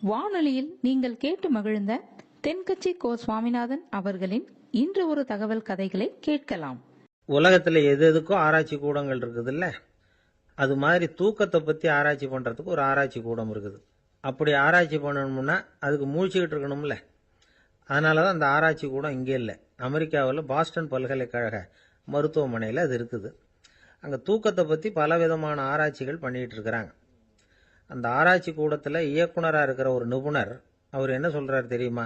வானொலியில் நீங்கள் கேட்டு மகிழ்ந்த தென்கட்சி கோ சுவாமிநாதன் அவர்களின் இன்று ஒரு தகவல் கதைகளை கேட்கலாம். உலகத்தில் எது எதுக்கும் ஆராய்ச்சி கூடங்கள் இருக்குதுல்ல, அது மாதிரி தூக்கத்தை பற்றி ஆராய்ச்சி பண்ணுறதுக்கு ஒரு ஆராய்ச்சி கூடம் இருக்குது. அப்படி ஆராய்ச்சி பண்ணணும்னா அதுக்கு மூழ்கிக்கிட்டு இருக்கணும்ல. அதனால தான் அந்த ஆராய்ச்சி கூடம் இங்கே இல்லை, அமெரிக்காவில் பாஸ்டன் பல்கலைக்கழக மருத்துவமனையில் அது இருக்குது. அங்கே தூக்கத்தை பற்றி பல விதமான ஆராய்ச்சிகள் பண்ணிகிட்டு இருக்கிறாங்க. அந்த ஆராய்ச்சி கூடத்தில் இயக்குனராக இருக்கிற ஒரு நிபுணர், அவர் என்ன சொல்கிறார் தெரியுமா?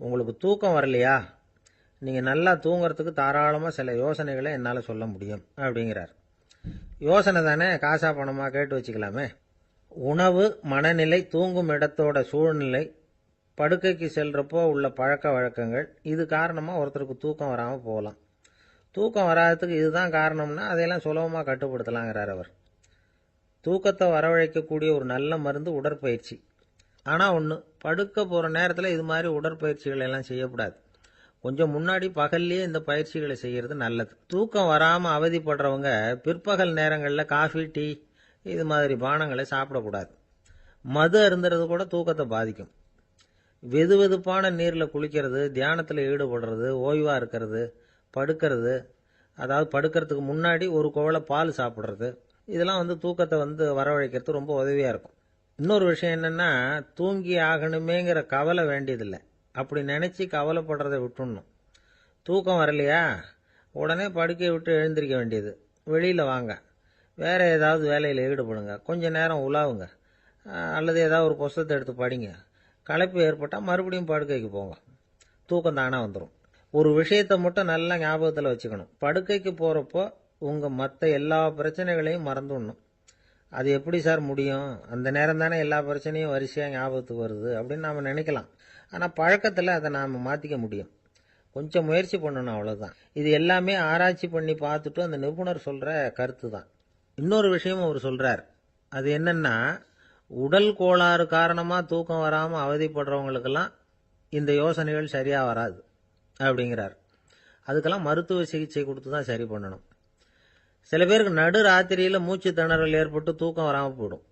உங்களுக்கு தூக்கம் வரலையா, நீங்கள் நல்லா தூங்குறதுக்கு தாராளமாக சில யோசனைகளை என்னால் சொல்ல முடியும் அப்படிங்கிறார். யோசனை தானே, காசா பணமாக கேட்டு வச்சுக்கலாமே. உணவு, மனநிலை, தூங்கும் இடத்தோட சூழ்நிலை, படுக்கைக்கு செல்றப்போ உள்ள பழக்க வழக்கங்கள், இது காரணமாக ஒருத்தருக்கு தூக்கம் வராமல் போகலாம். தூக்கம் வராததுக்கு இதுதான் காரணம்னா அதையெல்லாம் சுலபமாக கட்டுப்படுத்தலாங்கிறார் அவர். தூக்கத்தை வரவழைக்கக்கூடிய ஒரு நல்ல மருந்து உடற்பயிற்சி. ஆனால் ஒன்று, படுக்க போகிற நேரத்தில் இது மாதிரி உடற்பயிற்சிகள் எல்லாம் செய்யக்கூடாது. கொஞ்சம் முன்னாடி பகல்லையே இந்த பயிற்சிகளை செய்கிறது நல்லது. தூக்கம் வராமல் அவதிப்படுறவங்க பிற்பகல் நேரங்களில் காஃபி, டீ இது மாதிரி பானங்களை சாப்பிடக்கூடாது. மது அருந்துறது கூட தூக்கத்தை பாதிக்கும். வெது வெதுப்பான நீரில் குளிக்கிறது, தியானத்தில் ஈடுபடுறது, ஓய்வாக இருக்கிறது, படுக்கிறது, அதாவது படுக்கிறதுக்கு முன்னாடி ஒரு குவளை பால் சாப்பிட்றது, இதெல்லாம் தூக்கத்தை வரவழைக்கிறது ரொம்ப உதவியாக இருக்கும். இன்னொரு விஷயம் என்னென்னா, தூங்கி ஆகணுமேங்கிற கவலை வேண்டியதில்லை. அப்படி நினச்சி கவலைப்படுறதை விட்டுடணும். தூக்கம் வரலையா, உடனே படுக்கையை விட்டு எழுந்திருக்க வேண்டியது. வெளியில் வாங்க, வேறு ஏதாவது வேலையில் ஈடுபடுங்க, கொஞ்சம் நேரம் உலாவுங்க, அல்லது ஏதாவது ஒரு புஸ்தகத்தை எடுத்து படிங்க. களைப்பு ஏற்பட்டால் மறுபடியும் படுக்கைக்கு போங்க, தூக்கம் தானே வந்துடும். ஒரு விஷயத்தை மட்டும் நல்லா ஞாபகத்தில் வச்சுக்கணும். படுக்கைக்கு போகிறப்போ உங்கள் மற்ற எல்லா பிரச்சனைகளையும் மறந்துடணும். அது எப்படி சார் முடியும், அந்த நேரம் தானே எல்லா பிரச்சனையும் வரிசையாக ஞாபகத்துக்கு வருது அப்படின்னு நாம் நினைக்கலாம். ஆனால் பழக்கத்தில் அதை நாம் மாற்றிக்க முடியும். கொஞ்சம் முயற்சி பண்ணணும், அவ்வளோதான். இது எல்லாமே ஆராய்ச்சி பண்ணி பார்த்துட்டு அந்த நிபுணர் சொல்கிற கருத்து தான். இன்னொரு விஷயமும் அவர் சொல்கிறார். அது என்னென்னா, உடல் கோளாறு காரணமாக தூக்கம் வராமல் அவதிப்படுறவங்களுக்கெல்லாம் இந்த யோசனைகள் சரியாக வராது அப்படிங்கிறார். அதுக்கெல்லாம் மருத்துவ சிகிச்சை கொடுத்து தான் சரி பண்ணணும். சில பேருக்கு நடு ராத்திரியில் மூச்சு திணறல் ஏற்பட்டு தூக்கம் வராமல் போயிடும்.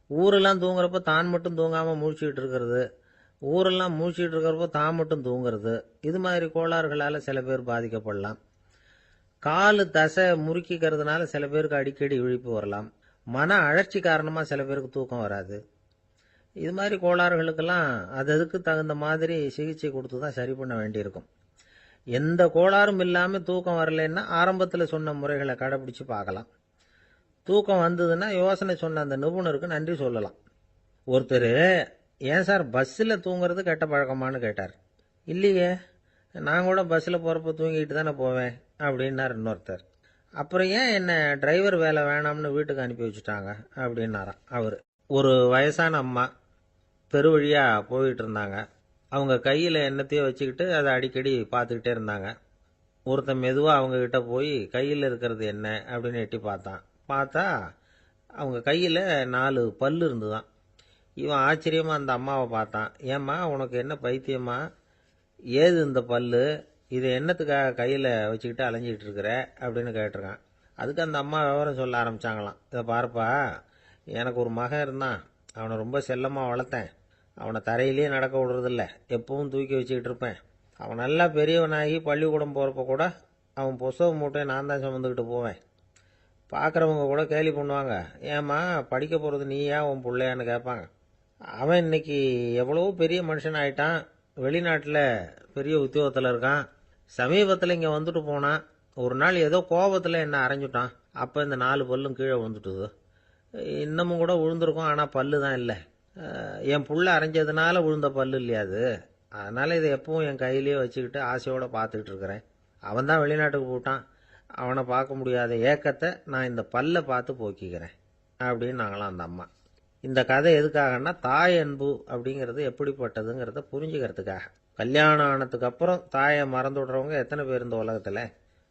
ஊரெல்லாம் தூங்குறப்ப தான் மட்டும் தூங்காமல் மூழ்கிட்டு இருக்கிறது, ஊரெல்லாம் மூழ்கிட்டு இருக்கிறப்போ தான் மட்டும் தூங்குறது, இது மாதிரி கோளாறுகளால் சில பேர் பாதிக்கப்படலாம். காலு தசை முறுக்கிக்கிறதுனால சில பேருக்கு அடிக்கடி விழிப்பு வரலாம். மன அழற்சி காரணமாக சில பேருக்கு தூக்கம் வராது. இது மாதிரி கோளாறுகளுக்கெல்லாம் அதுக்கு தகுந்த மாதிரி சிகிச்சை கொடுத்து தான் சரி பண்ண வேண்டியிருக்கும். எந்த கோளாறும் இல்லாமல் தூக்கம் வரலைன்னா ஆரம்பத்தில் சொன்ன முறைகளை கடைபிடிச்சு பார்க்கலாம். தூக்கம் வந்ததுன்னா யோசனை சொன்ன அந்த நிபுணருக்கு நன்றி சொல்லலாம். ஒருத்தர், ஏன் சார் பஸ்ஸில் தூங்குறது கெட்ட பழக்கமானு கேட்டார். இல்லையே, நான் கூட பஸ்ஸில் போகிறப்ப தூங்கிட்டு தானே போவேன் அப்படின்னார் இன்னொருத்தர். அப்புறம் ஏன் என்ன டிரைவர் வேலை வேணாம்னு வீட்டுக்கு அனுப்பி வச்சுட்டாங்க அப்படின்னாராம் அவர். ஒரு வயசான அம்மா தெரு வழியாக போயிட்டு இருந்தாங்க. அவங்க கையில் எண்ணத்தையோ வச்சுக்கிட்டு அதை அடிக்கடி பார்த்துக்கிட்டே இருந்தாங்க. ஒருத்தன் மெதுவாக அவங்கக்கிட்ட போய் கையில் இருக்கிறது என்ன அப்படின்னு எட்டி பார்த்தா அவங்க கையில் 4 பல் இருந்துதான். இவன் ஆச்சரியமாக அந்த அம்மாவை பார்த்தான். ஏம்மா, உனக்கு என்ன பைத்தியமா, ஏது இந்த பல்லு, இதை என்னத்துக்காக கையில் வச்சுக்கிட்டு அலைஞ்சிக்கிட்டு இருக்கிற அப்படின்னு கேட்டிருக்கான். அதுக்கு அந்த அம்மா விவரம் சொல்ல ஆரம்பித்தாங்களாம். இதை பாருப்பா, எனக்கு ஒரு மகன் இருந்தான், அவனை ரொம்ப செல்லமாக வளர்த்தேன். அவனை தரையிலேயே நடக்க விடுறதில்ல, எப்பவும் தூக்கி வச்சுக்கிட்டு இருப்பேன். அவன் நல்லா பெரியவனாகி பள்ளிக்கூடம் போகிறப்ப கூட அவன் புஸ்தக மூட்டையை நான் தான் சுமந்துக்கிட்டு போவேன். பார்க்குறவங்க கூட கேலி பண்ணுவாங்க, ஏம்மா படிக்க போகிறது நீயா உன் பிள்ளையான்னு கேட்பாங்க. அவன் இன்னைக்கு எவ்வளவோ பெரிய மனுஷன் ஆயிட்டான், வெளிநாட்டில் பெரிய உத்தியோகத்தில் இருக்கான். சமீபத்தில் இங்கே வந்துட்டு போனான். ஒரு நாள் ஏதோ கோபத்தில் என்ன அரைஞ்சுட்டான். அப்போ இந்த 4 பல்லும் கீழே விழுந்துட்டுது. இன்னமும் கூட விழுந்திருக்கும், ஆனால் பல்லு தான் இல்லை. என் புள்ள அரைஞ்சதுனால விழுந்த பல்லு இல்லையா அது, அதனால் இதை எப்பவும் என் கையிலேயே வச்சுக்கிட்டு ஆசையோடு பார்த்துக்கிட்டு இருக்கிறேன். அவன் தான் வெளிநாட்டுக்கு போட்டான், அவனை பார்க்க முடியாத ஏக்கத்தை நான் இந்த பல்லை பார்த்து போக்கிக்கிறேன் அப்படின்னு நாங்களாம் அந்த அம்மா. இந்த கதை எதுக்காகன்னா, தாய் அன்பு அப்படிங்கிறது எப்படிப்பட்டதுங்கிறத புரிஞ்சுக்கிறதுக்காக. கல்யாணம் ஆனதுக்கு அப்புறம் தாயை மறந்து விடுறவங்க எத்தனை பேர் இந்த உலகத்தில்,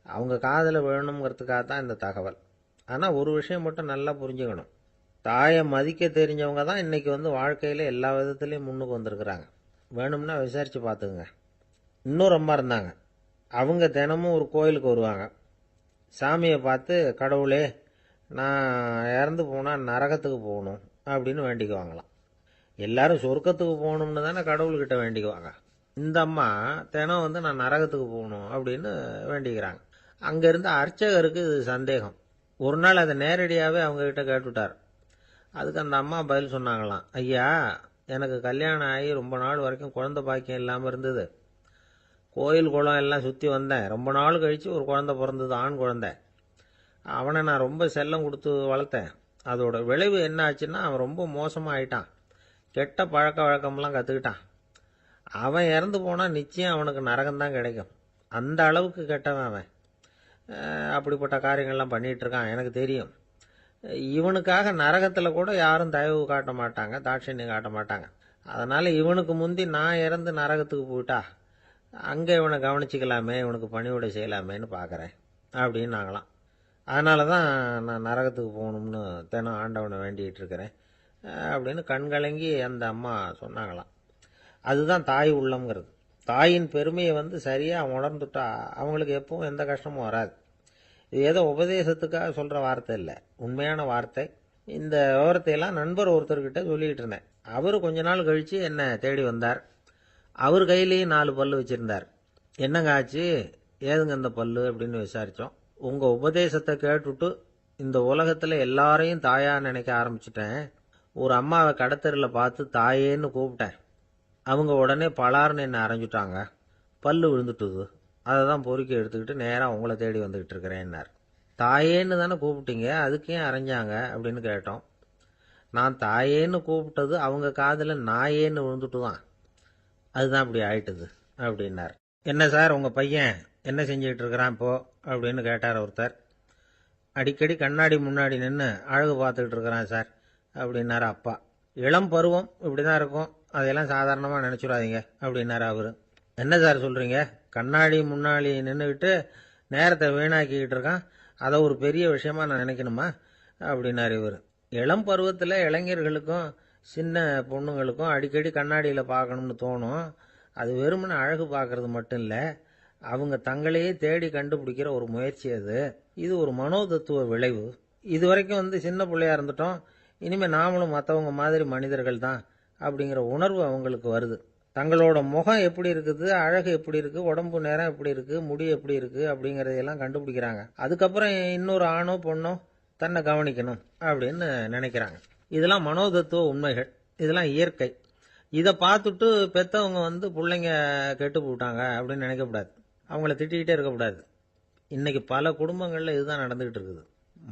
அவங்க காதில் விழணுங்கிறதுக்காக தான் இந்த தகவல். ஆனால் ஒரு விஷயம் மட்டும் நல்லா புரிஞ்சுக்கணும், தாயை மதிக்க தெரிஞ்சவங்க தான் இன்றைக்கி வாழ்க்கையில் எல்லா விதத்துலேயும் முன்னுக்கு வந்திருக்கிறாங்க. வேணும்னா விசாரித்து பார்த்துக்குங்க. இன்னொரு அம்மா இருந்தாங்க. அவங்க தினமும் ஒரு கோயிலுக்கு வருவாங்க. சாமியை பார்த்து, கடவுளே நான் இறந்து போனால் நரகத்துக்கு போகணும் அப்படின்னு வேண்டிக்குவாங்களாம். எல்லாரும் சொர்க்கத்துக்கு போகணும்னு தானே கடவுள்கிட்ட வேண்டிக்குவாங்க. இந்த அம்மா தினம் வந்து நான் நரகத்துக்கு போகணும் அப்படின்னு வேண்டிக்கிறாங்க. அங்கேருந்து அர்ச்சகருக்கு இது சந்தேகம். ஒரு நாள் அதை நேரடியாகவே அவங்கக்கிட்ட கேட்டுவிட்டார். அதுக்கு அந்த அம்மா பதில் சொன்னாங்களாம், ஐயா, எனக்கு கல்யாணம் ஆகி ரொம்ப நாள் வரைக்கும் குழந்தை பாக்கியம் இல்லாமல் இருந்தது. கோயில் குளம் எல்லாம் சுற்றி வந்தேன். ரொம்ப நாள் கழித்து ஒரு குழந்தை பிறந்தது, ஆண் குழந்தை. அவனை நான் ரொம்ப செல்லம் கொடுத்து வளர்த்தேன். அதோட விளைவு என்ன ஆச்சுன்னா அவன் ரொம்ப மோசமாக ஆயிட்டான். கெட்ட பழக்க வழக்கம்லாம் கற்றுக்கிட்டான். அவன் இறந்து போனால் நிச்சயம் அவனுக்கு நரகம்தான் கிடைக்கும். அந்த அளவுக்கு கெட்டவன் அவன். அப்படிப்பட்ட காரியங்கள்லாம் பண்ணிகிட்டு இருக்கான், எனக்கு தெரியும். இவனுக்காக நரகத்தில் கூட யாரும் தயவு காட்ட மாட்டாங்க, தாட்சண்யம் காட்ட மாட்டாங்க. அதனால் இவனுக்கு முந்தி நான் இறந்து நரகத்துக்கு போயிட்டா அங்கே இவனை கவனிச்சிக்கலாமே, இவனுக்கு பணிவிடை செய்யலாமேன்னு பார்க்குறேன் அப்படின்னு நாங்களாம். அதனால தான் நான் நரகத்துக்கு போகணும்னு தினம் ஆண்டவனை வேண்டிகிட்டு இருக்கிறேன் அப்படின்னு கண்கலங்கி அந்த அம்மா சொன்னாங்களாம். அதுதான் தாய் உள்ளம்ங்கிறது. தாயின் பெருமையை வந்து சரியாக உணர்ந்துட்டா அவங்களுக்கு எப்பவும் எந்த கஷ்டமும் வராது. இது ஏதோ உபதேசத்துக்காக சொல்கிற வார்த்தை இல்லை, உண்மையான வார்த்தை. இந்த விவரத்தையெல்லாம் நண்பர் ஒருத்தர்கிட்ட சொல்லிக்கிட்டு இருந்தேன். அவர் கொஞ்ச நாள் கழித்து என்னை தேடி வந்தார். அவர் கையிலேயும் 4 பல்லு வச்சுருந்தார். என்னங்க ஆச்சு, ஏதுங்க இந்த பல்லு அப்படின்னு விசாரித்தோம். உங்கள் உபதேசத்தை கேட்டுவிட்டு இந்த உலகத்தில் எல்லாரையும் தாயாக நினைக்க ஆரம்பிச்சிட்டேன். ஒரு அம்மாவை கடத்தரில் பார்த்து தாயேன்னு கூப்பிட்டேன். அவங்க உடனே பலார்னு என்னை அரைஞ்சிட்டாங்க. பல்லு விழுந்துட்டுது. அதை தான் பொறுக்கி எடுத்துக்கிட்டு நேராக உங்களை தேடி வந்துக்கிட்டு இருக்கிறேன்னார். தாயேன்னு தானே கூப்பிட்டீங்க, அதுக்கு ஏன் அரைஞ்சாங்க அப்படின்னு கேட்டோம். நான் தாயேன்னு கூப்பிட்டது அவங்க காதில் நாயேன்னு விழுந்துட்டு தான், அதுதான் இப்படி ஆயிட்டுது அப்படின்னார். என்ன சார், உங்கள் பையன் என்ன செஞ்சுக்கிட்டு இருக்கிறான் இப்போ அப்படின்னு கேட்டார் ஒருத்தர். அடிக்கடி கண்ணாடி முன்னாடி நின்று அழகு பார்த்துக்கிட்டு இருக்கிறான் சார் அப்படின்னாரு அப்பா. இளம் பருவம் இப்படி தான் இருக்கும், அதையெல்லாம் சாதாரணமாக நினச்சிடாதீங்க அப்படின்னாரு அவர். என்ன சார் சொல்கிறீங்க, கண்ணாடி முன்னாடி நின்றுக்கிட்டு நேரத்தை வீணாக்கிக்கிட்டு இருக்கான், அதை ஒரு பெரிய விஷயமா நான் நினைக்கணுமா அப்படின்னாரு இவர். இளம் பருவத்தில் இளைஞர்களுக்கும் சின்ன பொண்ணுங்களுக்கும் அடிக்கடி கண்ணாடியில் பார்க்கணும்னு தோணும். அது வெறுமனே அழகு பார்க்கறது மட்டும் இல்லை, அவங்க தங்களையே தேடி கண்டுபிடிக்கிற ஒரு முயற்சி அது. இது ஒரு மனோதத்துவ விளைவு. இது வரைக்கும் வந்து சின்ன பிள்ளையா இருந்துட்டோம், இனிமேல் நாமளும் மற்றவங்க மாதிரி மனிதர்கள் தான் அப்படிங்கிற உணர்வு அவங்களுக்கு வருது. தங்களோட முகம் எப்படி இருக்குது, அழகு எப்படி இருக்குது, உடம்பு நேரம் எப்படி இருக்குது, முடி எப்படி இருக்குது அப்படிங்கிறதையெல்லாம் கண்டுபிடிக்கிறாங்க. அதுக்கப்புறம் இன்னொரு ஆணோ பொண்ணோ தன்னை கவனிக்கணும் அப்படின்னு நினைக்கிறாங்க. இதெல்லாம் மனோதத்துவ உண்மைகள், இதெல்லாம் இயற்கை. இதை பார்த்துட்டு பெற்றவங்க வந்து பிள்ளைங்க கெட்டு போட்டாங்க அப்படின்னு நினைக்கக்கூடாது, அவங்கள திட்டிக்கிட்டே இருக்கக்கூடாது. இன்னைக்கு பல குடும்பங்களில் இதுதான் நடந்துகிட்டு இருக்குது.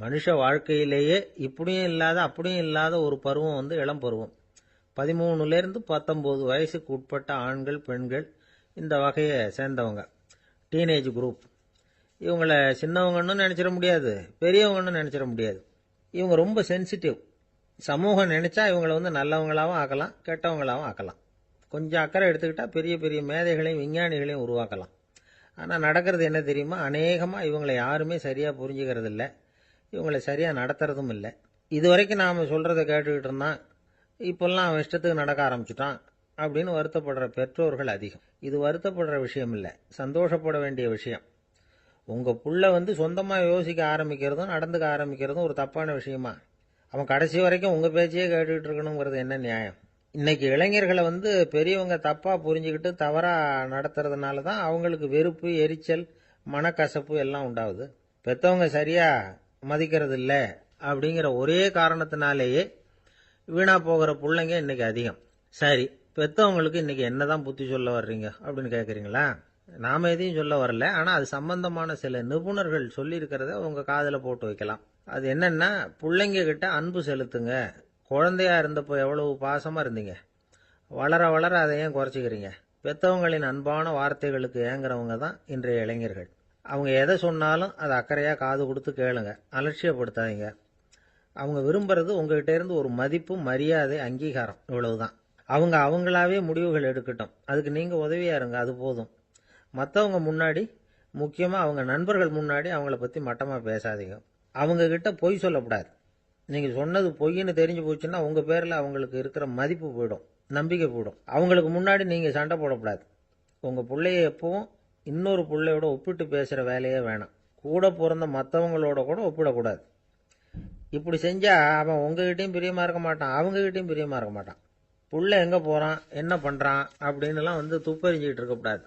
மனுஷ வாழ்க்கையிலேயே இப்படியும் இல்லாத அப்படியும் இல்லாத ஒரு பருவம் வந்து இளம் பருவம். 13லேருந்து 19 வயசுக்கு உட்பட்ட ஆண்கள் பெண்கள் இந்த வகையை சேர்ந்தவங்க, டீனேஜ் குரூப். இவங்கள சின்னவங்கன்னு நினச்சிட முடியாது, பெரியவங்கன்னு நினச்சிட முடியாது. இவங்க ரொம்ப சென்சிட்டிவ். சமூகம் நினச்சா இவங்களை வந்து நல்லவங்களாகவும் ஆக்கலாம், கெட்டவங்களாகவும் ஆக்கலாம். கொஞ்சம் அக்கறை எடுத்துக்கிட்டால் பெரிய பெரிய மேதைகளையும் விஞ்ஞானிகளையும் உருவாக்கலாம். ஆனால் நடக்கிறது என்ன தெரியுமா, அநேகமாக இவங்களை யாருமே சரியாக புரிஞ்சுக்கிறது இல்லை, இவங்களை சரியாக நடத்துறதும் இல்லை. இது வரைக்கும் நாம் சொல்கிறத கேட்டுக்கிட்டு இருந்தான், இப்போல்லாம் அவன் இஷ்டத்துக்கு நடக்க ஆரம்பிச்சுட்டான் அப்படின்னு வருத்தப்படுற பெற்றோர்கள் அதிகம். இது வருத்தப்படுற விஷயம் இல்லை, சந்தோஷப்பட வேண்டிய விஷயம். உங்கள் புள்ள வந்து சொந்தமாக யோசிக்க ஆரம்பிக்கிறதும் நடந்துக்க ஆரம்பிக்கிறதும் ஒரு தப்பான விஷயமா? அவன் கடைசி வரைக்கும் உங்கள் பேச்சையே கேட்டுக்கிட்டு இருக்கணுங்கிறது என்ன நியாயம்? இன்னைக்கு இளைஞர்களை வந்து பெரியவங்க தப்பாக புரிஞ்சுக்கிட்டு தவறாக நடத்துறதுனால தான் அவங்களுக்கு வெறுப்பு, எரிச்சல், மனக்கசப்பு எல்லாம் உண்டாகுது. பெற்றவங்க சரியாக மதிக்கிறது இல்லை அப்படிங்கிற ஒரே காரணத்தினாலேயே வீணா போகிற பிள்ளைங்க இன்னைக்கு அதிகம். சரி, பெற்றவங்களுக்கு இன்னைக்கு என்னதான் புத்தி சொல்ல வர்றீங்க அப்படின்னு கேட்குறீங்களா? நாம் எதையும் சொல்ல வரல, ஆனால் அது சம்பந்தமான சில நிபுணர்கள் சொல்லியிருக்கிறத உங்கள் காதில் போட்டு வைக்கலாம். அது என்னன்னா, பிள்ளைங்க கிட்ட அன்பு செலுத்துங்க. குழந்தையா இருந்தப்போ எவ்வளவு பாசமாக இருந்தீங்க, வளர வளர அதை ஏன் குறைச்சிக்கிறீங்க? பெற்றவங்களின் அன்பான வார்த்தைகளுக்கு ஏங்குறவங்க தான் இன்றைய இளைஞர்கள். அவங்க எதை சொன்னாலும் அதை அக்கறையாக காது கொடுத்து கேளுங்க, அலட்சியப்படுத்தாதீங்க. அவங்க விரும்புறது உங்ககிட்ட இருந்து ஒரு மதிப்பு, மரியாதை, அங்கீகாரம், இவ்வளவுதான். அவங்க அவங்களாவே முடிவுகள் எடுக்கட்டும், அதுக்கு நீங்கள் உதவியா இருங்க, அது போதும். மற்றவங்க முன்னாடி, முக்கியமாக அவங்க நண்பர்கள் முன்னாடி அவங்கள பற்றி மட்டமாக பேசாதீங்க. அவங்கக்கிட்ட பொய் சொல்லக்கூடாது. நீங்கள் சொன்னது பொய்ன்னு தெரிஞ்சு போச்சுன்னா உங்கள் பேரில் அவங்களுக்கு இருக்கிற மதிப்பு போயிடும், நம்பிக்கை போயிடும். அவங்களுக்கு முன்னாடி நீங்கள் சண்டை போடக்கூடாது. உங்கள் பிள்ளைய எப்பவும் இன்னொரு பிள்ளையோட ஒப்பிட்டு பேசுகிற வேலையே வேணாம். கூட பிறந்த மற்றவங்களோட கூட ஒப்பிடக்கூடாது. இப்படி செஞ்சால் அவன் உங்ககிட்டையும் பிரியமாக இருக்க மாட்டான், அவங்ககிட்டையும் பிரியமாக இருக்க மாட்டான். புள்ள எங்கே போகிறான் என்ன பண்ணுறான் அப்படின்னுலாம் வந்து துப்பறிஞ்சிக்கிட்டு இருக்கக்கூடாது.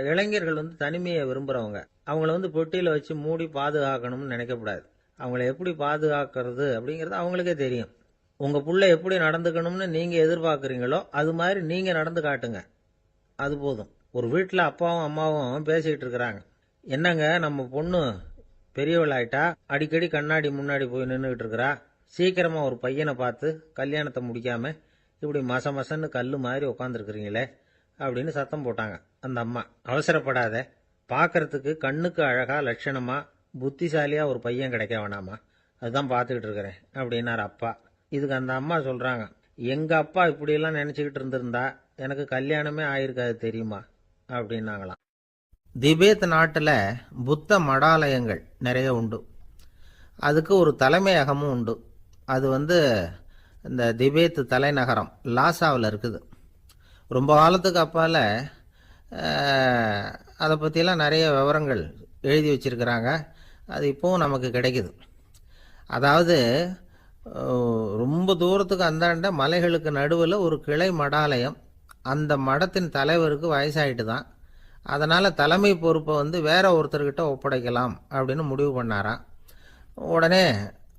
இளைஞர்கள் வந்து தனிமையை விரும்புகிறவங்க. அவங்கள வந்து பெட்டியில் வச்சு மூடி பாதுகாக்கணும்னு நினைக்கக்கூடாது. அவங்கள எப்படி பாதுகாக்கிறது அப்படிங்கிறது அவங்களுக்கே தெரியும். உங்கள் புள்ள எப்படி நடந்துக்கணும்னு நீங்கள் எதிர்பார்க்குறீங்களோ அது மாதிரி நீங்கள் நடந்து காட்டுங்க, அது போதும். ஒரு வீட்டில் அப்பாவும் அம்மாவும் பேசிக்கிட்டு இருக்கிறாங்க. என்னங்க நம்ம பொண்ணு பெரியவளாயிட்டா, அடிக்கடி கண்ணாடி முன்னாடி போய் நின்றுக்கிட்டு இருக்கிறா, சீக்கிரமாக ஒரு பையனை பார்த்து கல்யாணத்தை முடிக்காமல் இப்படி மசன்னு கல் மாதிரி உட்காந்துருக்குறீங்களே அப்படின்னு சத்தம் போட்டாங்க. அந்த அம்மா, அவசரப்படாத, பார்க்கறதுக்கு கண்ணுக்கு அழகா லட்சணமா புத்திசாலியா ஒரு பையன் கிடைக்க வேணாமா, அதுதான் பார்த்துக்கிட்டு இருக்கிறேன் அப்படின்னார் அப்பா. இதுக்கு அந்த அம்மா சொல்றாங்க, எங்க அப்பா இப்படியெல்லாம் நினைச்சுக்கிட்டு இருந்திருந்தா எனக்கு கல்யாணமே ஆயிருக்காது தெரியுமா அப்படின்னாங்களாம். திபேத் நாட்டில் புத்த மடாலயங்கள் நிறைய உண்டு. அதுக்கு ஒரு தலைமையகமும் உண்டு. அது வந்து இந்த திபேத் தலைநகரம் லாசாவில் இருக்குது. ரொம்ப காலத்துக்கு அப்பால் அதை பற்றிலாம் நிறைய விவரங்கள் எழுதி வச்சிருக்கிறாங்க. அது இப்போவும் நமக்கு கிடைக்குது. அதாவது ரொம்ப தூரத்துக்கு அந்தாண்ட மலைகளுக்கு நடுவில் ஒரு கிளை மடாலயம். அந்த மடத்தின் தலைவருக்கு வயசாயிட்டு தான். அதனால் தலைமை பொறுப்பை வந்து வேற ஒருத்தர்கிட்ட ஒப்படைக்கலாம் அப்படின்னு முடிவு பண்ணாராம். உடனே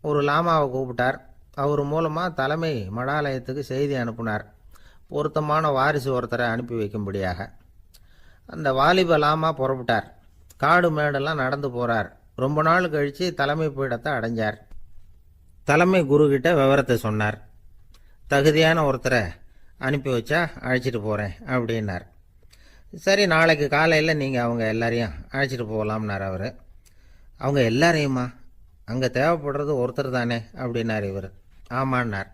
ஒரு லாமாவை கூப்பிட்டார். அவர் மூலமாக தலைமை மடாலயத்துக்கு செய்தி அனுப்புனார், பொருத்தமான வாரிசு ஒருத்தரை அனுப்பி வைக்கும்படியாக. அந்த வாலிப லாமா புறப்பட்டார். காடு மேடெல்லாம் நடந்து போகிறார். ரொம்ப நாள் கழித்து தலைமை பீடத்தை அடைஞ்சார். தலைமை குருக்கிட்ட விவரத்தை சொன்னார். தகுதியான ஒருத்தரை அனுப்பி வச்சா அழைச்சிட்டு போகிறேன் அப்படின்னார். சரி, நாளைக்கு காலையில் நீங்கள் அவங்க எல்லாரையும் அழைச்சிட்டு போகலாம்னார் அவர். அவங்க எல்லாரையுமா? அங்கே தேவைப்படுறது ஒருத்தர் தானே அப்படின்னார் இவர். ஆமான்னார்.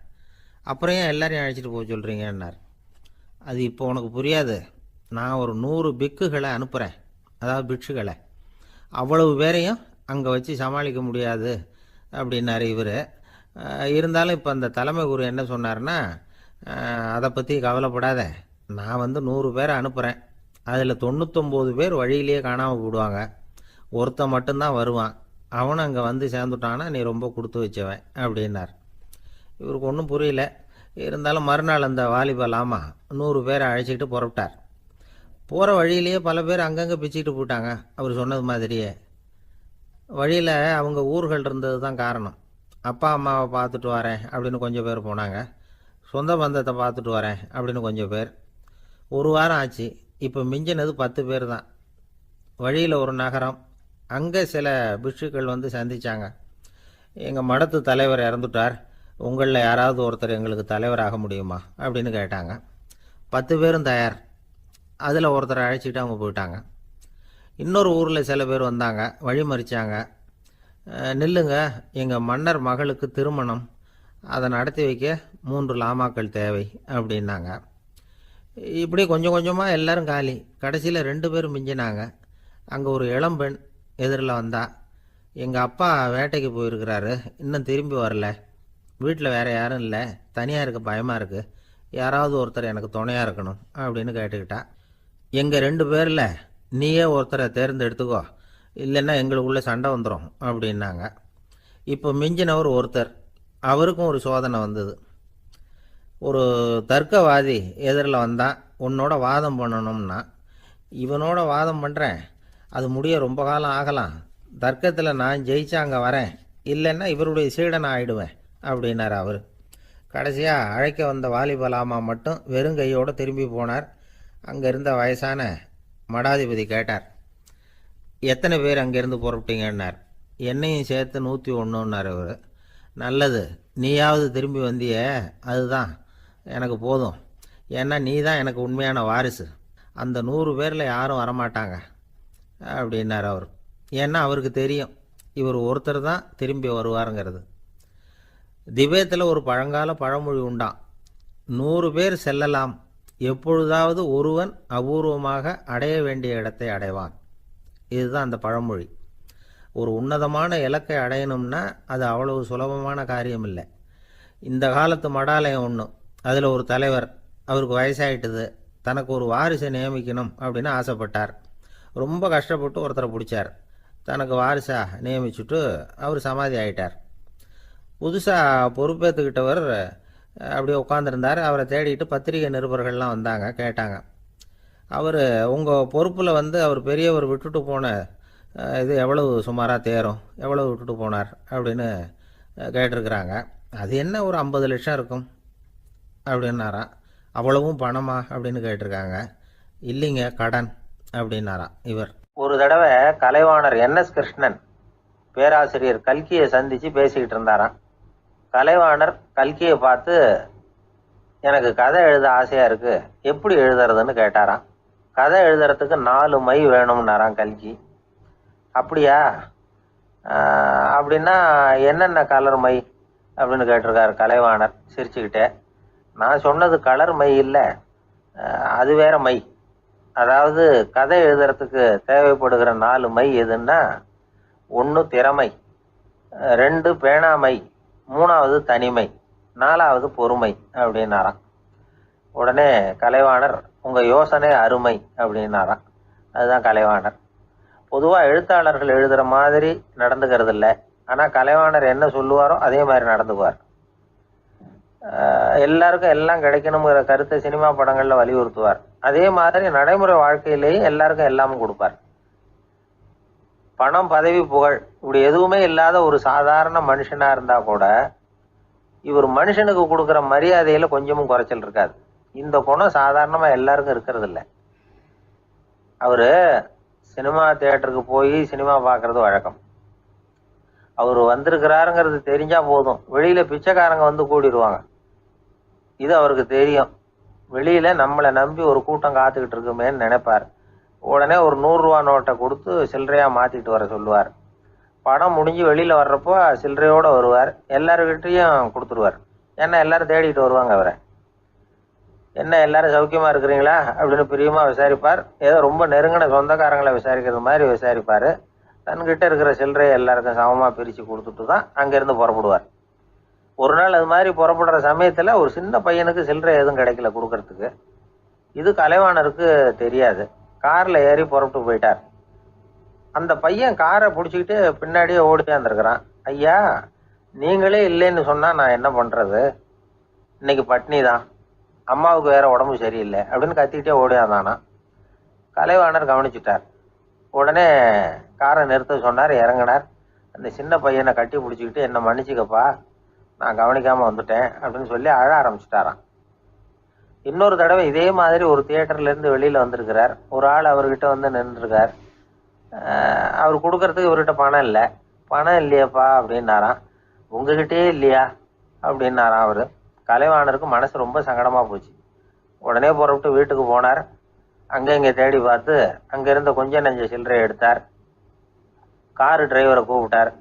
அப்புறம் ஏன் எல்லாரையும் அழைச்சிட்டு போக சொல்கிறீங்கன்னார். அது இப்போ உனக்கு புரியாது. நான் ஒரு 100 பிக்குகளை அனுப்புகிறேன், அதாவது பிட்சுகளை. அவ்வளவு பேரையும் அங்கே வச்சு சமாளிக்க முடியாது அப்படின்னார் இவர். இருந்தாலும் இப்போ அந்த தலைமை குரு என்ன சொன்னார்னா, அதை பற்றி கவலைப்படாத, நான் வந்து 100 பேரை அனுப்புகிறேன். அதில் 99 பேர் வழியிலேயே காணாமல் போடுவாங்க, ஒருத்தன் மட்டும்தான் வருவான். அவனும் அங்கே வந்து சேர்ந்துட்டானா நீ ரொம்ப கொடுத்து வச்சவன் அப்படின்னார். இவருக்கு ஒன்றும் புரியல. இருந்தாலும் மறுநாள் அந்த வாலிப லாமா 100 பேரை அழைச்சிக்கிட்டு புறப்பட்டார். போகிற வழியிலேயே பல பேர் அங்கங்கே பிச்சுக்கிட்டு போட்டாங்க. அவர் சொன்னது மாதிரியே. வழியில் அவங்க ஊர்கள் இருந்தது தான் காரணம். அப்பா அம்மாவை பார்த்துட்டு வரேன் அப்படின்னு கொஞ்சம் பேர் போனாங்க. சொந்த பந்தத்தை பார்த்துட்டு வரேன் அப்படின்னு கொஞ்சம் பேர். ஒரு வாரம் ஆச்சு. இப்போ மிஞ்சினது 10 பேர் தான். வழியில் ஒரு நகரம். அங்கே சில பிட்சுக்கள் வந்து சந்தித்தாங்க. எங்கள் மடத்து தலைவர் இறந்துட்டார், உங்களில் யாராவது ஒருத்தர் எங்களுக்கு தலைவராக முடியுமா அப்படின்னு கேட்டாங்க. 10 பேரும் தயார். அதில் ஒருத்தரை அழைச்சிட்டு அவங்க போயிட்டாங்க. இன்னொரு ஊரில் சில பேர் வந்தாங்க, வழி மறிச்சாங்க. நில்லுங்க, எங்கள் மன்னர் மகளுக்கு திருமணம், அதை நடத்தி வைக்க 3 லாமாக்கள் தேவை அப்படின்னாங்க. இப்படி கொஞ்சம் கொஞ்சமாக எல்லாரும் காலி. கடைசியில் 2 பேரும் மிஞ்சினாங்க. அங்கே ஒரு இளம்பெண் எதிரில் வந்தா. எங்கள் அப்பா வேட்டைக்கு போயிருக்கிறாரு, இன்னும் திரும்பி வரல, வீட்டில் வேறு யாரும் இல்லை, தனியாக இருக்க பயமாக இருக்குது, யாராவது ஒருத்தர் எனக்கு துணையாக இருக்கணும் அப்படின்னு கேட்டுக்கிட்டா. எங்கள் 2 பேரில் நீயே ஒருத்தரை தேர்ந்தெடுத்துக்கோ, இல்லைன்னா எங்களுக்குள்ளே சண்டை வந்துடும் அப்படின்னாங்க. இப்போ மிஞ்சினவர் ஒருத்தர். அவருக்கும் ஒரு சோதனை வந்தது. ஒரு தர்க்கவாதி எதிரில் வந்தான். உன்னோட வாதம் பண்ணணும்னா. இவனோட வாதம் பண்ணுறேன், அது முடிய ரொம்ப காலம் ஆகலாம், தர்க்கத்தில் நான் ஜெயிச்சா அங்கே வரேன், இல்லைன்னா இவருடைய சீடனை ஆயிடுவேன் அப்படின்னார் அவர். கடைசியாக அழைக்க வந்த வாலிபலாமா மட்டும் வெறும் கையோடு திரும்பி போனார். அங்கே இருந்த வயசான மடாதிபதி கேட்டார், எத்தனை பேர் அங்கேருந்து புறப்பட்டீங்கன்னார். என்னையும் சேர்த்து 101ன்னார் அவர். நல்லது, நீயாவது திரும்பி வந்தியே, அதுதான் எனக்கு போதும். ஏன்னா நீ தான் எனக்கு உண்மையான வாரிசு. அந்த 100 பேரில் யாரும் வரமாட்டாங்க அப்படின்னார் அவர். ஏன்னா அவருக்கு தெரியும் இவர் ஒருத்தர் தான் திரும்பி வருவாருங்கிறது. திபேத்தில் ஒரு பழங்கால பழமொழி உண்டாம், 100 பேர் செல்லலாம், எப்பொழுதாவது ஒருவன் அபூர்வமாக அடைய வேண்டிய இடத்தை அடைவான். இதுதான் அந்த பழமொழி. ஒரு உன்னதமான இலக்கை அடையணும்னா அது அவ்வளவு சுலபமான காரியம் இல்லை. இந்த காலத்து மடாலயம் ஒன்று, அதில் ஒரு தலைவர், அவருக்கு வயசாயிட்டுது, தனக்கு ஒரு வாரிசை நியமிக்கணும் அப்படின்னு ஆசைப்பட்டார். ரொம்ப கஷ்டப்பட்டு ஒருத்தரை பிடிச்சார். தனக்கு வாரிசாக நியமிச்சுட்டு அவர் சமாதி ஆயிட்டார். புதுசாக பொறுப்பேற்றுக்கிட்டவர் அப்படியே உட்காந்துருந்தார். அவரை தேடிட்டு பத்திரிகை நிருபர்கள்லாம் வந்தாங்க, கேட்டாங்க. அவர் உங்கள் பொறுப்பில் அவர் பெரியவர் விட்டுட்டு போன இது எவ்வளவு சுமாராக தேரும், எவ்வளவு விட்டுட்டு போனார் அப்படின்னு கேட்டிருக்கிறாங்க. அது என்ன ஒரு 50 லட்சம் இருக்கும் அப்படின்னாராம். அவ்வளவும் பணமா அப்படின்னு கேட்டிருக்காங்க. இல்லைங்க, கடன் அப்படின்னாராம் இவர். ஒரு தடவை கலைவாணர் NS கிருஷ்ணன் பேராசிரியர் கல்கியை சந்தித்து பேசிக்கிட்டு இருந்தாராம். கலைவாணர் கல்கியை பார்த்து, எனக்கு கதை எழுத ஆசையாக இருக்குது, எப்படி எழுதுறதுன்னு கேட்டாராம். கதை எழுதுறதுக்கு 4 மை வேணும்னாராம் கல்கி. அப்படியா, அப்படின்னா என்னென்ன கலர் மை அப்படின்னு கேட்டிருக்காரு கலைவாணர் சிரிச்சுக்கிட்டே. நான் சொன்னது கலர் மை இல்லை, அது வேற மை. அதாவது கதை எழுதுறதுக்கு தேவைப்படுகிற 4 மை எதுன்னா, 1 திறமை, 2 பேணாமை, 3வது தனிமை, 4வது பொறுமை அப்படின்னாராம். உடனே கலைவாணர், உங்கள் யோசனை அருமை அப்படின்னாராம். அதுதான் கலைவாணர். பொதுவாக எழுத்தாளர்கள் எழுதுகிற மாதிரி நடந்துக்கிறது இல்லை. ஆனால் கலைவாணர் என்ன சொல்லுவாரோ அதே மாதிரி நடந்துக்குவார். எல்லாருக்கும் எல்லாம் கிடைக்கணுங்கிற கருத்தை சினிமா படங்களில் வலியுறுத்துவார். அதே மாதிரி நடைமுறை வாழ்க்கையிலேயே எல்லாருக்கும் எல்லாமும் கொடுப்பார். பணம், பதவி, புகழ் இப்படி எதுவுமே இல்லாத ஒரு சாதாரண மனுஷனாக இருந்தால் கூட இவர் மனுஷனுக்கு கொடுக்குற மரியாதையில் கொஞ்சமும் குறைச்சல் இருக்காது. இந்த குணம் சாதாரணமாக எல்லாருக்கும் இருக்கிறது இல்லை. அவர் சினிமா தியேட்டருக்கு போய் சினிமா பார்க்கறது வழக்கம். அவர் வந்திருக்கிறாருங்கிறது தெரிஞ்சால் போதும், வெளியில் பிச்சைக்காரங்க வந்து கூடிடுவாங்க. இது அவருக்கு தெரியும். வெளியில் நம்மளை நம்பி ஒரு கூட்டம் காத்துக்கிட்டு இருக்குமேன்னு நினைப்பார். உடனே ஒரு 100 ரூபா நோட்டை கொடுத்து சில்லறையாக மாற்றிட்டு வர சொல்லுவார். படம் முடிஞ்சு வெளியில் வர்றப்போ சில்லறையோடு வருவார். எல்லாருக்கிட்டையும் கொடுத்துருவார். ஏன்னா எல்லாரும் தேடிட்டு வருவாங்க அவரை. என்ன எல்லாரும் சௌக்கியமாக இருக்கிறீங்களா அப்படின்னு பிரியமாக விசாரிப்பார். ஏதோ ரொம்ப நெருங்கின சொந்தக்காரங்களை விசாரிக்கிறது மாதிரி விசாரிப்பார். தன்கிட்ட இருக்கிற சில்லறையை எல்லாருக்கும் சமமாக பிரித்து கொடுத்துட்டு தான் அங்கேருந்து புறப்படுவார். ஒரு நாள் அது மாதிரி புறப்படுற சமயத்தில் ஒரு சின்ன பையனுக்கு சில்லறை எதுவும் கிடைக்கல கொடுக்கறதுக்கு. இது கலைவாணருக்கு தெரியாது. காரில் ஏறி புறப்பட்டு போயிட்டார். அந்த பையன் காரை பிடிச்சிக்கிட்டு பின்னாடியே ஓடியாந்துருக்கிறான். ஐயா, நீங்களே இல்லைன்னு சொன்னால் நான் என்ன பண்ணுறது, இன்னைக்கு பட்னி தான், அம்மாவுக்கு வேற உடம்பு சரியில்லை அப்படின்னு கத்திக்கிட்டே ஓடியாந்தானா. கலைவாணர் கவனிச்சுட்டார். உடனே காரை நிறுத்த சொன்னார். இறங்கினார். அந்த சின்ன பையனை கட்டி பிடிச்சிக்கிட்டு, என்னை மன்னிச்சுக்கப்பா, நான் கவனிக்காமல் வந்துட்டேன் அப்படின்னு சொல்லி அழ ஆரம்பிச்சுட்டாராம். இன்னொரு தடவை இதே மாதிரி ஒரு தியேட்டர்லேருந்து வெளியில் வந்திருக்கிறார். ஒரு ஆள் அவர்கிட்ட வந்து நின்றுருக்கார். அவர் கொடுக்கறதுக்கு இவர்கிட்ட பணம் இல்லை. பணம் இல்லையாப்பா அப்படின்னாராம். உங்ககிட்டே இல்லையா அப்படின்னாராம் அவர். கலைவாணருக்கு மனசு ரொம்ப சங்கடமாக போச்சு. உடனே புறப்பட்டு வீட்டுக்கு போனார். அங்கே இங்கே தேடி பார்த்து அங்கேருந்த கொஞ்சம் நெஞ்ச சில்லறையை எடுத்தார். காரு டிரைவரை கூப்பிட்டார்.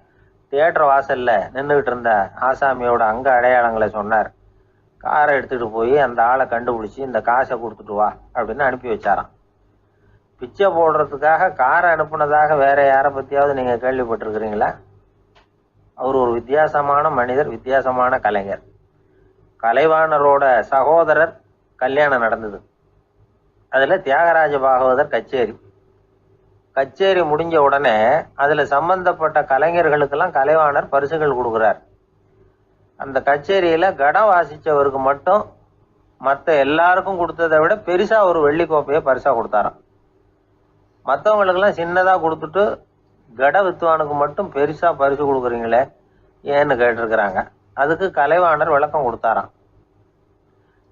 தியேட்டர் வாசலில் நின்றுக்கிட்டு இருந்த ஆசாமியோட அங்க அடையாளங்களை சொன்னார். காரை எடுத்துகிட்டு போய் அந்த ஆளை கண்டுபிடிச்சி இந்த காசை கொடுத்துட்டு வா அப்படின்னு அனுப்பி வச்சாராம். பிச்சை போடுறதுக்காக காரை அனுப்புனதாக வேற யாரை பற்றியாவது நீங்கள் கேள்விப்பட்டிருக்கிறீங்களா? அவர் ஒரு வித்தியாசமான மனிதர், வித்தியாசமான கலைஞர். கலைவாணரோட சகோதரர் கல்யாணம் நடந்தது. அதில் தியாகராஜ பாகவதர் கச்சேரி முடிஞ்ச உடனே அதில் சம்பந்தப்பட்ட கலைஞர்களுக்கெல்லாம் கலைவாணர் பரிசுகள் கொடுக்குறார். அந்த கச்சேரியில் கடம் வாசித்தவருக்கு மட்டும் மற்ற எல்லாருக்கும் கொடுத்ததை விட பெருசாக ஒரு வெள்ளிக்கோப்பையை பரிசாக கொடுத்தாராம். மற்றவங்களுக்கெல்லாம் சின்னதாக கொடுத்துட்டு கட வித்துவானுக்கு மட்டும் பெருசாக பரிசு கொடுக்குறீங்களே ஏன்னு கேட்டிருக்கிறாங்க. அதுக்கு கலைவாணர் விளக்கம் கொடுத்தாராம்.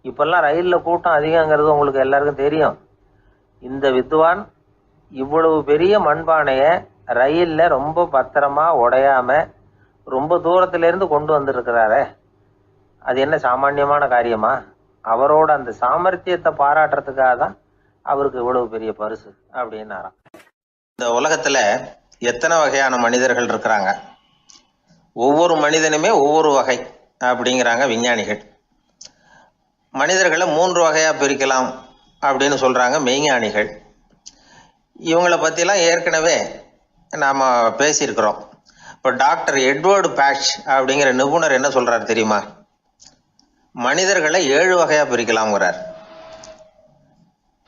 இப்பெல்லாம் ரயிலில் கூட்டம் அதிகங்கிறது உங்களுக்கு எல்லாருக்கும் தெரியும். இந்த வித்வான் இவ்வளவு பெரிய மண்பானையை ரயிலில் ரொம்ப பத்திரமா உடையாம ரொம்ப தூரத்திலேருந்து கொண்டு வந்திருக்கிறாரே, அது என்ன சாமானியமான காரியமா? அவரோட அந்த சாமர்த்தியத்தை பாராட்டுறதுக்காக தான் அவருக்கு இவ்வளவு பெரிய பரிசு அப்படின்னாராம். இந்த உலகத்துல எத்தனை வகையான மனிதர்கள் இருக்கிறாங்க, ஒவ்வொரு மனிதனுமே ஒவ்வொரு வகை அப்படிங்கிறாங்க விஞ்ஞானிகள். மனிதர்களை 3 வகையா பிரிக்கலாம் அப்படின்னு சொல்றாங்க மெய்ஞானிகள். இவங்களை பற்றிலாம் ஏற்கனவே நாம் பேசியிருக்கிறோம். இப்போ டாக்டர் எட்வர்டு பேட்ச் அப்படிங்கிற நிபுணர் என்ன சொல்கிறார் தெரியுமா? மனிதர்களை 7 வகையாக பிரிக்கலாம்ங்கிறார்.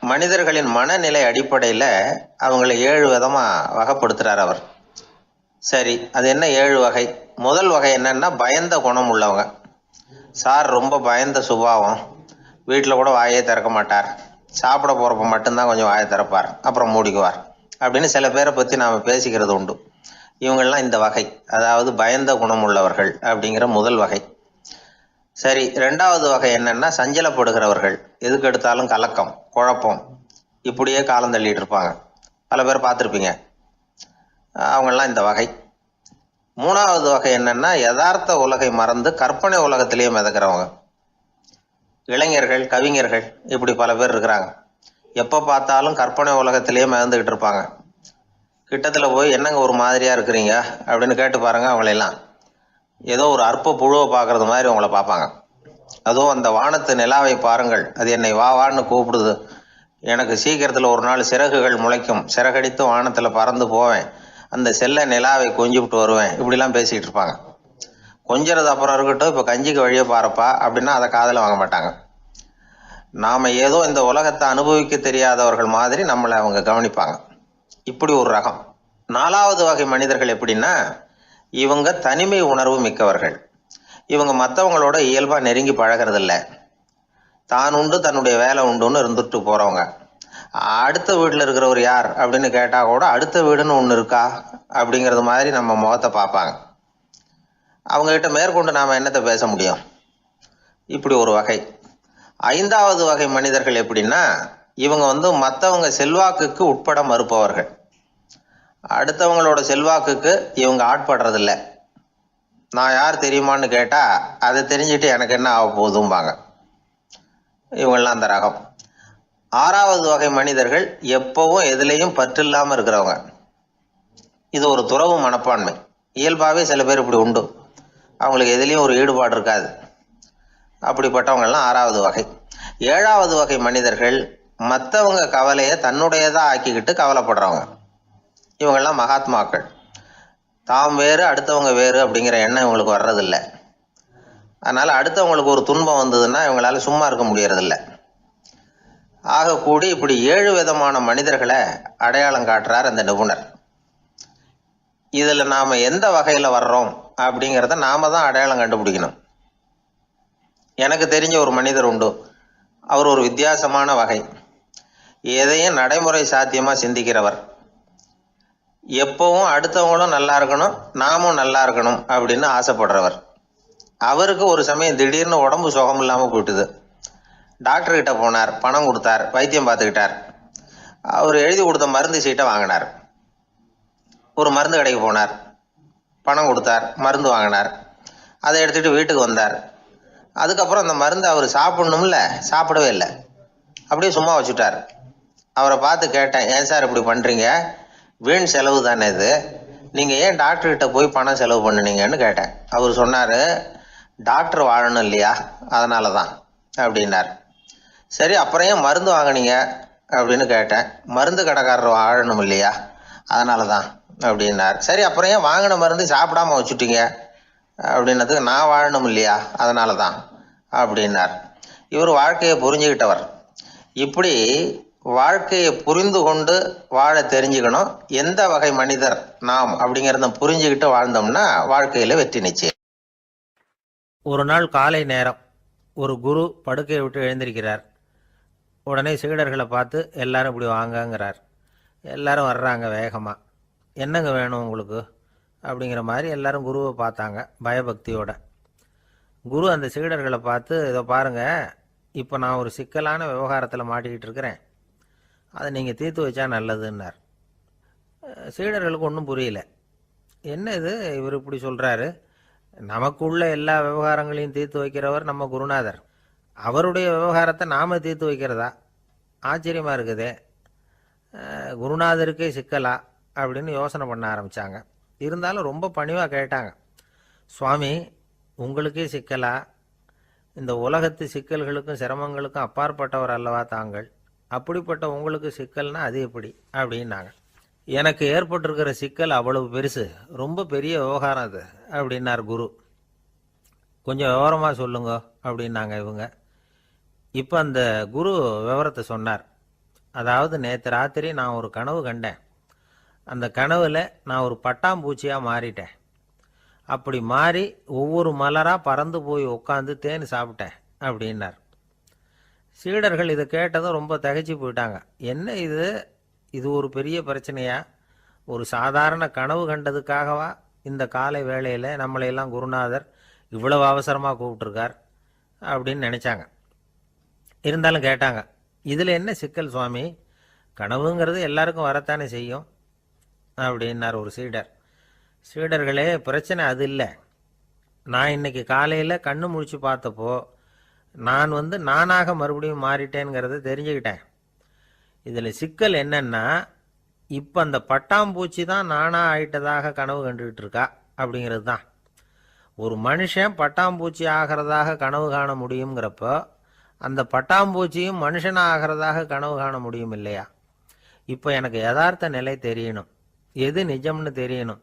மனிதர்களின் மனநிலை அடிப்படையில் அவங்களை 7 விதமாக வகைப்படுத்துகிறார் அவர். சரி, அது என்ன 7 வகை? முதல் வகை என்னன்னா பயந்த குணம் உள்ளவங்க. சார் ரொம்ப பயந்த சுபாவம், வீட்டில் கூட வாயே திறக்க மாட்டார், சாப்பிட போகிறப்ப மட்டும்தான் கொஞ்சம் வாயை திறப்பார், அப்புறம் மூடிக்குவார் அப்படின்னு சில பேரை பற்றி நாம் பேசிக்கிறது உண்டு. இவங்கெல்லாம் இந்த வகை, அதாவது பயந்த குணம் உள்ளவர்கள் அப்படிங்கிற முதல் வகை. சரி, ரெண்டாவது வகை என்னன்னா சஞ்சலப்படுகிறவர்கள், எதுக்கு எடுத்தாலும் கலக்கம், குழப்பம், இப்படியே காலம் தள்ளிட்டு இருப்பாங்க. பல பேர் பார்த்துருப்பீங்க. அவங்கெல்லாம் இந்த வகை. மூணாவது வகை என்னன்னா யதார்த்த உலகை மறந்து கற்பனை உலகத்திலேயே மிதக்கிறவங்க, இளைஞர்கள், கவிஞர்கள், இப்படி பல பேர் இருக்கிறாங்க. எப்போ பார்த்தாலும் கற்பனை உலகத்திலேயே மிதந்துக்கிட்டு இருப்பாங்க. கிட்டத்தில் போய் என்னங்க ஒரு மாதிரியா இருக்கிறீங்க அப்படின்னு கேட்டு பாருங்க, அவங்களெல்லாம் ஏதோ ஒரு அற்ப புழுவை பார்க்கறது மாதிரி அவங்கள பார்ப்பாங்க. அதுவும் அந்த வானத்து நிலாவை பாருங்கள், அது என்னை வா வான்னு கூப்பிடுது, எனக்கு சீக்கிரத்தில் ஒரு நாள் சிறகுகள் முளைக்கும், சிறகடித்து வானத்தில் பறந்து போவேன், அந்த செல்ல நிலாவை கொஞ்சிவிட்டு வருவேன், இப்படிலாம் பேசிக்கிட்டு இருப்பாங்க. கொஞ்சிறது அப்புறம் இருக்கட்டும், இப்போ கஞ்சிக்கு வழியே பாருப்பா அப்படின்னா அதை காதில் வாங்க மாட்டாங்க. நாம் ஏதோ இந்த உலகத்தை அனுபவிக்க தெரியாதவர்கள் மாதிரி நம்மளை அவங்க கவனிப்பாங்க. இப்படி ஒரு ரகம். நாலாவது வகை மனிதர்கள் எப்படின்னா, இவங்க தனிமை உணர்வு மிக்கவர்கள். இவங்க மற்றவங்களோட இயல்பாக நெருங்கி பழகிறதில்ல, தான் உண்டு தன்னுடைய வேலை உண்டுன்னு இருந்துட்டு போகிறவங்க. அடுத்த வீட்டில் இருக்கிறவர் யார் அப்படின்னு கேட்டால் கூட அடுத்த வீடுன்னு ஒன்று இருக்கா அப்படிங்கிறது மாதிரி நம்ம முகத்தை பார்ப்பாங்க. அவங்ககிட்ட மேற்கொண்டு நாம் என்னத்தை பேச முடியும்? இப்படி ஒரு வகை. ஐந்தாவது வகை மனிதர்கள் எப்படின்னா, இவங்க மற்றவங்க செல்வாக்குக்கு உட்பட மறுப்பவர்கள். அடுத்தவங்களோட செல்வாக்குக்கு இவங்க ஆட்படுறதில்ல. நான் யார் தெரியுமான்னு கேட்டால் அதை தெரிஞ்சுட்டு எனக்கு என்ன ஆக போகுதும்பாங்க. இவங்கெல்லாம் அந்த ரகம். ஆறாவது வகை மனிதர்கள் எப்பவும் எதுலேயும் பற்று இல்லாமல் இருக்கிறவங்க. இது ஒரு துறவு மனப்பான்மை. இயல்பாகவே சில பேர் இப்படி உண்டு, அவங்களுக்கு எதுலேயும் ஒரு ஈடுபாடு இருக்காது. அப்படிப்பட்டவங்கெல்லாம் ஆறாவது வகை. ஏழாவது வகை மனிதர்கள் மற்றவங்க கவலையை தன்னுடையதாக ஆக்கிக்கிட்டு கவலைப்படுறவங்க. இவங்கெல்லாம் மகாத்மாக்கள். தாம் வேறு அடுத்தவங்க வேறு அப்படிங்கிற எண்ணம் இவங்களுக்கு வர்றதில்லை. அதனால் அடுத்தவங்களுக்கு ஒரு துன்பம் வந்ததுன்னா இவங்களால சும்மா இருக்க முடியறதில்ல. ஆக கூடி இப்படி 7 விதமான மனிதர்களை அடையாளம் காட்டுறார் அந்த நிபுணர். இதில் நாம் எந்த வகையில் வர்றோம் அப்படிங்கிறத நாம தான் அடையாளம் கண்டுபிடிக்கணும். எனக்கு தெரிஞ்ச ஒரு மனிதர் உண்டு. அவர் ஒரு வித்தியாசமான வகை. எதையும் நடைமுறை சாத்தியமாக சிந்திக்கிறவர். எப்பவும் அடுத்தவங்களும் நல்லா இருக்கணும், நாமும் நல்லா இருக்கணும் அப்படின்னு ஆசைப்படுறவர். அவருக்கு ஒரு சமயம் திடீர்னு உடம்பு சுகம் இல்லாமல் போயிட்டுது. டாக்டர்கிட்ட போனார், பணம் கொடுத்தார், வைத்தியம் பார்த்துக்கிட்டார். அவர் எழுதி கொடுத்த மருந்து சீட்டை வாங்கினார். ஒரு மருந்து கடைக்கு போனார், பணம் கொடுத்தார், மருந்து வாங்கினார். அதை எடுத்துகிட்டு வீட்டுக்கு வந்தார். அதுக்கப்புறம் அந்த மருந்து அவர் சாப்பிடணும்ல, சாப்பிடவே இல்லை, அப்படியே சும்மா வச்சுட்டார். அவரை பார்த்து கேட்டேன், ஏன் சார் இப்படி பண்ணுறீங்க, வீண் செலவு தானே இது, நீங்கள் ஏன் டாக்டர்கிட்ட போய் பணம் செலவு பண்ணினீங்கன்னு கேட்டேன். அவர் சொன்னார், டாக்டர் வாழணும் இல்லையா, அதனால தான் அப்படின்னார். சரி, அப்புறம் ஏன் மருந்து வாங்கினீங்க அப்படின்னு கேட்டேன். மருந்து கடைக்காரர் வாழணும் இல்லையா, அதனால தான் அப்படின்னார். சரி, அப்புறம் ஏன் வாங்கின மருந்து சாப்பிடாம வச்சுட்டீங்க அப்படின்னதுக்கு, நான் வாழணும் இல்லையா அதனால தான் அப்படின்னார். இவர் வாழ்க்கையை புரிஞ்சுக்கிட்டவர். இப்படி வாழ்க்கையை புரிந்து கொண்டு வாழ தெரிஞ்சுக்கணும். எந்த வகை மனிதர் நாம் அப்படிங்கிறத புரிஞ்சுக்கிட்டு வாழ்ந்தோம்னா வாழ்க்கையில் வெற்றி நிச்சயம். ஒரு நாள் காலை நேரம் ஒரு குரு படுக்கையை விட்டு எழுந்திருக்கிறார். உடனே சீடர்களை பார்த்து எல்லாரும் இப்படி வாங்கங்கிறார். எல்லாரும் வர்றாங்க வேகமாக. என்னங்க வேணும் உங்களுக்கு அப்படிங்கிற மாதிரி எல்லாரும் குருவை பார்த்தாங்க பயபக்தியோட. குரு அந்த சீடர்களை பார்த்து, இதை பாருங்கள், இப்போ நான் ஒரு சிக்கலான விவகாரத்தில் மாட்டிக்கிட்டு இருக்கிறேன், அதை நீங்கள் தீர்த்து வச்சா நல்லதுன்னார். சீடர்களுக்கு ஒன்றும் புரியல. என்ன இது இவர் இப்படி சொல்கிறாரு, நமக்குள்ள எல்லா விவகாரங்களையும் தீர்த்து வைக்கிறவர் நம்ம குருநாதர், அவருடைய விவகாரத்தை நாம் தீர்த்து வைக்கிறதா, ஆச்சரியமாக இருக்குதே, குருநாதருக்கே சிக்கலா அப்படின்னு யோசனை பண்ண ஆரம்பித்தாங்க. இருந்தாலும் ரொம்ப பணிவாக கேட்டாங்க, சுவாமி உங்களுக்கே சிக்கலா, இந்த உலகத்து சிக்கல்களுக்கும் சிரமங்களுக்கும் அப்பாற்பட்டவர் அல்லவா தாங்கள், அப்படிப்பட்ட உங்களுக்கு சிக்கல்னா அது எப்படி அப்படின்னாங்க. எனக்கு ஏற்பட்டிருக்கிற சிக்கல் அவ்வளவு பெருசு, ரொம்ப பெரிய விவகாரம் அது அப்படின்னார் குரு. கொஞ்சம் விவரமாக சொல்லுங்க அப்படின்னாங்க இவங்க. இப்போ அந்த குரு விவரத்தை சொன்னார். அதாவது நேற்று ராத்திரி நான் ஒரு கனவு கண்டேன். அந்த கனவில் நான் ஒரு பட்டாம்பூச்சியாக மாறிட்டேன். அப்படி மாறி ஒவ்வொரு மலராக பறந்து போய் உட்காந்து தேன் சாப்பிட்டேன் அப்படின்னார். சீடர்கள் இதை கேட்டதும் ரொம்ப திகைச்சு போயிட்டாங்க. என்ன இது, இது ஒரு பெரிய பிரச்சனையா? ஒரு சாதாரண கனவு கண்டதுக்காகவா இந்த காலை வேளையில் நம்மளையெல்லாம் குருநாதர் இவ்வளவு அவசரமாக கூப்பிட்டுருக்கார் அப்படின்னு நினச்சாங்க. இருந்தாலும் கேட்டாங்க, இதில் என்ன சிக்கல் சுவாமி? கனவுங்கிறது எல்லாருக்கும் வரத்தானே செய்யும் அப்படின்னார் ஒரு சீடர். சீடர்களே, பிரச்சனை அது இல்லை. நான் இன்னைக்கு காலையில் கண்ணு முழிச்சு பார்த்தப்போ நான் நானாக மறுபடியும் மாறிட்டேங்கிறத தெரிஞ்சுக்கிட்டேன். இதில் சிக்கல் என்னன்னா, இப்போ அந்த பட்டாம்பூச்சி தான் நானாக ஆயிட்டதாக கனவு கண்டுகிட்டு இருக்கா அப்படிங்கிறது தான். ஒரு மனுஷன் பட்டாம்பூச்சி ஆகிறதாக கனவு காண முடியுங்கிறப்போ அந்த பட்டாம்பூச்சியும் மனுஷனாக ஆகிறதாக கனவு காண முடியும் இல்லையா? இப்போ எனக்கு யதார்த்த நிலை தெரியணும், எது நிஜம்னு தெரியணும்.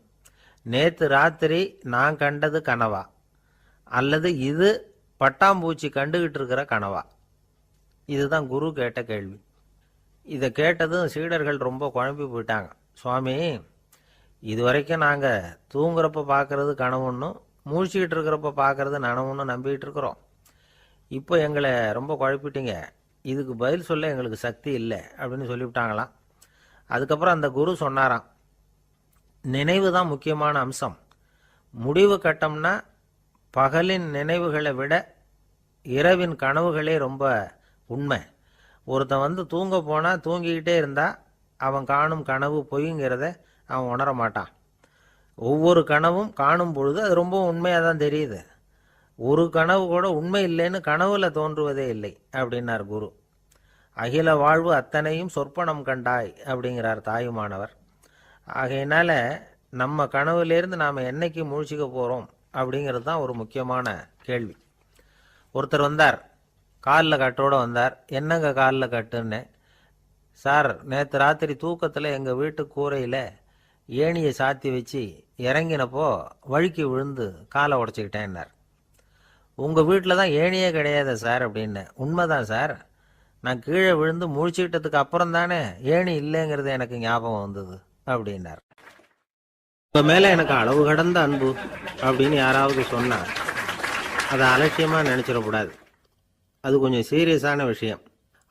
நேற்று ராத்திரி நான் கண்டது கனவா, அல்லது இது பட்டாம்பூச்சி கண்டுகிட்டு இருக்கிற கனவா? இதுதான் குரு கேட்ட கேள்வி. இதை கேட்டதும் சீடர்கள் ரொம்ப குழம்பி போயிட்டாங்க. சுவாமி, இது வரைக்கும் நாங்கள் தூங்குறப்ப பார்க்கறது கனவுன்னும் மூழ்கிட்டு இருக்கிறப்ப பார்க்கறது நனவுன்னு நம்பிக்கிட்டு இருக்கிறோம். இப்போ எங்களை ரொம்ப குழப்பிட்டீங்க, இதுக்கு பதில் சொல்ல எங்களுக்கு சக்தி இல்லை அப்படின்னு சொல்லிவிட்டாங்களாம். அதுக்கப்புறம் அந்த குரு சொன்னாராம், நினைவு தான் முக்கியமான அம்சம். முடிவு கட்டம்னா பகலின் நினைவுகளை விட இரவின் கனவுகளே ரொம்ப உண்மை. ஒருத்தன் தூங்க போனால் தூங்கிக்கிட்டே இருந்தால் அவன் காணும் கனவு பொய்ங்கிறத அவன் உணர மாட்டான். ஒவ்வொரு கனவும் காணும் பொழுது அது ரொம்ப உண்மையாக தான் தெரியுது. ஒரு கனவு கூட உண்மை இல்லைன்னு கனவுல தோன்றுவதே இல்லை அப்படின்னார் குரு. அகில வாழ்வு அத்தனையும் சொற்பனம் கண்டாய் அப்படிங்கிறார் தாயுமானவர். ஆகையினால நம்ம கனவுலேருந்து நாம் என்னைக்கு முழிச்சிக்க போகிறோம் அப்படிங்கிறது தான் ஒரு முக்கியமான கேள்வி. ஒருத்தர் வந்தார், காலில் கட்டோடு வந்தார். என்னங்க காலில் கட்டுன்னு? சார், நேற்று ராத்திரி தூக்கத்தில் எங்கள் வீட்டு கூரையில் ஏணியை சாத்தி வச்சு இறங்கினப்போ வழுக்கி விழுந்து காலை உடச்சிக்கிட்டேன்னார். உங்கள் வீட்டில் தான் ஏணியே கிடையாது சார் அப்படின்னு. உண்மைதான் சார், நான் கீழே விழுந்து முழிச்சுக்கிட்டதுக்கு அப்புறம் தானே ஏணி இல்லைங்கிறது எனக்கு ஞாபகம் வந்தது அப்படின்னார். இப்போ மேலே எனக்கு அளவு கடந்த அன்பு அப்படின்னு யாராவது சொன்னால் அதை அலட்சியமாக நினச்சிடக்கூடாது. அது கொஞ்சம் சீரியஸான விஷயம்.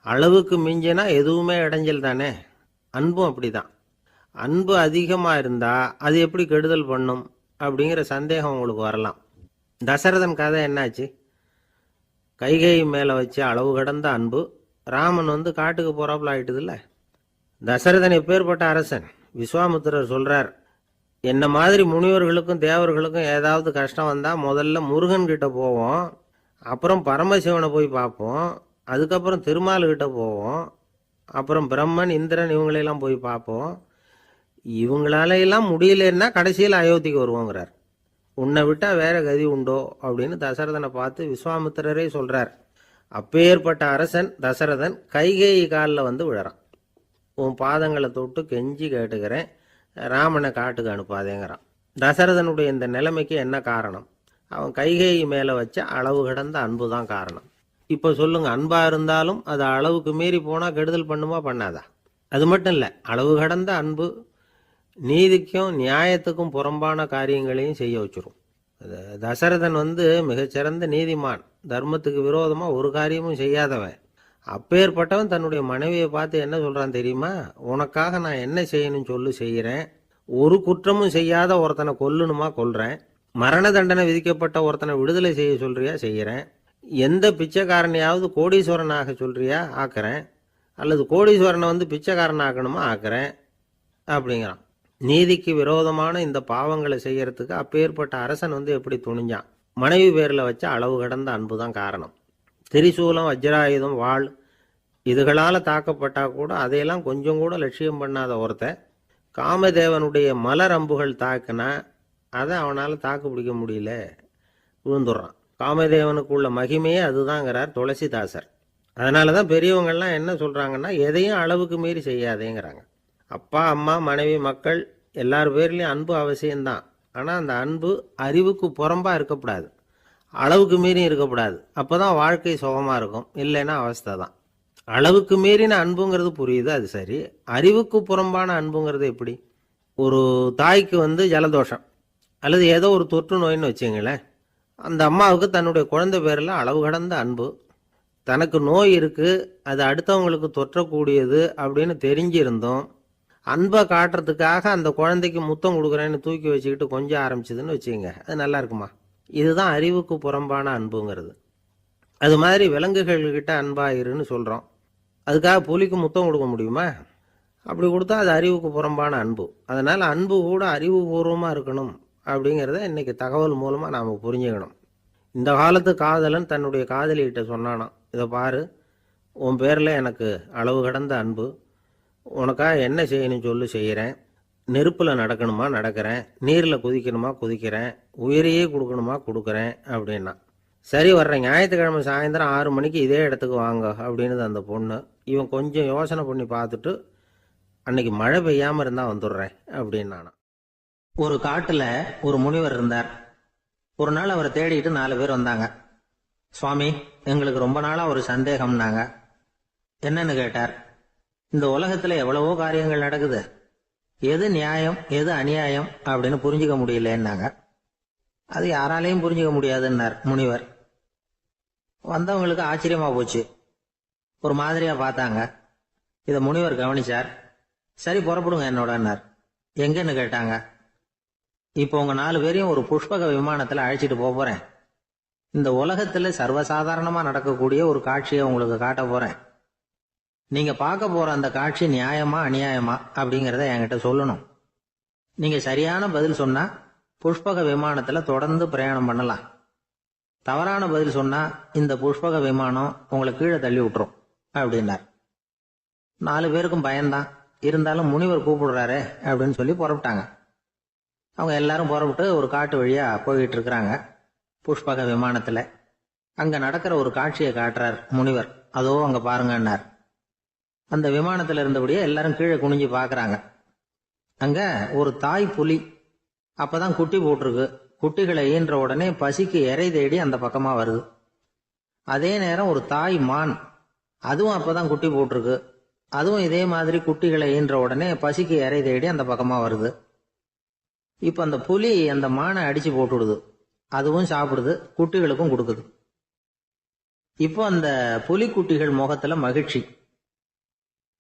அளவுக்கு மிஞ்சினா எதுவுமே இடைஞ்சல் தானே. அன்பும் அப்படி தான். அன்பு அதிகமாக இருந்தால் அது எப்படி கெடுதல் பண்ணும் அப்படிங்கிற சந்தேகம் உங்களுக்கு வரலாம். தசரதன் கதை என்னாச்சு? கைகை மேலே வச்சு அளவு கடந்த அன்பு ராமன் காட்டுக்கு போகிறாப்புல ஆயிட்டுதில்ல. தசரதன் எப்பேற்பட்ட அரசன்? விஸ்வாமித்திரர் சொல்கிறார், என்ன மாதிரி முனிவர்களுக்கும் தேவர்களுக்கும் ஏதாவது கஷ்டம் வந்தால் முதல்ல முருகன் கிட்ட போவோம், அப்புறம் பரமசிவனை போய் பார்ப்போம், அதுக்கப்புறம் திருமால்கிட்ட போவோம், அப்புறம் பிரம்மன் இந்திரன் இவங்களையெல்லாம் போய் பார்ப்போம். இவங்களாலையெல்லாம் முடியலன்னா கடைசியில் அயோத்திக்கு வருவோங்கிறார். உன்னை விட்டால் வேற கதி உண்டோ அப்படின்னு தசரதனை பார்த்து விஸ்வாமித்திரரே சொல்கிறார். அப்பேற்பட்ட அரசன் தசரதன் கைகேயி காலில் விழறான். உன் பாதங்களை தொட்டு கெஞ்சி கேட்டுக்கிறேன், ராமனை காட்டுக்கு அனுப்பாதேங்கிறான். தசரதனுடைய இந்த நிலைமைக்கு என்ன காரணம்? அவன் கைகேயி மேலே வச்ச அளவு கடந்த அன்பு தான் காரணம். இப்போ சொல்லுங்க, அன்பாக இருந்தாலும் அது அளவுக்கு மீறி போனால் கெடுதல் பண்ணுமா பண்ணாதா? அது மட்டும் இல்லை, அளவு கடந்த அன்பு நீதிக்கும் நியாயத்துக்கும் புறம்பான காரியங்களையும் செய்ய வச்சிரும். தசரதன் மிகச்சிறந்த நீதிமான், தர்மத்துக்கு விரோதமாக ஒரு காரியமும் செய்யாதவன். அப்பேற்பட்டவன் தன்னுடைய மனைவியை பார்த்து என்ன சொல்கிறான் தெரியுமா? உனக்காக நான் என்ன செய்யணும்னு சொல்லு, செய்கிறேன். ஒரு குற்றமும் செய்யாத ஒருத்தனை கொல்லணுமா கொல்றேன். மரண தண்டனை விதிக்கப்பட்ட ஒருத்தனை விடுதலை செய்ய சொல்றியா செய்கிறேன். எந்த பிச்சைக்காரனையாவது கோடீஸ்வரனாக சொல்றியா ஆக்குறேன், அல்லது கோடீஸ்வரனை பிச்சைக்காரன் ஆக்கணுமா ஆக்குறேன் அப்படிங்கிறான். நீதிக்கு விரோதமான இந்த பாவங்களை செய்யறதுக்கு அப்பேற்பட்ட அரசன் எப்படி துணிஞ்சான்? மனைவி பேரில் வச்ச அளவு கடந்த அன்பு தான் காரணம். திரிசூலம், வஜ்ராயுதம், வாள் இதுகளால் தாக்கப்பட்டா கூட அதையெல்லாம் கொஞ்சம் கூட லட்சியம் பண்ணாத ஒருத்தன் காமதேவனுடைய மலர் அம்புகள் தாக்குனா அதை அவனால் தாக்கு பிடிக்க முடியல, விழுந்துடுறான். காமதேவனுக்குள்ள மகிமையே அதுதாங்கிறார் துளசிதாசர். அதனால தான் பெரியவங்கள்லாம் என்ன சொல்கிறாங்கன்னா, எதையும் அளவுக்கு மீறி செய்யாதேங்கிறாங்க. அப்பா, அம்மா, மனைவி, மக்கள் எல்லார் பேர்லேயும் அன்பு அவசியம்தான். ஆனால் அந்த அன்பு அறிவுக்கு புறம்பாக இருக்கக்கூடாது, அளவுக்கு மீறி இருக்கக்கூடாது. அப்போ தான் வாழ்க்கை சுகமாக இருக்கும், இல்லைன்னா அவஸ்தை தான். அளவுக்கு மீறின அன்புங்கிறது புரியுது, அது சரி. அறிவுக்கு புறம்பான அன்புங்கிறது எப்படி? ஒரு தாய்க்கு ஜலதோஷம், அல்லது ஏதோ ஒரு தொற்று நோயின்னு வச்சுங்களேன். அந்த அம்மாவுக்கு தன்னுடைய குழந்தை பேரில் அளவு கடந்த அன்பு. தனக்கு நோய் இருக்கு, அது அடுத்தவங்களுக்கு தொற்றக்கூடியது அப்படின்னு தெரிஞ்சிருந்தோம் அன்பை காட்டுறதுக்காக அந்த குழந்தைக்கு முத்தம் கொடுக்குறேன்னு தூக்கி வச்சுக்கிட்டு கொஞ்சம் ஆரம்பிச்சதுன்னு வச்சுக்கோங்க, அது நல்லா இருக்குமா? இதுதான் அறிவுக்கு புறம்பான அன்புங்கிறது. அது மாதிரி விலங்குகள்கிட்ட அன்பாயிருன்னு சொல்கிறோம். அதுக்காக புலிக்கு முத்தம் கொடுக்க முடியுமா? அப்படி கொடுத்தா அது அறிவுக்கு புறம்பான அன்பு. அதனால் அன்பு கூட அறிவுபூர்வமாக இருக்கணும் அப்படிங்கிறத இன்னைக்கு தகவல் மூலமாக நாம் புரிஞ்சுக்கணும். இந்த காலத்து காதலன் தன்னுடைய காதலிகிட்ட சொன்னானாம், இதை பாரு, உன் பேரில் எனக்கு அளவு கடந்த அன்பு, உனக்காக என்ன செய்யணும் சொல்லு செய்கிறேன், நெருப்பில் நடக்கணுமா நடக்கிறேன், நீரில் குதிக்கணுமா குதிக்கிறேன், உயிரையே கொடுக்கணுமா கொடுக்குறேன் அப்படின்னா. சரி, வர்றேன் ஞாயிற்றுக்கிழமை சாயந்தரம் 6 மணிக்கு இதே இடத்துக்கு வாங்க அப்படின்னுது அந்த பொண்ணு. இவன் கொஞ்சம் யோசனை பண்ணி பார்த்துட்டு, அன்னைக்கு மழை பெய்யாமல் இருந்தால் வந்துடுறேன் அப்படின்னானா. ஒரு காட்டில் ஒரு முனிவர் இருந்தார். ஒரு நாள் அவரை தேடிட்டு 4 பேர் வந்தாங்க. சுவாமி, எங்களுக்கு ரொம்ப நாளாக ஒரு சந்தேகம்னாங்க. என்னன்னு கேட்டார். இந்த உலகத்தில் எவ்வளவோ காரியங்கள் நடக்குது, எது நியாயம் எது அநியாயம் அப்படின்னு புரிஞ்சுக்க முடியலன்னாங்க. அது யாராலையும் புரிஞ்சுக்க முடியாதுன்னார் முனிவர். வந்தவங்களுக்கு ஆச்சரியமா போச்சு, ஒரு மாதிரியா பார்த்தாங்க. இதை முனிவர் கவனிச்சார். சரி, புறப்படுங்க என்னோடன்னார். எங்கன்னு கேட்டாங்க. இப்போ உங்க 4 பேரையும் ஒரு புஷ்பக விமானத்தில் அழைச்சிட்டு போறேன். இந்த உலகத்துல சர்வசாதாரணமா நடக்கக்கூடிய ஒரு காட்சியை உங்களுக்கு காட்ட போறேன். நீங்க பார்க்க போற அந்த காட்சி நியாயமா அநியாயமா அப்படிங்கிறத என்கிட்ட சொல்லணும். நீங்க சரியான பதில் சொன்னா புஷ்பக விமானத்துல தொடர்ந்து பிரயாணம் பண்ணலாம். தவறான பதில் சொன்னா இந்த புஷ்பக விமானம் உங்களை கீழே தள்ளி விட்டுரும் அப்படின்னார். 4 பேருக்கும் பயம்தான். இருந்தாலும் முனிவர் கூப்பிடுறாரு அப்படின்னு சொல்லி புறப்பட்டாங்க. அவங்க எல்லாரும் புறப்பட்டு ஒரு காட்டு வழியா போயிட்டு இருக்கிறாங்க புஷ்பக விமானத்துல. அங்க நடக்கிற ஒரு காட்சியை காட்டுறார் முனிவர். அதோ அங்க பாருங்கன்னார். அந்த விமானத்துல இருந்தபடியே எல்லாரும் கீழே குனிஞ்சு பாக்குறாங்க. அங்க ஒரு தாய் புலி அப்பதான் குட்டி போட்டிருக்கு. குட்டிகளை ஈன்ற உடனே பசிக்கு இறை தேடி அந்த பக்கமா வருது. அதே நேரம் ஒரு தாய் மான், அதுவும் அப்பதான் குட்டி போட்டிருக்கு. அதுவும் இதே மாதிரி குட்டிகளை ஈன்ற உடனே பசிக்கு இறை தேடி அந்த பக்கமா வருது. இப்ப அந்த புலி அந்த மானை அடிச்சு போட்டுடுது. அதுவும் சாப்பிடுது, குட்டிகளுக்கும் கொடுக்குது. இப்போ அந்த புலி குட்டிகள் முகத்துல மகிழ்ச்சி,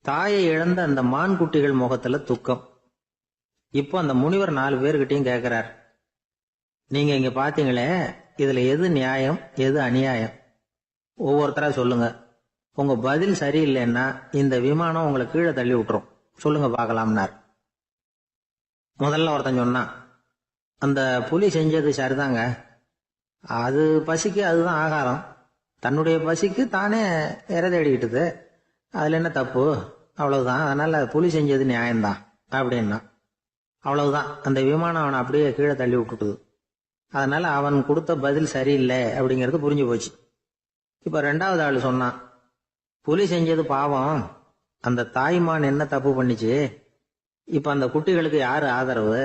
தாயை இழந்த அந்த மான் குட்டிகள் முகத்துல துக்கம். இப்போ அந்த முனிவர் 4 பேர்கிட்டையும் கேட்கிறார், நீங்க இங்க பாத்தீங்களே, இதுல எது நியாயம் எது அநியாயம்? ஒவ்வொருத்தரா சொல்லுங்க. உங்க பதில் சரியில்லைன்னா இந்த விமானம் உங்களை கீழே தள்ளி விட்டுரும். சொல்லுங்க பார்க்கலாம்னார். முதல்ல ஒருத்தன் சொன்னான், அந்த புலி செஞ்சது சரிதாங்க. அது பசிக்கு அதுதான் ஆகாரம். தன்னுடைய பசிக்கு தானே இறை தேடிக்கிட்டுது. அதுல என்ன தப்பு? அவ்வளவுதான். அதனால புலி செஞ்சது நியாயம்தான் அப்படின்னா. அவ்வளவுதான், அந்த விமானம் அவனை அப்படியே கீழே தள்ளி விட்டுட்டுது. அதனால அவன் கொடுத்த பதில் சரியில்லை அப்படிங்கிறது புரிஞ்சு போச்சு. இப்ப 2வது ஆள் சொன்னான், புலி செஞ்சது பாவம், அந்த தாய்மான் என்ன தப்பு பண்ணிச்சு? இப்ப அந்த குட்டிகளுக்கு யாரு ஆதரவு?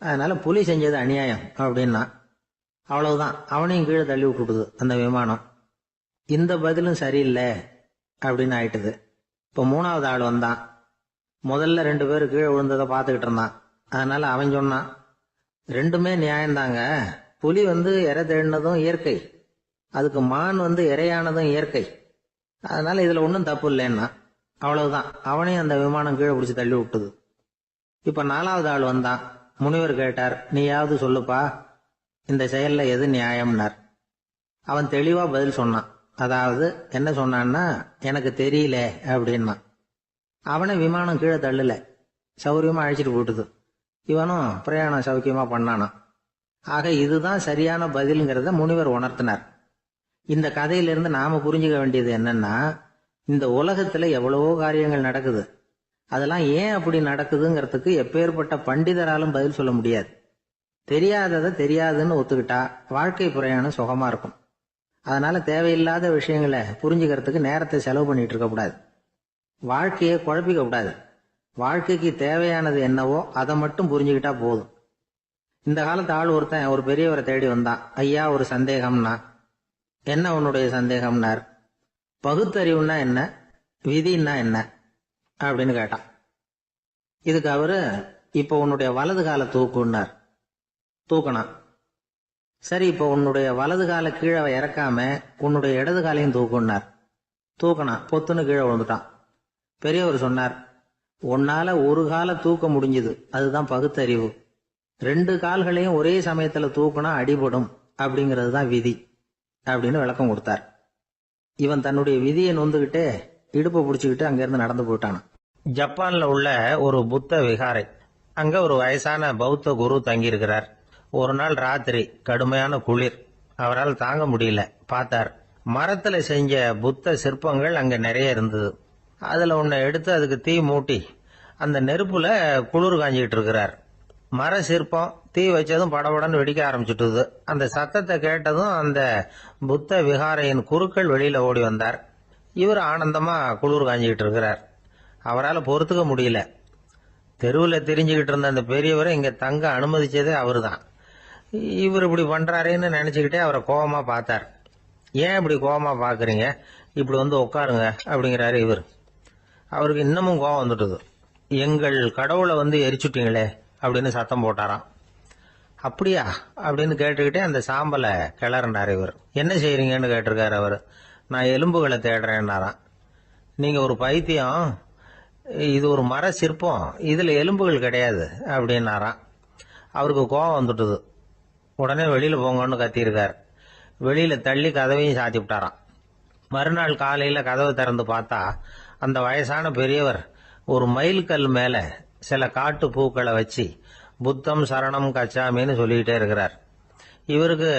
அதனால புலி செஞ்சது அநியாயம் அப்படின்னா. அவ்வளவுதான், அவனையும் கீழே தள்ளி விட்டுட்டுது அந்த விமானம். இந்த பதிலும் சரியில்லை அப்படின்னு ஆயிட்டுது. இப்ப 3வது ஆள் வந்தான். முதல்ல 2 பேர் கீழே விழுந்ததை பார்த்துக்கிட்டு இருந்தான். அதனால அவன் சொன்னான், ரெண்டுமே நியாயம்தாங்க. புலி இறை தேடினதும் இயற்கை, அதுக்கு மான் இறையானதும் இயற்கை. அதனால இதுல ஒன்றும் தப்பு இல்லைன்னா. அவ்வளவுதான், அவனையும் அந்த விமானம் கீழே பிடிச்சி தள்ளி விட்டுது. இப்ப 4வது ஆள் வந்தான். முனிவர் கேட்டார், நீயாவது சொல்லுப்பா, இந்த செயல்ல எது நியாயம்னார். அவன் தெளிவா பதில் சொன்னான். அதாவது என்ன சொன்னான்னா, எனக்கு தெரியல அப்படின்னா. அவனை விமானம் கீழே தள்ளல, சௌரியமா அழைச்சிட்டு போட்டுது. இவனும் பிரயாணம் சௌக்கியமா பண்ணானா. ஆக இதுதான் சரியான பதிலுங்கிறத முனிவர் உணர்த்தினார். இந்த கதையிலிருந்து நாம புரிஞ்சுக்க வேண்டியது என்னன்னா, இந்த உலகத்துல எவ்வளவோ காரியங்கள் நடக்குது. அதெல்லாம் ஏன் அப்படி நடக்குதுங்கிறதுக்கு எப்பேற்பட்ட பண்டிதராலும் பதில் சொல்ல முடியாது. தெரியாததை தெரியாதுன்னு ஒத்துக்கிட்டா வாழ்க்கை பிரயாணம் சுகமா இருக்கும். அதனால தேவையில்லாத விஷயங்களை புரிஞ்சுக்கிறதுக்கு நேரத்தை செலவு பண்ணிட்டு இருக்க கூடாது. வாழ்க்கையை குழப்பிக்க கூடாது. வாழ்க்கைக்கு தேவையானது என்னவோ அதை மட்டும் புரிஞ்சுக்கிட்டா போதும். இந்த காலத்து ஆள் ஒருத்தன் ஒரு பெரியவரை தேடி வந்தான். ஐயா, ஒரு சந்தேகம்னா. என்ன உன்னுடைய சந்தேகம்னார். பகுத்தறிவுன்னா என்ன, விதின்னா என்ன அப்படின்னு கேட்டான். இதுக்கு அவரு, இப்ப உன்னுடைய வலது கால தூக்குன்னார். தூக்கினான். சரி, இப்போ உன்னுடைய வலது காலை கீழே இறக்காம உன்னுடைய இடது காலையும் தூக்குனார். தூக்கினான், பொத்துன்னு கீழே விழுந்துட்டான். பெரியவர் சொன்னார், உன்னால ஒரு காலை தூக்க முடிஞ்சது, அதுதான் பகுத்தறிவு. 2 கால்களையும் ஒரே சமயத்துல தூக்குனா அடிபடும், அப்படிங்கிறது தான் விதி அப்படின்னு விளக்கம் கொடுத்தார். இவன் தன்னுடைய விதியை நொந்துகிட்டே இடுப்பை பிடிச்சுக்கிட்டு அங்கிருந்து நடந்து போயிட்டான். ஜப்பான்ல உள்ள ஒரு புத்த விகாரை, அங்க ஒரு வயசான பௌத்த குரு தங்கியிருக்கிறார். ஒரு நாள் ராத்திரி கடுமையான குளிர், அவரால் தாங்க முடியல. பார்த்தார், மரத்துல செஞ்ச புத்த சிற்பங்கள் அங்க நிறைய இருந்தது. அதுல ஒன்ன எடுத்து அதுக்கு தீ மூட்டி அந்த நெருப்புல குளிர் காஞ்சிட்டு இருக்கிறார். மர சிற்பம் தீ வச்சதும் படபடன்னு வெடிக்க ஆரம்பிச்சுட்டுது. அந்த சத்தத்தை கேட்டதும் அந்த புத்த விகாரையின் குருக்கள் வெளியில ஓடி வந்தார். இவர் ஆனந்தமா குளிர் காஞ்சிக்கிட்டு இருக்கிறார். அவரால் பொறுத்துக்க முடியல. தெருவில் தெரிஞ்சுக்கிட்டு இருந்த அந்த பெரியவரை இங்க தங்க அனுமதிச்சதே அவரு தான். இவர் இப்படி பண்றாருன்னு நினைச்சுக்கிட்டே அவரை கோபமா பார்த்தார். ஏன் இப்படி கோபமா பாக்குறீங்க, இப்படி வந்து உட்காருங்க அப்படிங்கிறாரு இவர். அவருக்கு இன்னமும் கோபம் வந்துட்டுது. எங்கள் கடவுளை வந்து எரிச்சுட்டீங்களே அப்படின்னு சத்தம் போட்டாராம். அப்படியா அப்படின்னு கேட்டுக்கிட்டே அந்த சாம்பலை கிளறினார் இவர். என்ன செய்யறீங்கன்னு கேட்டிருக்காரு அவர். நான் எலும்புகளை தேடுறேன்னாராம். நீங்க ஒரு பைத்தியம், இது ஒரு மர சிற்பம், இதுல எலும்புகள் கிடையாது அப்படின்னாராம். அவருக்கு கோபம் வந்துட்டுது. உடனே வெளியில போங்கன்னு கத்தியிருக்காரு. வெளியில தள்ளி கதவையும் சாத்தி விட்டாராம். மறுநாள் காலையில கதவை திறந்து பார்த்தா அந்த வயசான பெரியவர் ஒரு மைல்கல் மேல சில காட்டு பூக்களை வச்சு புத்தம் சரணம் கச்சாமின்னு சொல்லிக்கிட்டே இருக்கிறார். இவருக்கு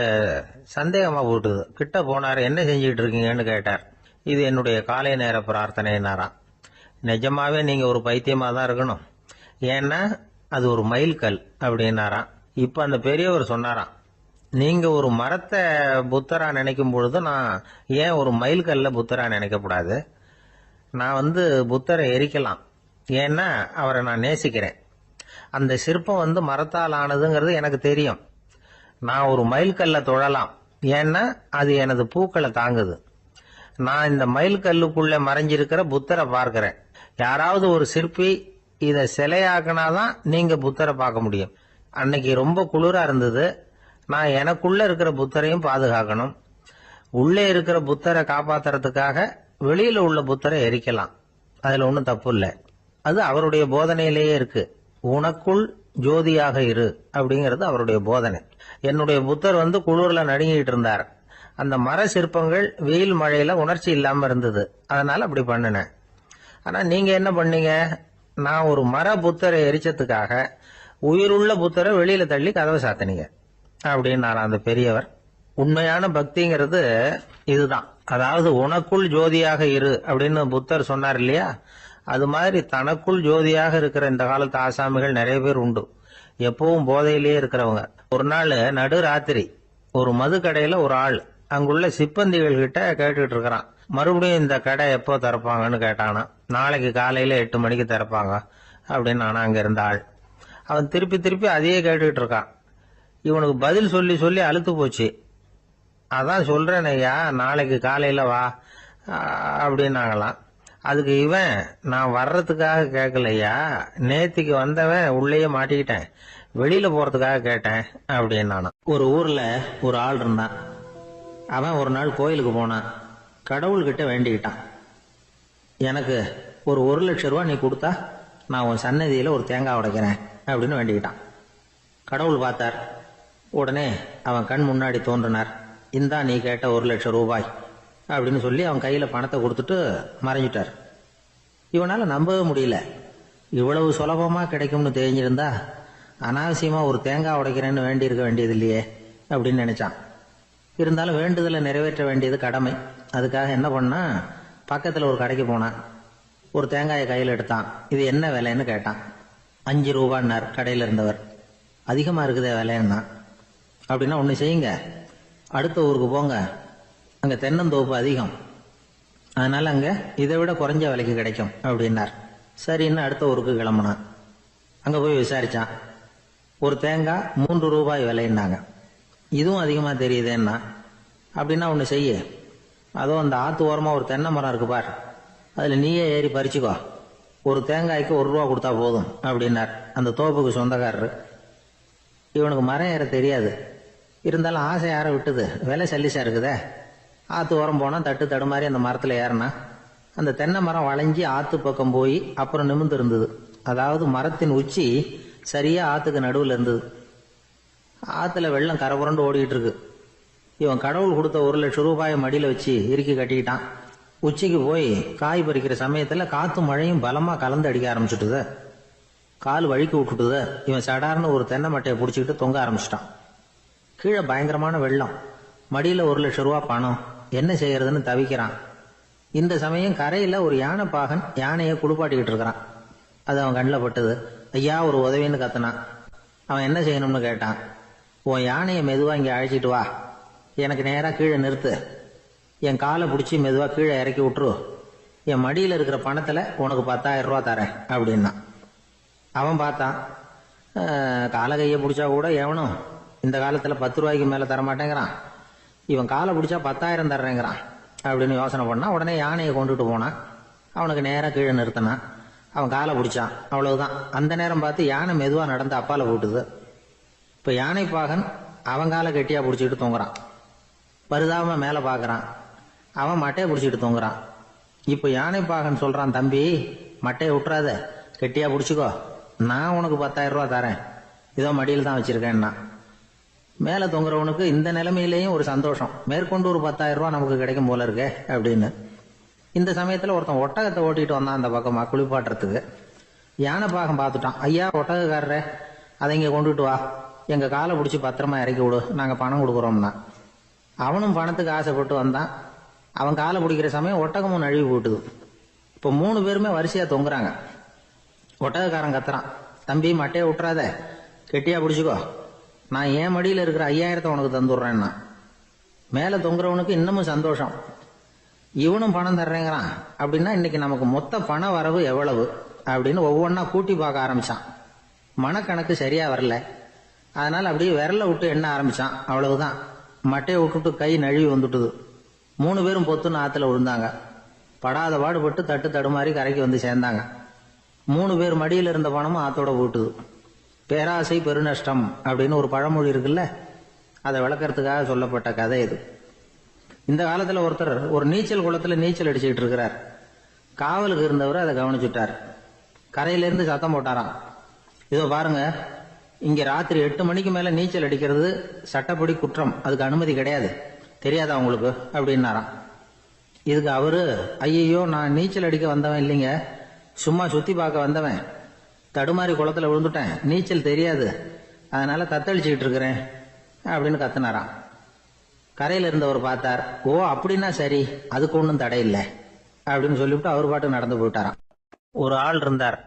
சந்தேகமா போட்டுது. கிட்ட போனார். என்ன செஞ்சுக்கிட்டு இருக்கீங்கன்னு கேட்டார். இது என்னுடைய காலை நேர பிரார்த்தனைனாராம். நிஜமாவே நீங்க ஒரு பைத்தியமா தான் இருக்கணும், ஏன்னா அது ஒரு மைல்கல் அப்படின்னாராம். இப்ப அந்த பெரியவர் சொன்னாராம், நீங்க ஒரு மரத்தை புத்தரா நினைக்கும் பொழுது நான் ஏன் ஒரு மைல்கல்ல புத்தரா நினைக்கக்கூடாது? நான் வந்து புத்தரை எரிக்கலாம், ஏன்னா அவரை நான் நேசிக்கிறேன். அந்த சிற்பம் வந்து மரத்தால் ஆனதுங்கிறது எனக்கு தெரியும். நான் ஒரு மைல்கல்ல தொழலாம், ஏன்னா அது எனது பூக்களை தாங்குது. நான் இந்த மைல்கல்லுக்குள்ள மறைஞ்சிருக்கிற புத்தரை பார்க்கிறேன். யாராவது ஒரு சிற்பி இதை சிலையாக்கினாதான் நீங்க புத்தரை பார்க்க முடியும். அன்னைக்கு ரொம்ப குளிரா இருந்தது. நான் எனக்குள்ள இருக்கிற புத்தரையும் பாதுகாக்கணும். உள்ளே இருக்கிற புத்தரை காப்பாத்துறதுக்காக வெளியில உள்ள புத்தரை எரிக்கலாம், அதுல ஒன்றும் தப்பு இல்லை. அது அவருடைய போதனையிலேயே இருக்கு. உனக்குள் ஜோதியாக இரு அப்படிங்கிறது அவருடைய போதனை. என்னுடைய புத்தர் வந்து குளிர்ல நடுங்கிட்டு இருந்தார். அந்த மர சிற்பங்கள் வெயில் மழையில உணர்ச்சி இல்லாம இருந்தது, அதனால அப்படி பண்ணினேன். ஆனா நீங்க என்ன பண்ணீங்க? நான் ஒரு மர புத்தரை எரிச்சதுக்காக உயிருள்ள புத்தரை வெளியில தள்ளி கதவை சாத்தினீங்க அப்படின்னாரா அந்த பெரியவர். உண்மையான பக்திங்கிறது இதுதான். அதாவது உனக்குள் ஜோதியாக இரு அப்படின்னு புத்தர் சொன்னார் இல்லையா, அது மாதிரி தனக்குள் ஜோதியாக இருக்கிற இந்த காலத்து ஆசாமிகள் நிறைய பேர் உண்டு. எப்பவும் போதையிலேயே இருக்கிறவங்க. ஒரு நாள் நடு ராத்திரி ஒரு மது கடையில ஒரு ஆள் அங்குள்ள சிப்பந்திகள் கிட்ட கேட்டுக்கிட்டு இருக்கிறான். மறுபடியும் இந்த கடை எப்போ திறப்பாங்கன்னு கேட்டானா. நாளைக்கு காலையில 8 மணிக்கு திறப்பாங்க அப்படின்னு ஆனா அங்க இருந்த ஆள். அவன் திருப்பி திருப்பி அதையே கேட்டுக்கிட்டு இருக்கான். இவனுக்கு பதில் சொல்லி சொல்லி அழுத்து போச்சு. அதான் சொல்றேன் ஐயா, நாளைக்கு காலையில வா அப்படின்னாங்களாம். அதுக்கு இவன், நான் வர்றதுக்காக கேட்கலையா, நேத்திக்கு வந்தவன் உள்ளேயே மாட்டிக்கிட்டேன், வெளியில போறதுக்காக கேட்டேன் அப்படின்னானா. ஒரு ஊர்ல ஒரு ஆள் இருந்தான். அவன் ஒரு நாள் கோயிலுக்கு போனான். கடவுள்கிட்ட வேண்டிக்கிட்டான், எனக்கு ஒரு 1 லட்சம் ரூபா நீ கொடுத்தா நான் உன் சன்னதியில ஒரு தேங்காய் உடைக்கிறேன் அப்படின்னு வேண்டிக்கிட்டான். கடவுள் பார்த்தார். உடனே அவன் கண் முன்னாடி தோன்றினார். இந்தா நீ கேட்ட 1 லட்சம் ரூபாய் அப்படின்னு சொல்லி அவன் கையில பணத்தை கொடுத்துட்டு மறைஞ்சிட்டார். இவனால நம்பவே முடியல. இவ்வளவு சுலபமா கிடைக்கும்னு தெரிஞ்சிருந்தா அனாவசியமா ஒரு தேங்காய் உடைக்கிறேன்னு வேண்டி இருக்க வேண்டியது இல்லையே அப்படின்னு நினைச்சான். இருந்தாலும் வேண்டுதலை நிறைவேற்ற வேண்டியது கடமை. அதுக்காக என்ன பண்ணா, பக்கத்துல ஒரு கடைக்கு போனான். ஒரு தேங்காயை கையில் எடுத்தான். இது என்ன விலைன்னு கேட்டான். 5 ரூபான்னார் கடையில் இருந்தவர். அதிகமா இருக்குதே விலைன்னா. அப்படின்னா ஒண்ணு செய்யுங்க, அடுத்த ஊருக்கு போங்க, அங்க தென்னந்தோப்பு அதிகம், அதனால அங்க இதை விட குறைஞ்ச விலைக்கு கிடைக்கும் அப்படின்னார். சரின்னு அடுத்த ஊருக்கு கிளம்புனான். அங்க போய் விசாரிச்சான். ஒரு தேங்காய் 3 ரூபாய் விலைன்னாங்க. இதுவும் அதிகமா தெரியுதேன்னா. அப்படின்னா ஒண்ணு செய்ய, அதோ அந்த ஆத்து ஓரமா ஒரு தென்னை மரம் இருக்கு பார், அதுல நீயே ஏறி பறிச்சுக்கோ, ஒரு தேங்காய்க்கு 1 ரூபா கொடுத்தா போதும் அப்படின்னார் அந்த தோப்புக்கு சொந்தக்காரரு. இவனுக்கு மரம் ஏற தெரியாது. இருந்தாலும் ஆசை யாரை விட்டுது, விலை சல்லிசா இருக்குதே. ஆற்று ஓரம் போனால் தட்டு தடுமாறி அந்த மரத்தில் ஏறினா அந்த தென்னை மரம் வளைஞ்சி ஆற்று பக்கம் போய் அப்புறம் நிமிர்ந்து இருந்தது. அதாவது மரத்தின் உச்சி சரியா ஆற்றுக்கு நடுவில் இருந்தது. ஆற்றுல வெள்ளம் கரை புரண்டு ஓடிக்கிட்டு இருக்கு. இவன் கடவுள் கொடுத்த 1,00,000 ரூபாயை மடியில் வச்சு இறுக்கி கட்டிக்கிட்டான். உச்சிக்கு போய் காய் பறிக்கிற சமயத்தில் காற்றும் மழையும் பலமாக கலந்து அடிக்க ஆரம்பிச்சுட்டுது. கால் வழுக்கி விட்டுட்டுது. இவன் சடார்னு ஒரு தென்னை மட்டையை பிடிச்சிக்கிட்டு தொங்க ஆரம்பிச்சிட்டான். கீழே பயங்கரமான வெள்ளம். மடியில் 1,00,000 ரூபா பணம். என்ன செய்யறதுன்னு தவிக்கிறான். இந்த சமயம் கரையில் ஒரு யானை பாகன் யானையை குளிப்பாட்டிக்கிட்டு இருக்கிறான். அது அவன் கண்ணில் பட்டது. ஐயா ஒரு உதவின்னு கத்துனான். அவன் என்ன செய்யணும்னு கேட்டான். உன் யானையை மெதுவாக இங்கே அழைச்சிட்டு வா, எனக்கு நேராக கீழே நிறுத்து, என் காலை பிடிச்சி மெதுவாக கீழே இறக்கி விட்டுரு, என் மடியில் இருக்கிற பணத்தில் உனக்கு 10,000 ரூபா தரேன் அப்படின்னா. அவன் பார்த்தான். காலை கையை பிடிச்சா கூட எவனும் இந்த காலத்தில் 10 ரூபாய்க்கு மேலே தரமாட்டேங்கிறான். இவன் காலை பிடிச்சா 10,000 தர்றேங்கிறான் அப்படின்னு யோசனை பண்ணான். உடனே யானையை கொண்டுட்டு போனான். அவனுக்கு நேராக கீழே நிறுத்தினான். அவன் காலை பிடிச்சான். அவ்வளவுதான். அந்த நேரம் பார்த்து யானை மெதுவாக நடந்து அப்பால போட்டுது. இப்போ யானை பாகன் அவன் காலை கெட்டியாக பிடிச்சிக்கிட்டு தொங்குறான். பரிதாபமாக மேலே பார்க்குறான். அவன் மட்டையை பிடிச்சிக்கிட்டு தொங்குறான். இப்போ யானை பாகன் சொல்கிறான், தம்பி மட்டையை விட்டுறாத, கெட்டியாக பிடிச்சிக்கோ, நான் உனக்கு 10,000 ரூபா தரேன், இதோ மடியில் தான் வச்சிருக்கேன்னா. மேலே தொங்குறவனுக்கு இந்த நிலைமையிலேயும் ஒரு சந்தோஷம். மேற்கொண்டு ஒரு 10,000 ரூபா நமக்கு கிடைக்கும் போல இருக்கே அப்படின்னு. இந்த சமயத்தில் ஒருத்தன் ஒட்டகத்தை ஓட்டிகிட்டு வந்தான் அந்த பக்கமாக குளிப்பாட்டுறதுக்கு. யானை பாகம் பார்த்துட்டான். ஐயா ஒட்டகக்காரரே, அதை இங்கே கொண்டுட்டு வா, எங்கள் காலை பிடிச்சி பத்திரமா இறக்கி விடு, நாங்கள் பணம் கொடுக்குறோம்னா. அவனும் பணத்துக்கு ஆசைப்பட்டு வந்தான். அவன் காலை பிடிக்கிற சமயம் ஒட்டகமும் நழுவி போட்டுது. இப்போ 3 பேருமே வரிசையாக தொங்குறாங்க. ஒட்டகக்காரன் கத்துறான், தம்பி மட்டையை விட்டுறாத, கெட்டியா பிடிச்சிக்கோ, நான் என் மடியில் இருக்கிற 5,000 உனக்கு தந்துடுறேன்னா. மேலே தொங்குறவனுக்கு இன்னமும் சந்தோஷம். இவனும் பணம் தர்றேங்கிறான் அப்படின்னா இன்னைக்கு நமக்கு மொத்த பண வரவு எவ்வளவு அப்படின்னு ஒவ்வொன்றா கூட்டி பார்க்க ஆரம்பிச்சான். மனக்கணக்கு சரியா வரல. அதனால அப்படியே விரல விட்டு எண்ண ஆரம்பிச்சான். அவ்வளவுதான். மட்டையை விட்டுட்டு கை நழுவி வந்துட்டுது. 3 பேரும் பொத்துன்னு ஆத்துல விழுந்தாங்க. படாத பாடுபட்டு தட்டு தடுமாறி கரைக்கு வந்து சேர்ந்தாங்க. 3 பேர் மடியில் இருந்த பணமும் ஆத்தோட போட்டுது. பேராசை பெருநஷ்டம் அப்படின்னு ஒரு பழமொழி இருக்குல்ல, அதை விளக்கறதுக்காக சொல்லப்பட்ட கதை இது. இந்த காலத்தில் ஒருத்தர் ஒரு நீச்சல் குளத்தில் நீச்சல் அடிச்சுக்கிட்டு இருக்கிறார். காவலுக்கு இருந்தவர் அதை கவனிச்சுட்டார். கரையிலேருந்து சத்தம் போட்டாராம், இதோ பாருங்க, இங்கே ராத்திரி 8 மணிக்கு மேலே நீச்சல் அடிக்கிறது சட்டப்படி குற்றம், அதுக்கு அனுமதி கிடையாது, தெரியாதா உங்களுக்கு அப்படின்னாராம். இதுக்கு அவரு, ஐயோ நான் நீச்சல் அடிக்க வந்தவன் இல்லைங்க, சும்மா சுற்றி பார்க்க வந்தவன், தடுமாறி குளத்தில் விழுந்துட்டேன், நீச்சல் தெரியாது, அதனால தத்தளிச்சுக்கிட்டு இருக்கிறேன் அப்படின்னு கத்துனாராம். கரையில் இருந்தவர் பார்த்தார். ஓ அப்படின்னா சரி, அதுக்கு ஒன்றும் தடை இல்லை அப்படின்னு சொல்லிவிட்டு அவர் பாட்டு நடந்து போயிட்டாராம். ஒரு ஆள் இருந்தார்.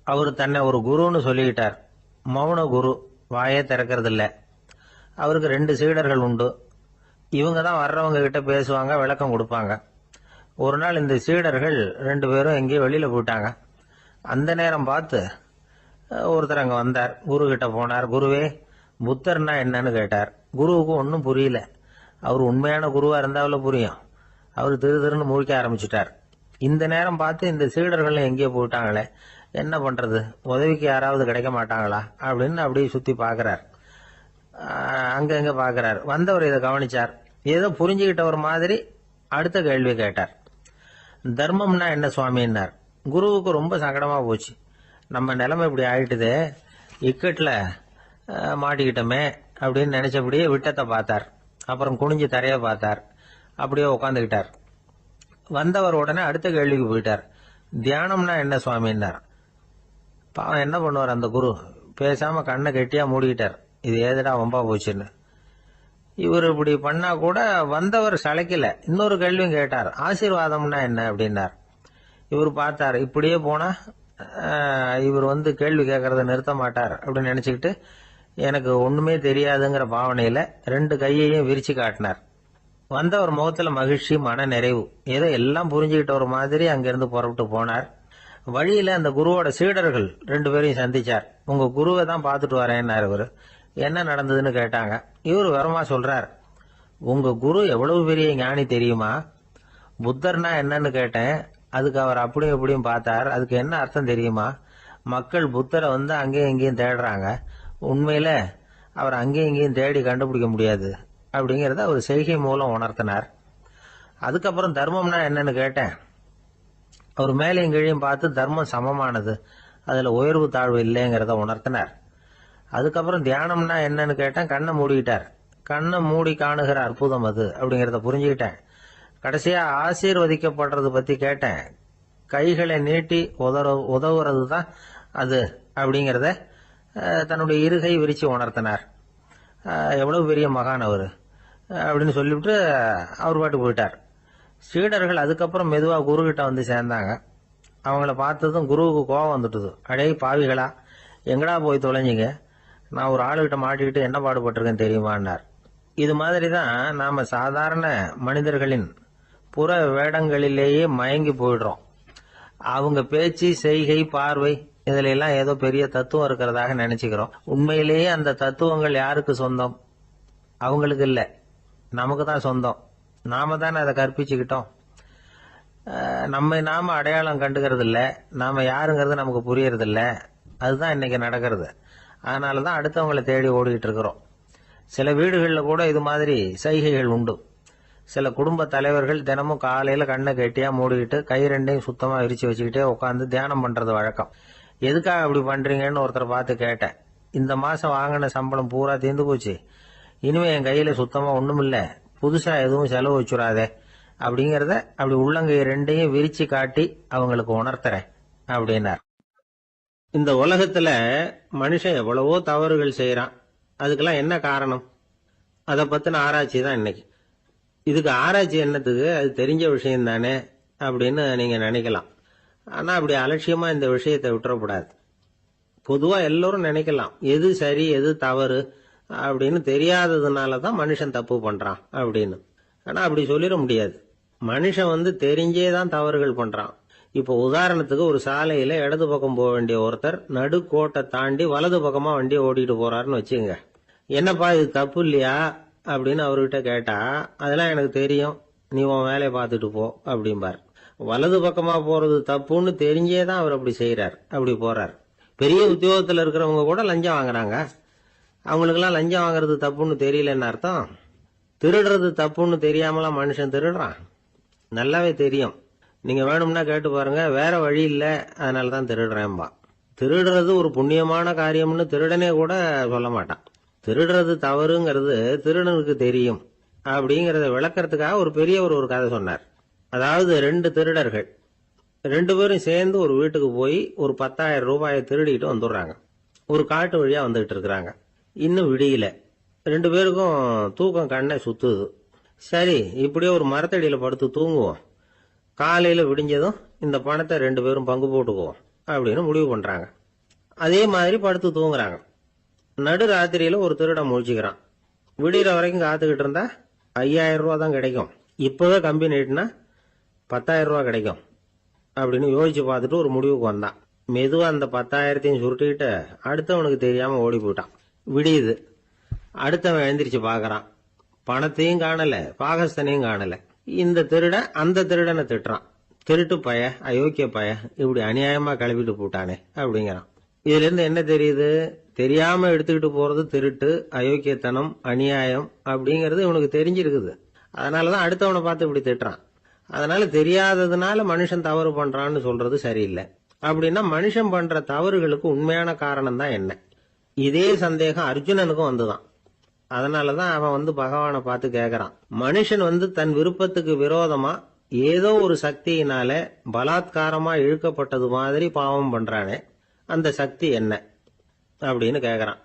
அவர் தன்னை ஒரு குருன்னு சொல்லிக்கிட்டார். மௌன குரு, வாயே திறக்கிறது இல்லை. அவருக்கு 2 சீடர்கள் உண்டு. இவங்க தான் வர்றவங்க கிட்ட பேசுவாங்க, விளக்கம் கொடுப்பாங்க. ஒரு நாள் இந்த சீடர்கள் 2 பேரும் எங்கேயோ வெளியில போயிட்டாங்க. அந்த நேரம் பார்த்து ஒருத்தர் அங்கே வந்தார். குரு கிட்ட போனார். குருவே, புத்தர்னா என்னன்னு கேட்டார். குருவுக்கு ஒன்றும் புரியல. அவர் உண்மையான குருவா இருந்தாவில் புரியும். அவர் திருன்னு முழிக்க ஆரம்பிச்சுட்டார். இந்த நேரம் பார்த்து இந்த சீடர்கள் எங்கேயோ போயிட்டாங்களே, என்ன பண்றது, உதவிக்கு யாராவது கிடைக்க மாட்டாங்களா அப்படின்னு அப்படியே சுத்தி பாக்குறார். அங்கங்க பாக்குறார். வந்தவர் இதை கவனிச்சார். ஏதோ புரிஞ்சுக்கிட்டவர் மாதிரி அடுத்த கேள்வி கேட்டார். தர்மம்னா என்ன சுவாமின்னார். குருவுக்கு ரொம்ப சங்கடமா போச்சு. நம்ம நிலைமை இப்படி ஆயிட்டுதே, இக்கட்டில் மாட்டிக்கிட்டோமே அப்படின்னு நினைச்சபடியே விட்டத்தை பார்த்தார். அப்புறம் குனிஞ்சு தரைய பார்த்தார். அப்படியே உட்காந்துக்கிட்டார். வந்தவர் உடனே அடுத்த கேள்விக்கு போயிட்டார். தியானம்னா என்ன சுவாமின்னார். பாவம் என்ன பண்ணுவார் அந்த குரு, பேசாம கண்ணை கெட்டியா மூடிக்கிட்டார். இது ஏதடா வம்பா போச்சுன்னு. இவர் இப்படி பண்ணா கூட வந்தவர் சளைக்கல. இன்னொரு கேள்வியும் கேட்டார். ஆசீர்வாதம்னா என்ன அப்படின்னார். இவர் பார்த்தார். இப்படியே போனா இவர் கேள்வி கேட்கறத நிறுத்த மாட்டார் அப்படின்னு நினைச்சுக்கிட்டு எனக்கு ஒண்ணுமே தெரியாதுங்கிற பாவனையில 2 கையையும் விரிச்சு காட்டினார். வந்தவர் முகத்துல மகிழ்ச்சி, மன நிறைவு. ஏதோ எல்லாம் புரிஞ்சுக்கிட்ட ஒரு மாதிரி அங்கிருந்து புறப்பட்டு போனார். வழியில அந்த குருவோட சீடர்கள் 2 பேரையும் சந்திச்சார். உங்க குருவை தான் பார்த்துட்டு வரேன்னார். இவர் என்ன நடந்ததுன்னு கேட்டாங்க. இவர் வரமா சொல்றார், உங்க குரு எவ்வளவு பெரிய ஞானி தெரியுமா, புத்தர்னா என்னன்னு கேட்டேன், அதுக்கு அவர் அப்படியும் இப்படியும் பார்த்தார், அதுக்கு என்ன அர்த்தம் தெரியுமா, மக்கள் புத்தரை அங்கேயும் இங்கேயும் தேடுறாங்க, உண்மையில அவர் அங்கேயும் இங்கேயும் தேடி கண்டுபிடிக்க முடியாது அப்படிங்கிறத அவர் செய்கை மூலம் உணர்த்தினார். அதுக்கப்புறம் தர்மம்னா என்னன்னு கேட்டேன். அவர் மேலையும் கீழையும் பார்த்து தர்மம் சமமானது, அதுல உயர்வு தாழ்வு இல்லைங்கிறத உணர்த்தினார். அதுக்கப்புறம் தியானம்னா என்னன்னு கேட்டேன். கண்ணை மூடிக்கிட்டார். கண்ணை மூடி காணுகிற அற்புதம் அது அப்படிங்கிறத புரிஞ்சுக்கிட்டேன். கடைசியா ஆசீர்வதிக்கப்படுறது பத்தி கேட்டேன். கைகளை நீட்டி உதவுறது தான் அது அப்படிங்கிறத தன்னுடைய இருகை விரிச்சு உணர்த்தினார். எவ்வளவு பெரிய மகான் அவரு அப்படின்னு சொல்லிவிட்டு அவர் பாட்டு போயிட்டார். சீடர்கள் அதுக்கப்புறம் மெதுவா குரு கிட்ட வந்து சேர்ந்தாங்க. அவங்கள பார்த்ததும் குருவுக்கு கோபம் வந்துட்டுது. அடே பாவிகளா, எங்கடா போய் தொலைஞ்சிங்க, நான் ஒரு ஆளுகிட்ட மாட்டிக்கிட்டு என்ன பாடுபட்டிருக்கேன் தெரியுமான்னார். இது மாதிரி தான் நாம சாதாரண மனிதர்களின் புற வேடங்களிலேயே மயங்கி போயிடுறோம். அவங்க பேச்சு, செய்கை, பார்வை இதுல எல்லாம் ஏதோ பெரிய தத்துவம் இருக்கிறதாக நினைச்சுக்கிறோம். உண்மையிலேயே அந்த தத்துவங்கள் யாருக்கு சொந்தம்? அவங்களுக்கு இல்ல, நமக்கு தான் சொந்தம். நாம தானே அதை கற்பிச்சுக்கிட்டோம். நாம அடையாளம் கண்டுக்கிறது இல்ல, நாம யாருங்கிறது நமக்கு புரியறது இல்ல. அதுதான் இன்னைக்கு நடக்கிறது. அதனாலதான் அடுத்தவங்களை தேடி ஓடிக்கிட்டு இருக்கிறோம். சில வீடுகளில் கூட இது மாதிரி சைகைகள் உண்டு. சில குடும்ப தலைவர்கள் தினமும் காலையில கண்ணை கெட்டியா மூடிக்கிட்டு கை ரெண்டையும் சுத்தமா விரிச்சு வச்சுக்கிட்டே உட்காந்து தியானம் பண்றது வழக்கம். எதுக்காக அப்படி பண்றீங்கன்னு ஒருத்தரை பார்த்து கேட்டேன். இந்த மாசம் வாங்கின சம்பளம் பூரா தீர்ந்து போச்சு, இனிமே என் கையில சுத்தமா ஒண்ணும் இல்ல, புதுசா எதுவும் செலவு வச்சுடாதே அப்படிங்கறத அப்படி உள்ளங்கை ரெண்டையும் விரிச்சு காட்டி அவங்களுக்கு உணர்த்துறேன் அப்படின்னார். இந்த உலகத்துல மனுஷன் எவ்வளவோ தவறுகள் செய்யறான். அதுக்கெல்லாம் என்ன காரணம்? அதை பத்தின ஆராய்ச்சி தான் இன்னைக்கு. இதுக்கு ஆராய்ச்சி என்னத்துக்கு, அது தெரிஞ்ச விஷயம் தானே அப்படின்னு நீங்க நினைக்கலாம். ஆனா அப்படி அலட்சியமா இந்த விஷயத்தை விட்டுறக்கூடாது. பொதுவா எல்லோரும் நினைக்கலாம் எது சரி எது தவறு அப்படின்னு தெரியாததுனாலதான் மனுஷன் தப்பு பண்றான் அப்படின்னு. ஆனா அப்படி சொல்லிட முடியாது. மனுஷன் தெரிஞ்சே தான் தவறுகள் பண்றான். இப்போ உதாரணத்துக்கு ஒரு சாலையில இடது பக்கம் போக வேண்டிய ஒருத்தர் நடுக்கோட்டை தாண்டி வலது பக்கமா வண்டியை ஓட்டிட்டு போறாருன்னு வச்சுங்க. என்னப்பா இது தப்பு இல்லையா அப்படின்னு அவர்கிட்ட கேட்டா, அதெல்லாம் எனக்கு தெரியும், நீ உன் வேலையை பார்த்துட்டு போ அப்படிம்பார். வலது பக்கமா போறது தப்புன்னு தெரிஞ்சே தான் அவர் அப்படி செய்யறார், அப்படி போறார். பெரிய உத்தியோகத்துல இருக்கிறவங்க கூட லஞ்சம் வாங்குறாங்க. அவங்களுக்கெல்லாம் லஞ்சம் வாங்குறது தப்புன்னு தெரியலன்னு அர்த்தம். திருடுறது தப்புன்னு தெரியாமலாம் மனுஷன் திருடுறான், நல்லாவே தெரியும். நீங்க வேணும்னா கேட்டு பாருங்க, வேற வழி இல்ல அதனாலதான் திருடுறேன்பா. திருடுறது ஒரு புண்ணியமான காரியம்னு திருடனே கூட சொல்ல மாட்டான். திருடுறது தவறுங்கிறது திருடனுக்கு தெரியும் அப்படிங்கறத விளக்கறதுக்காக ஒரு பெரியவர் ஒரு கதை சொன்னார். அதாவது 2 திருடர்கள் 2 பேரும் சேர்ந்து ஒரு வீட்டுக்கு போய் ஒரு 10,000 ரூபாயை திருடிட்டு வந்துடுறாங்க. ஒரு காட்டு வழியா வந்துகிட்டு இருக்கிறாங்க. இன்னும் விடியல. 2 பேருக்கும் தூக்கம் கண்ணை சுத்துது. சரி, இப்படியே ஒரு மரத்தடியில படுத்து தூங்குவோம், காலையில விடிஞ்சதும் இந்த பணத்தை 2 பேரும் பங்கு போட்டுக்குவோம் அப்படின்னு முடிவு பண்றாங்க. அதே மாதிரி படுத்து தூங்குறாங்க. நடு ராத்திரியில ஒரு திருடன் முழிச்சுக்கிறான். விடிகிற வரைக்கும் காத்துக்கிட்டு இருந்தா 5,000 ரூபா தான் கிடைக்கும், இப்பவே கம்பி நீட்டினா 10,000 ரூபா கிடைக்கும் அப்படின்னு யோசிச்சு பார்த்துட்டு ஒரு முடிவுக்கு வந்தான். மெதுவா அந்த 10,000த்தையும் சுருட்டிக்கிட்டு அடுத்தவனுக்கு தெரியாம ஓடி போயிட்டான். விடியுது. அடுத்தவன் எழுந்திரிச்சு பாக்குறான். பணத்தையும் காணல, பாகஸ்தனையும் காணல. இந்த திருடன் அந்த திருடனை திட்டுறான். திருட்டு பய, அயோக்கிய பய, இப்படி அநியாயமா கிளப்பிட்டு போட்டானே அப்படிங்கிறான். இதுல இருந்து என்ன தெரியுது? தெரியாம எடுத்துக்கிட்டு போறது திருட்டு, அயோக்கியத்தனம், அநியாயம் அப்படிங்கறது இவனுக்கு தெரிஞ்சிருக்குது. அதனாலதான் அடுத்தவனை பார்த்து இப்படி திட்டுறான். அதனால தெரியாததுனால மனுஷன் தவறு பண்றான்னு சொல்றது சரியில்லை. அப்படின்னா மனுஷன் பண்ற தவறுகளுக்கு உண்மையான காரணம் தான் என்ன? இதே சந்தேகம் அர்ஜுனனுக்கும் வந்துதான். அதனாலதான் அவன் பகவானை பார்த்து கேக்குறான். மனுஷன் தன் விருப்பத்துக்கு விரோதமா ஏதோ ஒரு சக்தியினால பலாத்காரமா இழுக்கப்பட்டது மாதிரி பாவம் பண்றானே, அந்த சக்தி என்ன அப்படின்னு கேக்குறான்.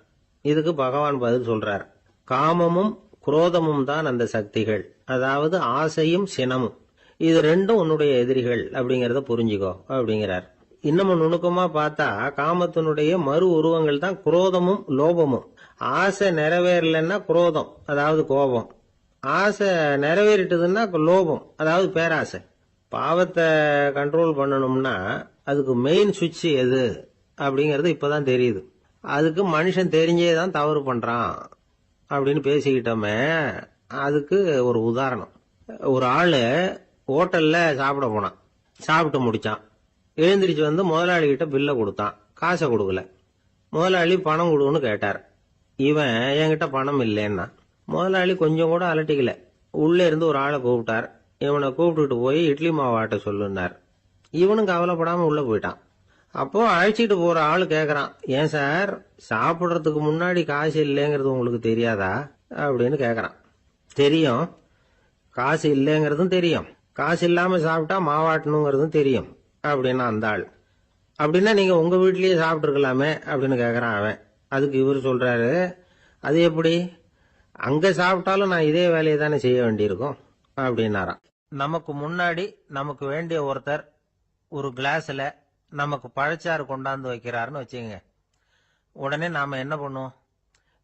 இதுக்கு பகவான் பதில் சொல்றார். காமமும் குரோதமும் தான் அந்த சக்திகள், அதாவது ஆசையும் சினமும். இது ரெண்டும் உன்னுடைய எதிரிகள் அப்படிங்கறத புரிஞ்சுக்கோ அப்படிங்கிறார். இன்னமும் நுணுக்கமா பார்த்தா காமத்தினுடைய மறு உருவங்கள் தான் குரோதமும் லோபமும். ஆசை நிறைவேறலன்னா குரோதம், அதாவது கோபம். ஆசை நிறைவேறிட்டதுன்னா லோபம், அதாவது பேராசை. பாவத்தை கண்ட்ரோல் பண்ணணும்னா அதுக்கு மெயின் சுவிட்ச் எது அப்படிங்கறது இப்பதான் தெரியுது. அதுக்கு மனுஷன் தெரிஞ்சேதான் தவறு பண்றான் அப்படின்னு பேசிக்கிட்டோமே. அதுக்கு ஒரு உதாரணம். ஒரு ஆளு ஹோட்டல்ல சாப்பிட போனான். சாப்பிட்டு முடிச்சான். எழுந்திரிச்சு முதலாளி கிட்ட பில்ல கொடுத்தான். காசை கொடுக்கல. முதலாளி பணம் கொடுன்னு கேட்டார். இவன் என்கிட்ட பணம் இல்லைன்னா முதலாளி கொஞ்சம் கூட அலட்டிக்கல. உள்ளே இருந்து ஒரு ஆளை கூப்பிட்டார். இவனை கூப்பிட்டுட்டு போய் இட்லி மாவாட்ட சொல்லுனார். இவனும் கவலைப்படாம உள்ள போயிட்டான். அப்போ அழைச்சிட்டு போற ஆளு கேக்குறான், ஏன் சார் சாப்பிடுறதுக்கு முன்னாடி காசு இல்லைங்கிறது உங்களுக்கு தெரியாதா அப்படின்னு கேக்குறான். தெரியும், காசு இல்லைங்கிறதும் தெரியும், காசு இல்லாம சாப்பிட்டா மாவாட்டணுங்கிறதும் தெரியும் அப்படின்னா அந்த ஆள். அப்படின்னா நீங்க உங்க வீட்லயே சாப்பிட்டு இருக்கலாமே அப்படின்னு கேக்குறான் அவன். அதுக்கு இவர் சொல்றாரு, அது எப்படி, அங்க சாப்பிட்டாலும் நான் இதே வேலையை தானே செய்ய வேண்டியிருக்கும் அப்படின்னாராம். நமக்கு முன்னாடி நமக்கு வேண்டிய ஒருத்தர் ஒரு கிளாஸ்ல நமக்கு பழச்சாறு கொண்டாந்து வைக்கிறாருன்னு வச்சுக்கோங்க. உடனே நாம என்ன பண்ணுவோம்,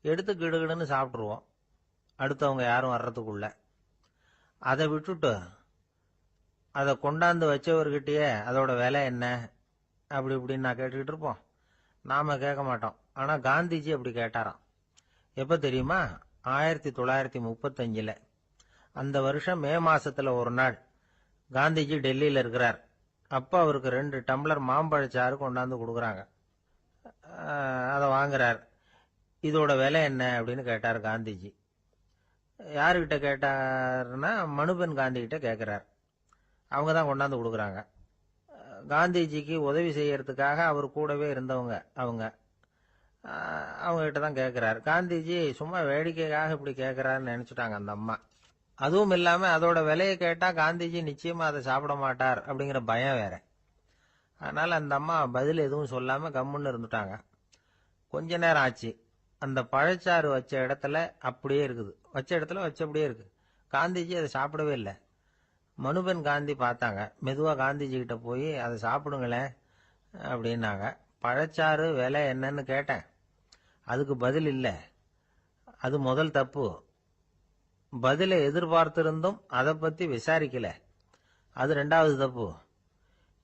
எடுத்து கிடுகிடுன்னு சாப்பிட்ருவோம் அடுத்தவங்க யாரும் வர்றதுக்குள்ள. அதை விட்டுட்டு அதை கொண்டாந்து வச்சவர்கிட்டயே அதோட விலை என்ன அப்படி இப்படின்னு நான் கேட்டுக்கிட்டு இருப்போம். நாம கேட்க மாட்டோம். ஆனா காந்திஜி அப்படி கேட்டாராம். எப்ப தெரியுமா, 1935. அந்த வருஷம் மே மாசத்துல ஒரு நாள் காந்திஜி டெல்லியில இருக்கிறார். அப்ப அவருக்கு 2 டம்ளர் மாம்பழச்சாறு கொண்டாந்து கொடுக்குறாங்க. அதை வாங்குறார். இதோட விலை என்ன அப்படின்னு கேட்டார் காந்திஜி. யாருகிட்ட கேட்டாருன்னா மனுபென் காந்தி கிட்ட கேட்கிறார். அவங்க தான் கொண்டாந்து கொடுக்குறாங்க. காந்திஜிக்கு உதவி செய்யறதுக்காக அவர் கூடவே இருந்தவங்க அவங்க கிட்ட தான் கேட்கிறார். காந்திஜி சும்மா வேடிக்கைக்காக இப்படி கேட்கிறாருன்னு நினைச்சுட்டாங்க அந்த அம்மா. அதுவும் இல்லாம அதோட விலையை கேட்டா காந்திஜி நிச்சயமா அதை சாப்பிட மாட்டார் அப்படிங்கிற பயம் வேற. அதனால அந்த அம்மா பதில் எதுவும் சொல்லாம கம்முன்னு இருந்துட்டாங்க. கொஞ்ச நேரம் ஆச்சு. அந்த பழச்சாறு வச்ச இடத்துல அப்படியே இருக்குது, வச்ச இடத்துல வச்சபடியே இருக்கு. காந்திஜி அதை சாப்பிடவே இல்லை. மனுபென் காந்தி பார்த்தாங்க. மெதுவா காந்திஜி கிட்ட போய் அதை சாப்பிடுங்களேன் அப்படின்னாங்க. பழச்சாறு விலை என்னன்னு கேட்டேன், அதுக்கு பதில் இல்லை. அது முதல் தப்பு. பதிலை எதிர்பார்த்திருந்தும் அதை பத்தி விசாரிக்கல, அது 2வது தப்பு.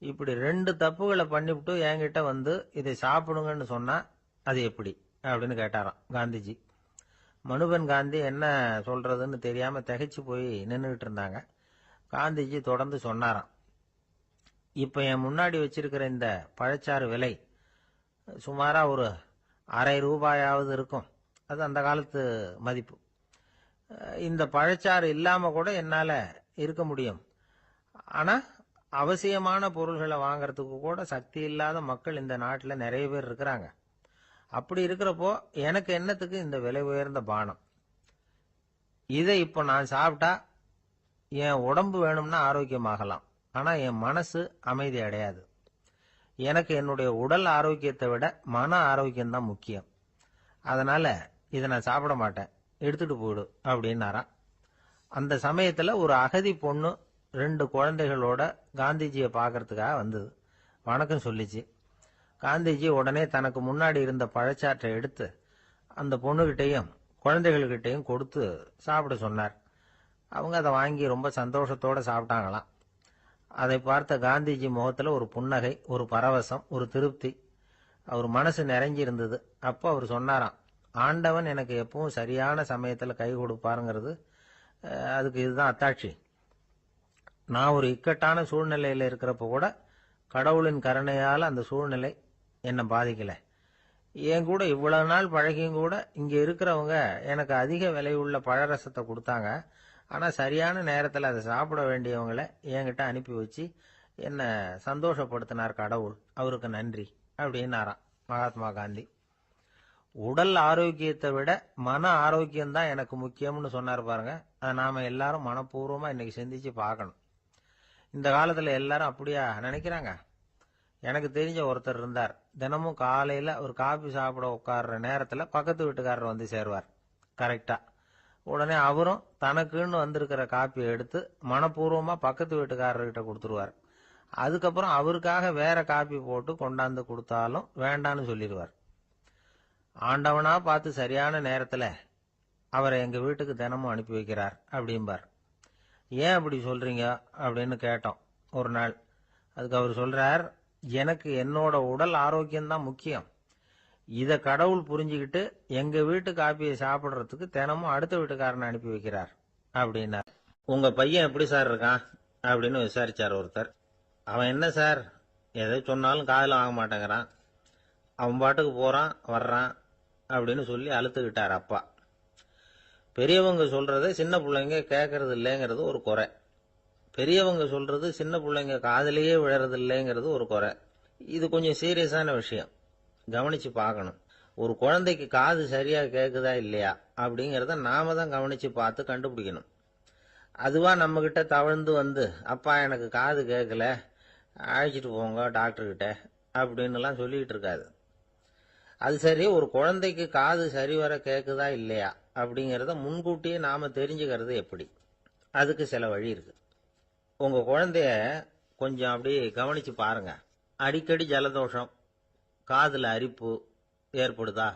இப்படி 2 தப்புகளை பண்ணிவிட்டு என்கிட்ட வந்து இதை சாப்பிடுங்கன்னு சொன்னா அது எப்படி அப்படின்னு கேட்டாராம் காந்திஜி. மனுபென் காந்தி என்ன சொல்றதுன்னு தெரியாம திகைச்சு போய் நின்றுகிட்டு இருந்தாங்க. காந்திஜி தொடர்ந்து சொன்னாராம், இப்ப என் முன்னாடி வச்சிருக்கிற இந்த பழச்சாறு விலை சுமாரா ஒரு அரை ரூபாயாவது இருக்கும். அது அந்த காலத்து மதிப்பு. இந்த பழச்சாறு இல்லாம கூட என்னால இருக்க முடியும். ஆனா அவசியமான பொருள்களை வாங்கறதுக்கு கூட சக்தி இல்லாத மக்கள் இந்த நாட்டில் நிறைய பேர் இருக்கிறாங்க. அப்படி இருக்கிறப்போ எனக்கு என்னத்துக்கு இந்த விலை உயர்ந்த பானம்? இதை இப்போ நான் சாப்பிட்டா என் உடம்பு வேணும்னா ஆரோக்கியமாகலாம், ஆனா என் மனசு அமைதி அடையாது. எனக்கு என்னுடைய உடல் ஆரோக்கியத்தை விட மன ஆரோக்கியம்தான் முக்கியம். அதனால இதை நான் சாப்பிட மாட்டேன், எடுத்துட்டு போயிடு அப்படின்னாராம். அந்த சமயத்துல ஒரு அகதி பொண்ணு 2 குழந்தைகளோட காந்திஜியை பார்க்கறதுக்காக வந்தது. வணக்கம் சொல்லிச்சு. காந்திஜி உடனே தனக்கு முன்னாடி இருந்த பழச்சாற்றை எடுத்து அந்த பொண்ணுகிட்டையும் குழந்தைகள்கிட்டையும் கொடுத்து சாப்பிட சொன்னார். அவங்க அதை வாங்கி ரொம்ப சந்தோஷத்தோட சாப்பிட்டாங்களாம். அதை பார்த்த காந்திஜி முகத்துல ஒரு புன்னகை, ஒரு பரவசம், ஒரு திருப்தி. அவர் மனசு நிறைஞ்சி இருந்தது. அப்போ அவர் சொன்னாராம், ஆண்டவன் எனக்கு எப்பவும் சரியான சமயத்துல கை கொடுப்பாருங்கிறது அதுக்கு இதுதான் அத்தாட்சி. நான் ஒரு இக்கட்டான சூழ்நிலையில இருக்கிறப்ப கூட கடவுளின் கருணையால அந்த சூழ்நிலை என்னை பாதிக்கல. என் கூட இவ்வளவு நாள் பழகியும் கூட இங்க இருக்கிறவங்க எனக்கு அதிக விலை உள்ள பழரசத்தை கொடுத்தாங்க. ஆனா சரியான நேரத்துல அதை சாப்பிட வேண்டியவங்களை என்கிட்ட அனுப்பி வச்சு என்ன சந்தோஷப்படுத்தினார் கடவுள், அவருக்கு நன்றி அப்படின்னாராம் மகாத்மா காந்தி. உடல் ஆரோக்கியத்தை விட மன ஆரோக்கியம்தான் எனக்கு முக்கியம்னு சொன்னார் பாருங்க. அதை நாம எல்லாரும் மனப்பூர்வமா இன்னைக்கு சிந்திச்சு பார்க்கணும். இந்த காலத்துல எல்லாரும் அப்படியா நினைக்கிறாங்க? எனக்கு தெரிஞ்ச ஒருத்தர் இருந்தார். தினமும் காலையில ஒரு காபி சாப்பிட உட்கார்ற நேரத்துல பக்கத்து வீட்டுக்காரர் வந்து சேருவார் கரெக்டா. உடனே அவரும் தனக்குன்னு வந்திருக்கிற காப்பியை எடுத்து மனப்பூர்வமா பக்கத்து வீட்டுக்காரர்கிட்ட கொடுத்துருவார். அதுக்கப்புறம் அவருக்காக வேற காப்பி போட்டு கொண்டாந்து கொடுத்தாலும் வேண்டான்னு சொல்லிடுவார். ஆண்டவனா பார்த்து சரியான நேரத்துல அவரை எங்க வீட்டுக்கு தினமும் அனுப்பி வைக்கிறார் அப்படிம்பார். ஏன் அப்படி சொல்றீங்க அப்படின்னு கேட்டோம் ஒரு நாள். அதுக்கு அவர் சொல்றார், எனக்கு என்னோட உடல் ஆரோக்கியம்தான் முக்கியம். இத கடவுள் புரிஞ்சுக்கிட்டு எங்க வீட்டு காப்பியை சாப்பிடுறதுக்கு தினமும் அடுத்த வீட்டுக்காரனை அனுப்பி வைக்கிறார் அப்படின்னார். உங்க பையன் எப்படி சார் இருக்கான் அப்படின்னு விசாரிச்சார் ஒருத்தர். அவன் என்ன சார், எதை சொன்னாலும் காதுல வாங்க மாட்டேங்கிறான். அவன் பாட்டுக்கு போறான் வர்றான், அப்படின்னு சொல்லி அழுத்துக்கிட்டார் அப்பா. பெரியவங்க சொல்றத சின்ன பிள்ளைங்க கேட்கறது இல்லைங்கிறது ஒரு குறை. பெரியவங்க சொல்றது சின்ன பிள்ளைங்க காதலியே விழறது இல்லைங்கிறது ஒரு குறை. இது கொஞ்சம் சீரியஸான விஷயம், கவனிச்சு பார்க்கணும். ஒரு குழந்தைக்கு காது சரியா கேட்குதா இல்லையா அப்படிங்கிறத நாம தான் கவனிச்சு பார்த்து கண்டுபிடிக்கணும். அதுவா நம்ம கிட்ட தவழ்ந்து வந்து அப்பா எனக்கு காது கேட்கல, அழைச்சிட்டு போங்க டாக்டர்கிட்ட அப்படின்னுலாம் சொல்லிக்கிட்டு இருக்காது. அது சரி, ஒரு குழந்தைக்கு காது சரிவர கேட்குதா இல்லையா அப்படிங்கிறத முன்கூட்டியே நாம தெரிஞ்சுக்கிறது எப்படி? அதுக்கு சில வழி இருக்கு. உங்க குழந்தைய கொஞ்சம் அப்படியே கவனிச்சு பாருங்க. அடிக்கடி ஜலதோஷம், காதுல அரிப்பு ஏற்படுதா?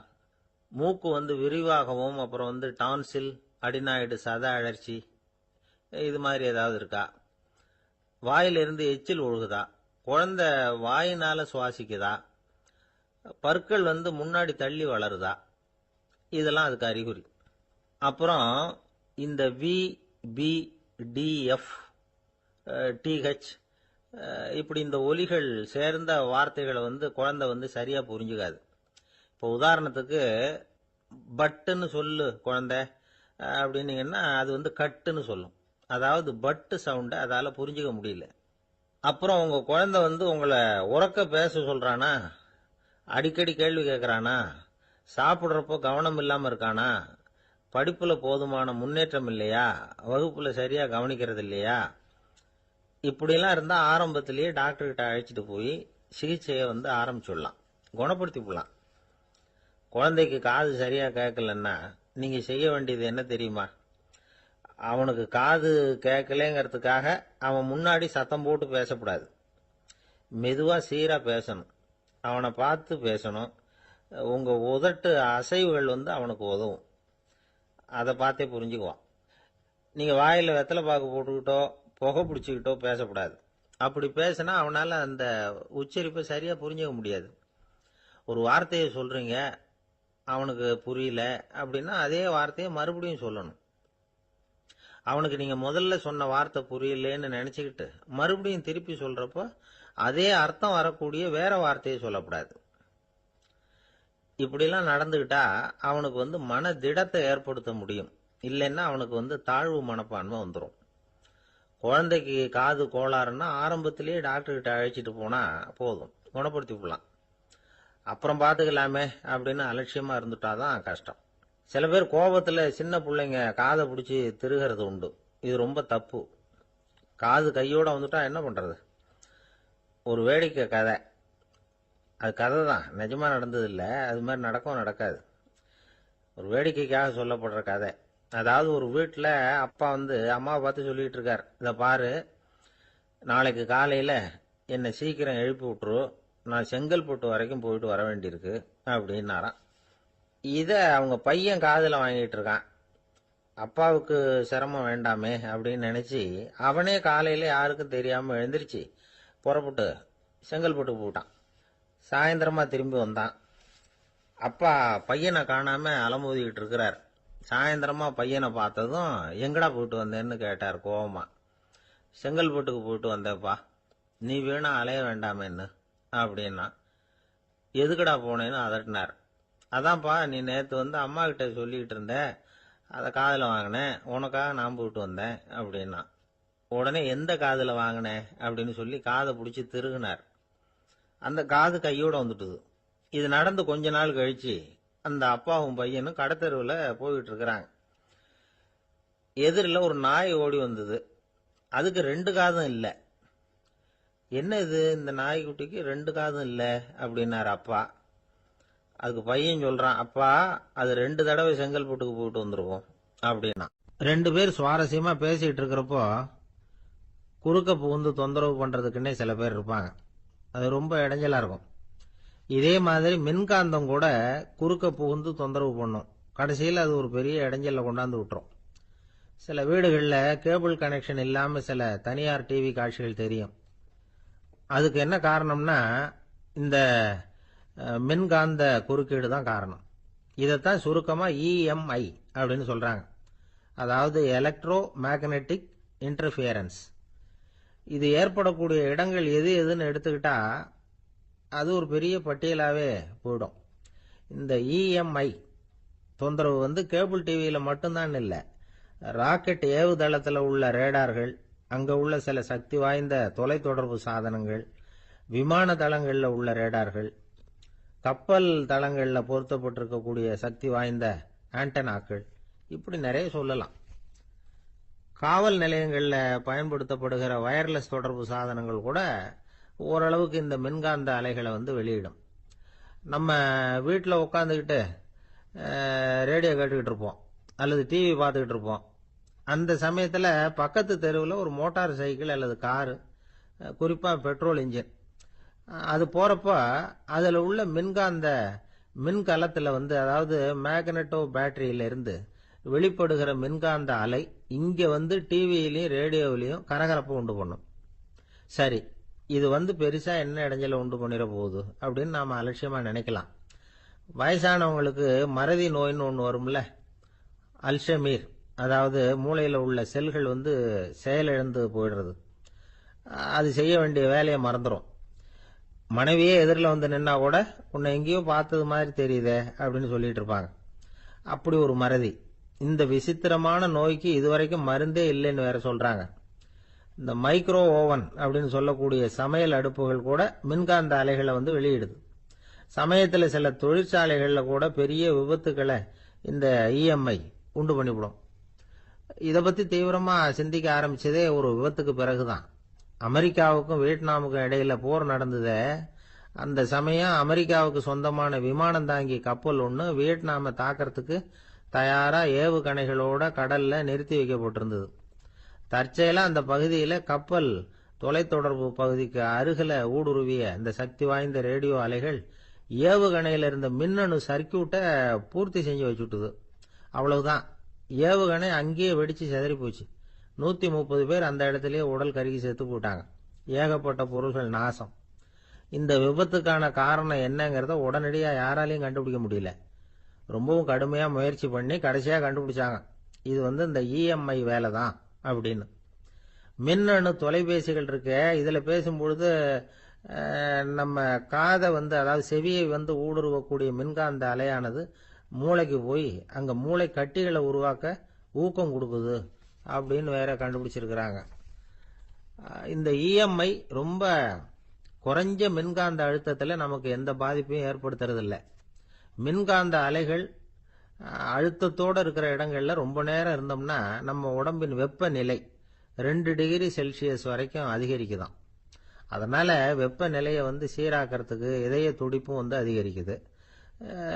மூக்கு விரிவாகவும் அப்புறம் டான்சில், அடினாய்டு, சத அழற்சி இது மாதிரி ஏதாவது இருக்கா? வாயிலிருந்து எச்சில் ஒழுகுதா? குழந்தை வாயினால சுவாசிக்குதா? பற்கள் முன்னாடி தள்ளி வளருதா? இதெல்லாம் அதுக்கு அறிகுறி. அப்புறம் இந்த V, P, T, F, DH இப்படி இந்த ஒலிகள் சேர்ந்த வார்த்தைகளை குழந்தை சரியா புரிஞ்சுக்காது. இப்போ உதாரணத்துக்கு பட்டுன்னு சொல்லு குழந்தை அப்படின்னீங்கன்னா அது கட்டுன்னு சொல்லும். அதாவது பட்டு சவுண்டை அதால புரிஞ்சுக்க முடியல. அப்புறம் உங்க குழந்தை உங்களை உறக்க பேச சொல்றானா? அடிக்கடி கேள்வி கேட்கறானா? சாப்பிட்றப்போ கவனம் இல்லாம இருக்கானா? படிப்புல போதுமான முன்னேற்றம் இல்லையா? வகுப்புல சரியா கவனிக்கிறது இல்லையா? இப்படிலாம் இருந்தா ஆரம்பத்திலேயே டாக்டர் கிட்ட அழைச்சிட்டு போய் சிகிச்சையை ஆரம்பிச்சுடலாம், குணப்படுத்தி விடலாம். குழந்தைக்கு காது சரியா கேட்கலன்னா நீங்க செய்ய வேண்டியது என்ன தெரியுமா? அவனுக்கு காது கேட்கலங்கிறதுக்காக அவன் முன்னாடி சத்தம் போட்டு பேசக்கூடாது. மெதுவா சீரா பேசணும், அவனை பார்த்து பேசணும். உங்க உதட்டு அசைவுகள் அவனுக்கு உதவும். அதை பார்த்தே புரிஞ்சுக்குவான். நீங்க வாயில வெத்தலை பாக்கு போட்டுக்கிட்டோ புகை பிடிச்சிக்கிட்டோ பேசக்கூடாது. அப்படி பேசினா அவனால அந்த உச்சரிப்பை சரியா புரிஞ்சுக்க முடியாது. ஒரு வார்த்தையை சொல்றீங்க, அவனுக்கு புரியல அப்படின்னா அதே வார்த்தையை மறுபடியும் சொல்லணும். அவனுக்கு நீங்க முதல்ல சொன்ன வார்த்தை புரியலன்னு நினைச்சுக்கிட்டு மறுபடியும் திருப்பி சொல்றப்போ அதே அர்த்தம் வரக்கூடிய வேற வார்த்தையை சொல்லக்கூடாது. இப்படிலாம் நடந்துகிட்டா அவனுக்கு மன திடத்தை ஏற்படுத்த முடியும். இல்லைன்னா அவனுக்கு தாழ்வு மனப்பான்மை வந்துடும். குழந்தைக்கு காது கோளாறுன்னா ஆரம்பத்திலேயே டாக்டர் கிட்ட அழைச்சிட்டு போனா போதும், குணப்படுத்தி விடலாம். அப்புறம் பார்த்துக்கலாமே அப்படின்னு அலட்சியமா இருந்துட்டாதான் கஷ்டம். சில பேர் கோபத்துல சின்ன பிள்ளைங்க காதை பிடிச்சி திருகிறது உண்டு. இது ரொம்ப தப்பு. காது கையோட வந்துட்டா என்ன பண்றது? ஒரு வேடிக்கை கதை, அது கதை தான், நிஜமா நடந்தது இல்லை. அது மாதிரி நடக்கும் நடக்காது, ஒரு வேடிக்கைக்காக சொல்லப்படுற கதை. அதாவது ஒரு வீட்டில் அப்பா அம்மாவை பார்த்து சொல்லிட்டு இருக்கார், இதை பாரு, நாளைக்கு காலையில் என்னை சீக்கிரம் எழுப்பி விட்டுரு, நான் செங்கல்பட்டு வரைக்கும் போயிட்டு வர வேண்டியிருக்கு அப்படின்னாராம். இதை அவங்க பையன் காதில் வாங்கிட்டு இருக்கான். அப்பாவுக்கு சிரமம் வேண்டாமே அப்படின்னு நினைச்சு அவனே காலையில யாருக்கும் தெரியாம எழுந்திருச்சு புறப்பட்டு செங்கல்பட்டு போட்டான். சாயந்தரமா திரும்பி வந்தான். அப்பா பையனை காணாம அலமோதிக்கிட்டு இருக்கிறார். சாயந்தரமா பையனை பார்த்ததும் எங்கடா போயிட்டு வந்தேன்னு கேட்டார் கோவமா. செங்கல்பட்டுக்கு போயிட்டு வந்தேப்பா, நீ வேணா அலைய வேண்டாமேன்னு அப்படின்னா. எதுக்கடா போனேன்னு அதட்டினார். அதான்ப்பா, நீ நேற்று அம்மா கிட்ட சொல்லிக்கிட்டு இருந்த, அதை காதில் வாங்கினேன், உனக்காக நான் போயிட்டு வந்தேன் அப்படின்னா. உடனே எந்த காதில் வாங்கினேன் அப்படின்னு சொல்லி காதை பிடிச்சி திருகினார். அந்த காது கையோட வந்துட்டுது. இது நடந்து கொஞ்ச நாள் கழிச்சு அந்த அப்பாவும் பையனும் கடத்தெருவில் போயிட்டு இருக்கிறாங்க. எதிரில் ஒரு நாய் ஓடி வந்தது. அதுக்கு 2 காதும் இல்லை. என்ன இது, இந்த நாய்க்குட்டிக்கு 2 காதும் இல்லை அப்படின்னாரு அப்பா. அதுக்கு பையன் சொல்றான், அப்பா அது 2 தடவை செங்கல்பட்டுக்கு போயிட்டு வந்துருவோம் அப்படின்னா. 2 பேர் சுவாரஸ்யமா பேசிட்டு இருக்கிறப்போ குறுக்க புகுந்து தொந்தரவு பண்றதுக்குன்னே சில பேர் இருப்பாங்க. அது ரொம்ப இடைஞ்சலா இருக்கும். இதே மாதிரி மின்காந்தம் கூட குறுக்க புகுந்து தொந்தரவு பண்ணும். கடைசியில் அது ஒரு பெரிய இடைஞ்சல கொண்டாந்து விட்டுரும். சில வீடுகளில் கேபிள் கனெக்ஷன் இல்லாம சில தனியார் டிவி காட்சிகள் தெரியும். அதுக்கு என்ன காரணம்னா இந்த மின்காந்த குறுக்கீடு தான் காரணம். இதைத்தான் சுருக்கமா EMI அப்படின்னு சொல்றாங்க. அதாவது எலக்ட்ரோ மேக்னெட்டிக் இன்டர்ஃபியரன்ஸ். இது ஏற்படக்கூடிய இடங்கள் எது எதுன்னு எடுத்துக்கிட்டா அது ஒரு பெரிய பட்டியலாவே போயிடும். இந்த இஎம்ஐ தொந்தரவு வந்து கேபிள் டிவியில் மட்டும்தான் இல்லை, ராக்கெட் ஏவுதளத்தில் உள்ள ரேடார்கள், அங்கே உள்ள சில சக்தி வாய்ந்த தொலைத்தொடர்பு சாதனங்கள், விமான தளங்களில் உள்ள ரேடார்கள், கப்பல் தளங்களில் பொருத்தப்பட்டிருக்கக்கூடிய சக்தி வாய்ந்த ஆண்டனாக்கள், இப்படி நிறைய சொல்லலாம். காவல் நிலையங்களில் பயன்படுத்தப்படுகிற வயர்லெஸ் தொடர்பு சாதனங்கள் கூட ஓரளவுக்கு இந்த மின்காந்த அலைகளை வந்து வெளியிடும். நம்ம வீட்டில் உட்காந்துக்கிட்டு ரேடியோ கேட்டுக்கிட்டு இருப்போம் அல்லது டிவி பார்த்துக்கிட்டு இருப்போம். அந்த சமயத்தில் பக்கத்து தெருவில் ஒரு மோட்டார் சைக்கிள் அல்லது காரு, குறிப்பாக பெட்ரோல் இன்ஜின், அது போகிறப்ப அதில் உள்ள மின்கலத்தில் வந்து, அதாவது மேக்னட்டோ பேட்டரியிலிருந்து வெளிப்படுகிற மின்காந்த அலை இங்கே வந்து டிவியிலையும் ரேடியோவிலையும் கரகரப்பை உண்டு பண்ணும். சரி, இது வந்து பெருசாக என்ன இடைஞ்சலை உண்டு பண்ணிட போகுது அப்படின்னு நாம் அலட்சியமாக நினைக்கலாம். வயசானவங்களுக்கு மறதி நோயின்னு ஒன்று வரும்ல, அல்ஷமீர், அதாவது மூளையில் உள்ள செல்கள் வந்து செயலிழந்து போயிடுறது, அது செய்ய வேண்டிய வேலையை மறந்துடும். மனைவியே எதிரில் வந்து நின்னா கூட உன்னை எங்கேயோ பார்த்தது மாதிரி தெரியுதே அப்படின்னு சொல்லிட்டு இருப்பாங்க. அப்படி ஒரு மறதி. இந்த விசித்திரமான நோய்க்கு இதுவரைக்கும் மருந்தே இல்லைன்னு வேற சொல்றாங்க. இந்த மைக்ரோ ஓவன் அப்படின்னு சொல்லக்கூடிய சமையல் அடுப்புகள் கூட மின்காந்த அலைகளை வந்து வெளியிடுது. சமயத்தில் சில தொழிற்சாலைகளில் கூட பெரிய விபத்துக்களை இந்த இஎம்ஐ உண்டு பண்ணிவிடும். இதை பற்றி தீவிரமாக சிந்திக்க ஆரம்பிச்சதே ஒரு விபத்துக்கு பிறகுதான். அமெரிக்காவுக்கும் வியட்நாமுக்கும் இடையில போர் நடந்ததே, அந்த சமயம் அமெரிக்காவுக்கு சொந்தமான விமானம் தாங்கி கப்பல் ஒன்று வியட்நாமை தாக்கிறதுக்கு தயாரா ஏவுகணைகளோட கடல்ல நிறுத்தி வைக்கப்பட்டிருந்தது. தற்செயலா அந்த பகுதியில் கப்பல் தொலைத்தொடர்பு பகுதிக்கு அருகில ஊடுருவிய இந்த சக்தி வாய்ந்த ரேடியோ அலைகள் ஏவுகணையில் இருந்த மின்னணு சர்க்கியூட்டை பூர்த்தி செஞ்சு வச்சுட்டுது. அவ்வளவுதான், ஏவுகணை அங்கேயே வெடிச்சு செதறி போச்சு. 130 பேர் அந்த இடத்துலயே உடல் கருகி செத்து போட்டாங்க. ஏகப்பட்ட பொருள்கள் நாசம். இந்த விபத்துக்கான காரணம் என்னங்கிறத உடனடியாக யாராலையும் கண்டுபிடிக்க முடியல. ரொம்பவும் கடுமையாக முயற்சி பண்ணி கடைசியாக கண்டுபிடிச்சாங்க, இது வந்து இந்த இஎம்ஐ வேலை தான் அப்படின்னு. மின்னணு தொலைபேசிகள் இருக்க, இதில் பேசும்பொழுது நம்ம காதை வந்து, அதாவது செவியை வந்து ஊடுருவக்கூடிய மின்காந்த அலையானது மூளைக்கு போய் அங்கே மூளை கட்டிகளை உருவாக்க ஊக்கம் கொடுக்குது அப்படின்னு வேற கண்டுபிடிச்சிருக்கிறாங்க. இந்த இஎம்ஐ ரொம்ப குறைஞ்ச மின்காந்த அழுத்தத்தில் நமக்கு எந்த பாதிப்பையும் ஏற்படுத்துறதில்லை. மின்காந்த அலைகள் அழுத்தத்தோடு இருக்கிற இடங்கள்ல ரொம்ப நேரம் இருந்தோம்னா நம்ம உடம்பின் வெப்பநிலை 2 டிகிரி செல்சியஸ் வரைக்கும் அதிகரிக்குதாம். அதனால வெப்பநிலையை வந்து சீராக்கிறதுக்கு இதய துடிப்பும் வந்து அதிகரிக்குது.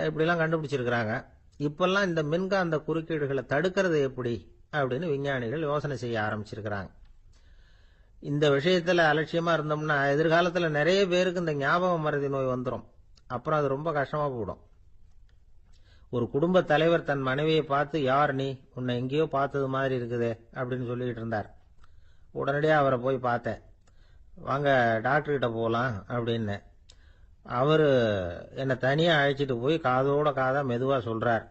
இப்படிலாம் கண்டுபிடிச்சிருக்கிறாங்க. இப்பெல்லாம் இந்த மின்காந்த குறுக்கீடுகளை தடுக்கிறது எப்படி அப்படின்னு விஞ்ஞானிகள் யோசனை செய்ய ஆரம்பிச்சிருக்கிறாங்க. இந்த விஷயத்துல அலட்சியமா இருந்தோம்னா எதிர்காலத்துல நிறைய பேருக்கு இந்த ஞாபக மறதி நோய் வந்துடும். அப்புறம் அது ரொம்ப கஷ்டமா போயிடும். ஒரு குடும்ப தலைவர் தன் மனைவியை பார்த்து, யார் நீ, உன்னை எங்கேயோ பார்த்தது மாதிரி இருக்குதே அப்படின்னு சொல்லிட்டு இருந்தார். உடனடியாக அவரை போய் பார்த்தேன். வாங்க டாக்டர்கிட்ட போகலாம் அப்படின்னு. அவர் என்னை தனியாக அழைச்சிட்டு போய் காதோட காதாக மெதுவாக சொல்கிறார்,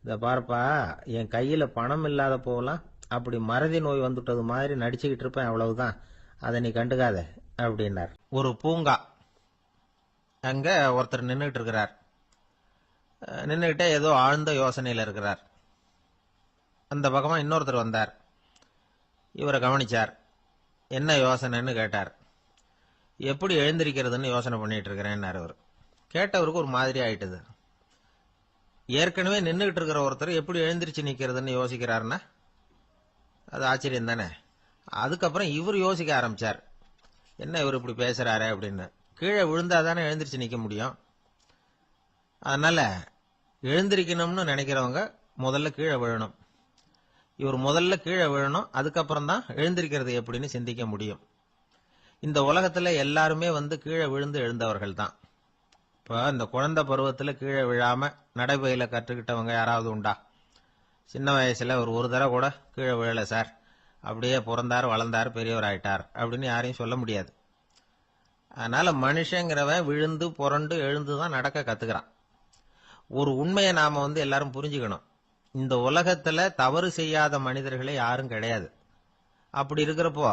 இதை பார்ப்பா, என் கையில் பணம் இல்லாத போகலாம், அப்படி மறதி நோய் வந்துட்டது மாதிரி நடிச்சுக்கிட்டு இருப்பேன், அவ்வளவுதான், அதை நீ கண்டுக்காத அப்படின்னார். ஒரு பூங்கா, அங்கே ஒருத்தர் நின்றுட்டு இருக்கிறார். நின்றுகிட்டே ஏதோ ஆழ்ந்த யோசனையில் இருக்கிறார். அந்த பக்கமாக இன்னொருத்தர் வந்தார். இவரை கவனிச்சார். என்ன யோசனைன்னு கேட்டார். எப்படி எழுந்திருக்கிறதுன்னு யோசனை பண்ணிட்டு இருக்கிறேன்னார் அவர். கேட்டவருக்கு ஒரு மாதிரி ஆயிட்டுது. ஏற்கனவே நின்றுகிட்டு இருக்கிற ஒருத்தர் எப்படி எழுந்திரிச்சு நிற்கிறதுன்னு யோசிக்கிறாருன்னா அது ஆச்சரியம் தானே. அதுக்கப்புறம் இவர் யோசிக்க ஆரம்பிச்சார், என்ன இவர் இப்படி பேசுறாரு அப்படின்னு. கீழே விழுந்தாதானே எழுந்திரிச்சு நிற்க முடியும். அதனால எழுந்திருக்கணும்னு நினைக்கிறவங்க முதல்ல கீழே விழணும். இவர் முதல்ல கீழே விழணும், அதுக்கப்புறம் தான் எழுந்திருக்கிறது எப்படின்னு சிந்திக்க முடியும். இந்த உலகத்துல எல்லாருமே வந்து கீழே விழுந்து எழுந்தவர்கள் தான். இப்போ இந்த குழந்தை பருவத்தில் கீழே விழாம நடைபயில கற்றுக்கிட்டவங்க யாராவது உண்டா? சின்ன வயசுல ஒரு தடவை கூட கீழே விழல சார், அப்படியே பிறந்தார் வளர்ந்தார் பெரியவர் ஆயிட்டார் அப்படின்னு யாரையும் சொல்ல முடியாது. அதனால மனுஷங்கிறவன் விழுந்து புரண்டு எழுந்து தான் நடக்க கத்துக்கிறான். ஒரு உண்மையை நாம வந்து எல்லாரும் புரிஞ்சுக்கணும், இந்த உலகத்துல தவறு செய்யாத மனிதர்களே யாரும் கிடையாது. அப்படி இருக்கிறப்போ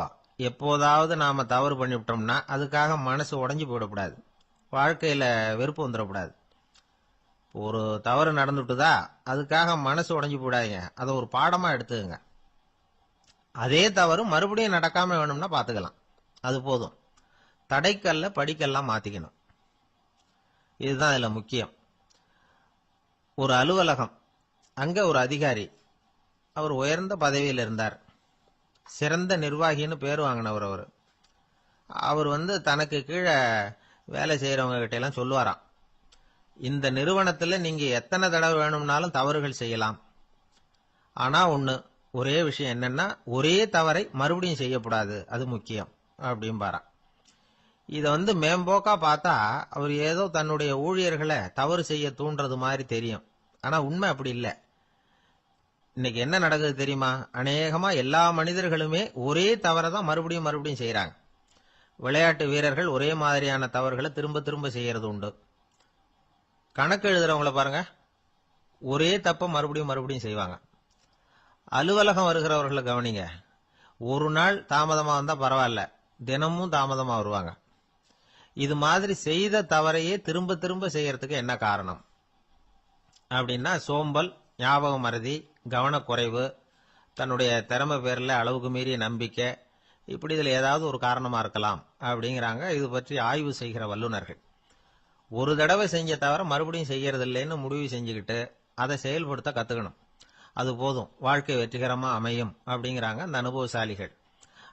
எப்போதாவது நாம தவறு பண்ணிவிட்டோம்னா அதுக்காக மனசு உடைஞ்சு போயிடக்கூடாது, வாழ்க்கையில வெறுப்பு வந்துடக்கூடாது. ஒரு தவறு நடந்துட்டுதா அதுக்காக மனசு உடைஞ்சு போடாதீங்க, அதை ஒரு பாடமா எடுத்துக்கங்க. அதே தவறு மறுபடியும் நடக்காம வேணும்னா பாத்துக்கலாம், அது போதும். தடைக்கல்ல படிக்கல்லாம் மாத்திக்கணும், இதுதான் இதுல முக்கியம். ஒரு அலுவலகம், அங்க ஒரு அதிகாரி, அவர் உயர்ந்த பதவியில் இருந்தார், சிறந்த நிர்வாகின்னு பேர் வாங்கினவர். அவர் தனக்கு கீழே வேலை செய்யறவங்க கிட்ட எல்லாம் சொல்லுவாராம், இந்த நிறுவனத்துல நீங்க எத்தனை தடவை வேணும்னாலும் தவறுகள் செய்யலாம், ஆனா ஒரே விஷயம் என்னன்னா ஒரே தவறை மறுபடியும் செய்யக்கூடாது, அது முக்கியம் அப்படின்பாராம். இத மேம்போக்கா பார்த்தா அவர் ஏதோ தன்னுடைய ஊழியர்களை தவறு செய்ய தூண்டுறது மாதிரி தெரியும். ஆனா உண்மை அப்படி இல்லை. இன்னைக்கு என்ன நடக்குது தெரியுமா? அநேகமா எல்லா மனிதர்களுமே ஒரே தவறை தான் மறுபடியும் மறுபடியும் செய்யறாங்க. விளையாட்டு வீரர்கள் ஒரே மாதிரியான தவறுகளை திரும்ப திரும்ப செய்யறது உண்டு. கணக்கு எழுதுறவங்கள பாருங்க, ஒரே தப்ப மறுபடியும் மறுபடியும் செய்வாங்க. அலுவலகம் வருகிறவர்களை கவனிங்க, ஒரு நாள் தாமதமா வந்தா பரவாயில்ல, தினமும் தாமதமா வருவாங்க. இது மாதிரி செய்த தவறையே திரும்ப திரும்ப செய்யறதுக்கு என்ன காரணம் அப்படின்னா, சோம்பல், ஞாபக மறதி, கவனக்குறைவு, தன்னுடைய திறமை பேர்ல அளவுக்கு மீறிய நம்பிக்கை, இப்படி இதுல ஏதாவது ஒரு காரணமா இருக்கலாம் அப்படிங்கிறாங்க இது பற்றி ஆய்வு செய்கிற வல்லுநர்கள். ஒரு தடவை செஞ்ச தவிர மறுபடியும் செய்யறது இல்லைன்னு முடிவு செஞ்சுக்கிட்டு அதை செயல்படுத்த கத்துக்கணும், அது போதும், வாழ்க்கை வெற்றிகரமா அமையும் அப்படிங்கிறாங்க அந்த அனுபவசாலிகள்.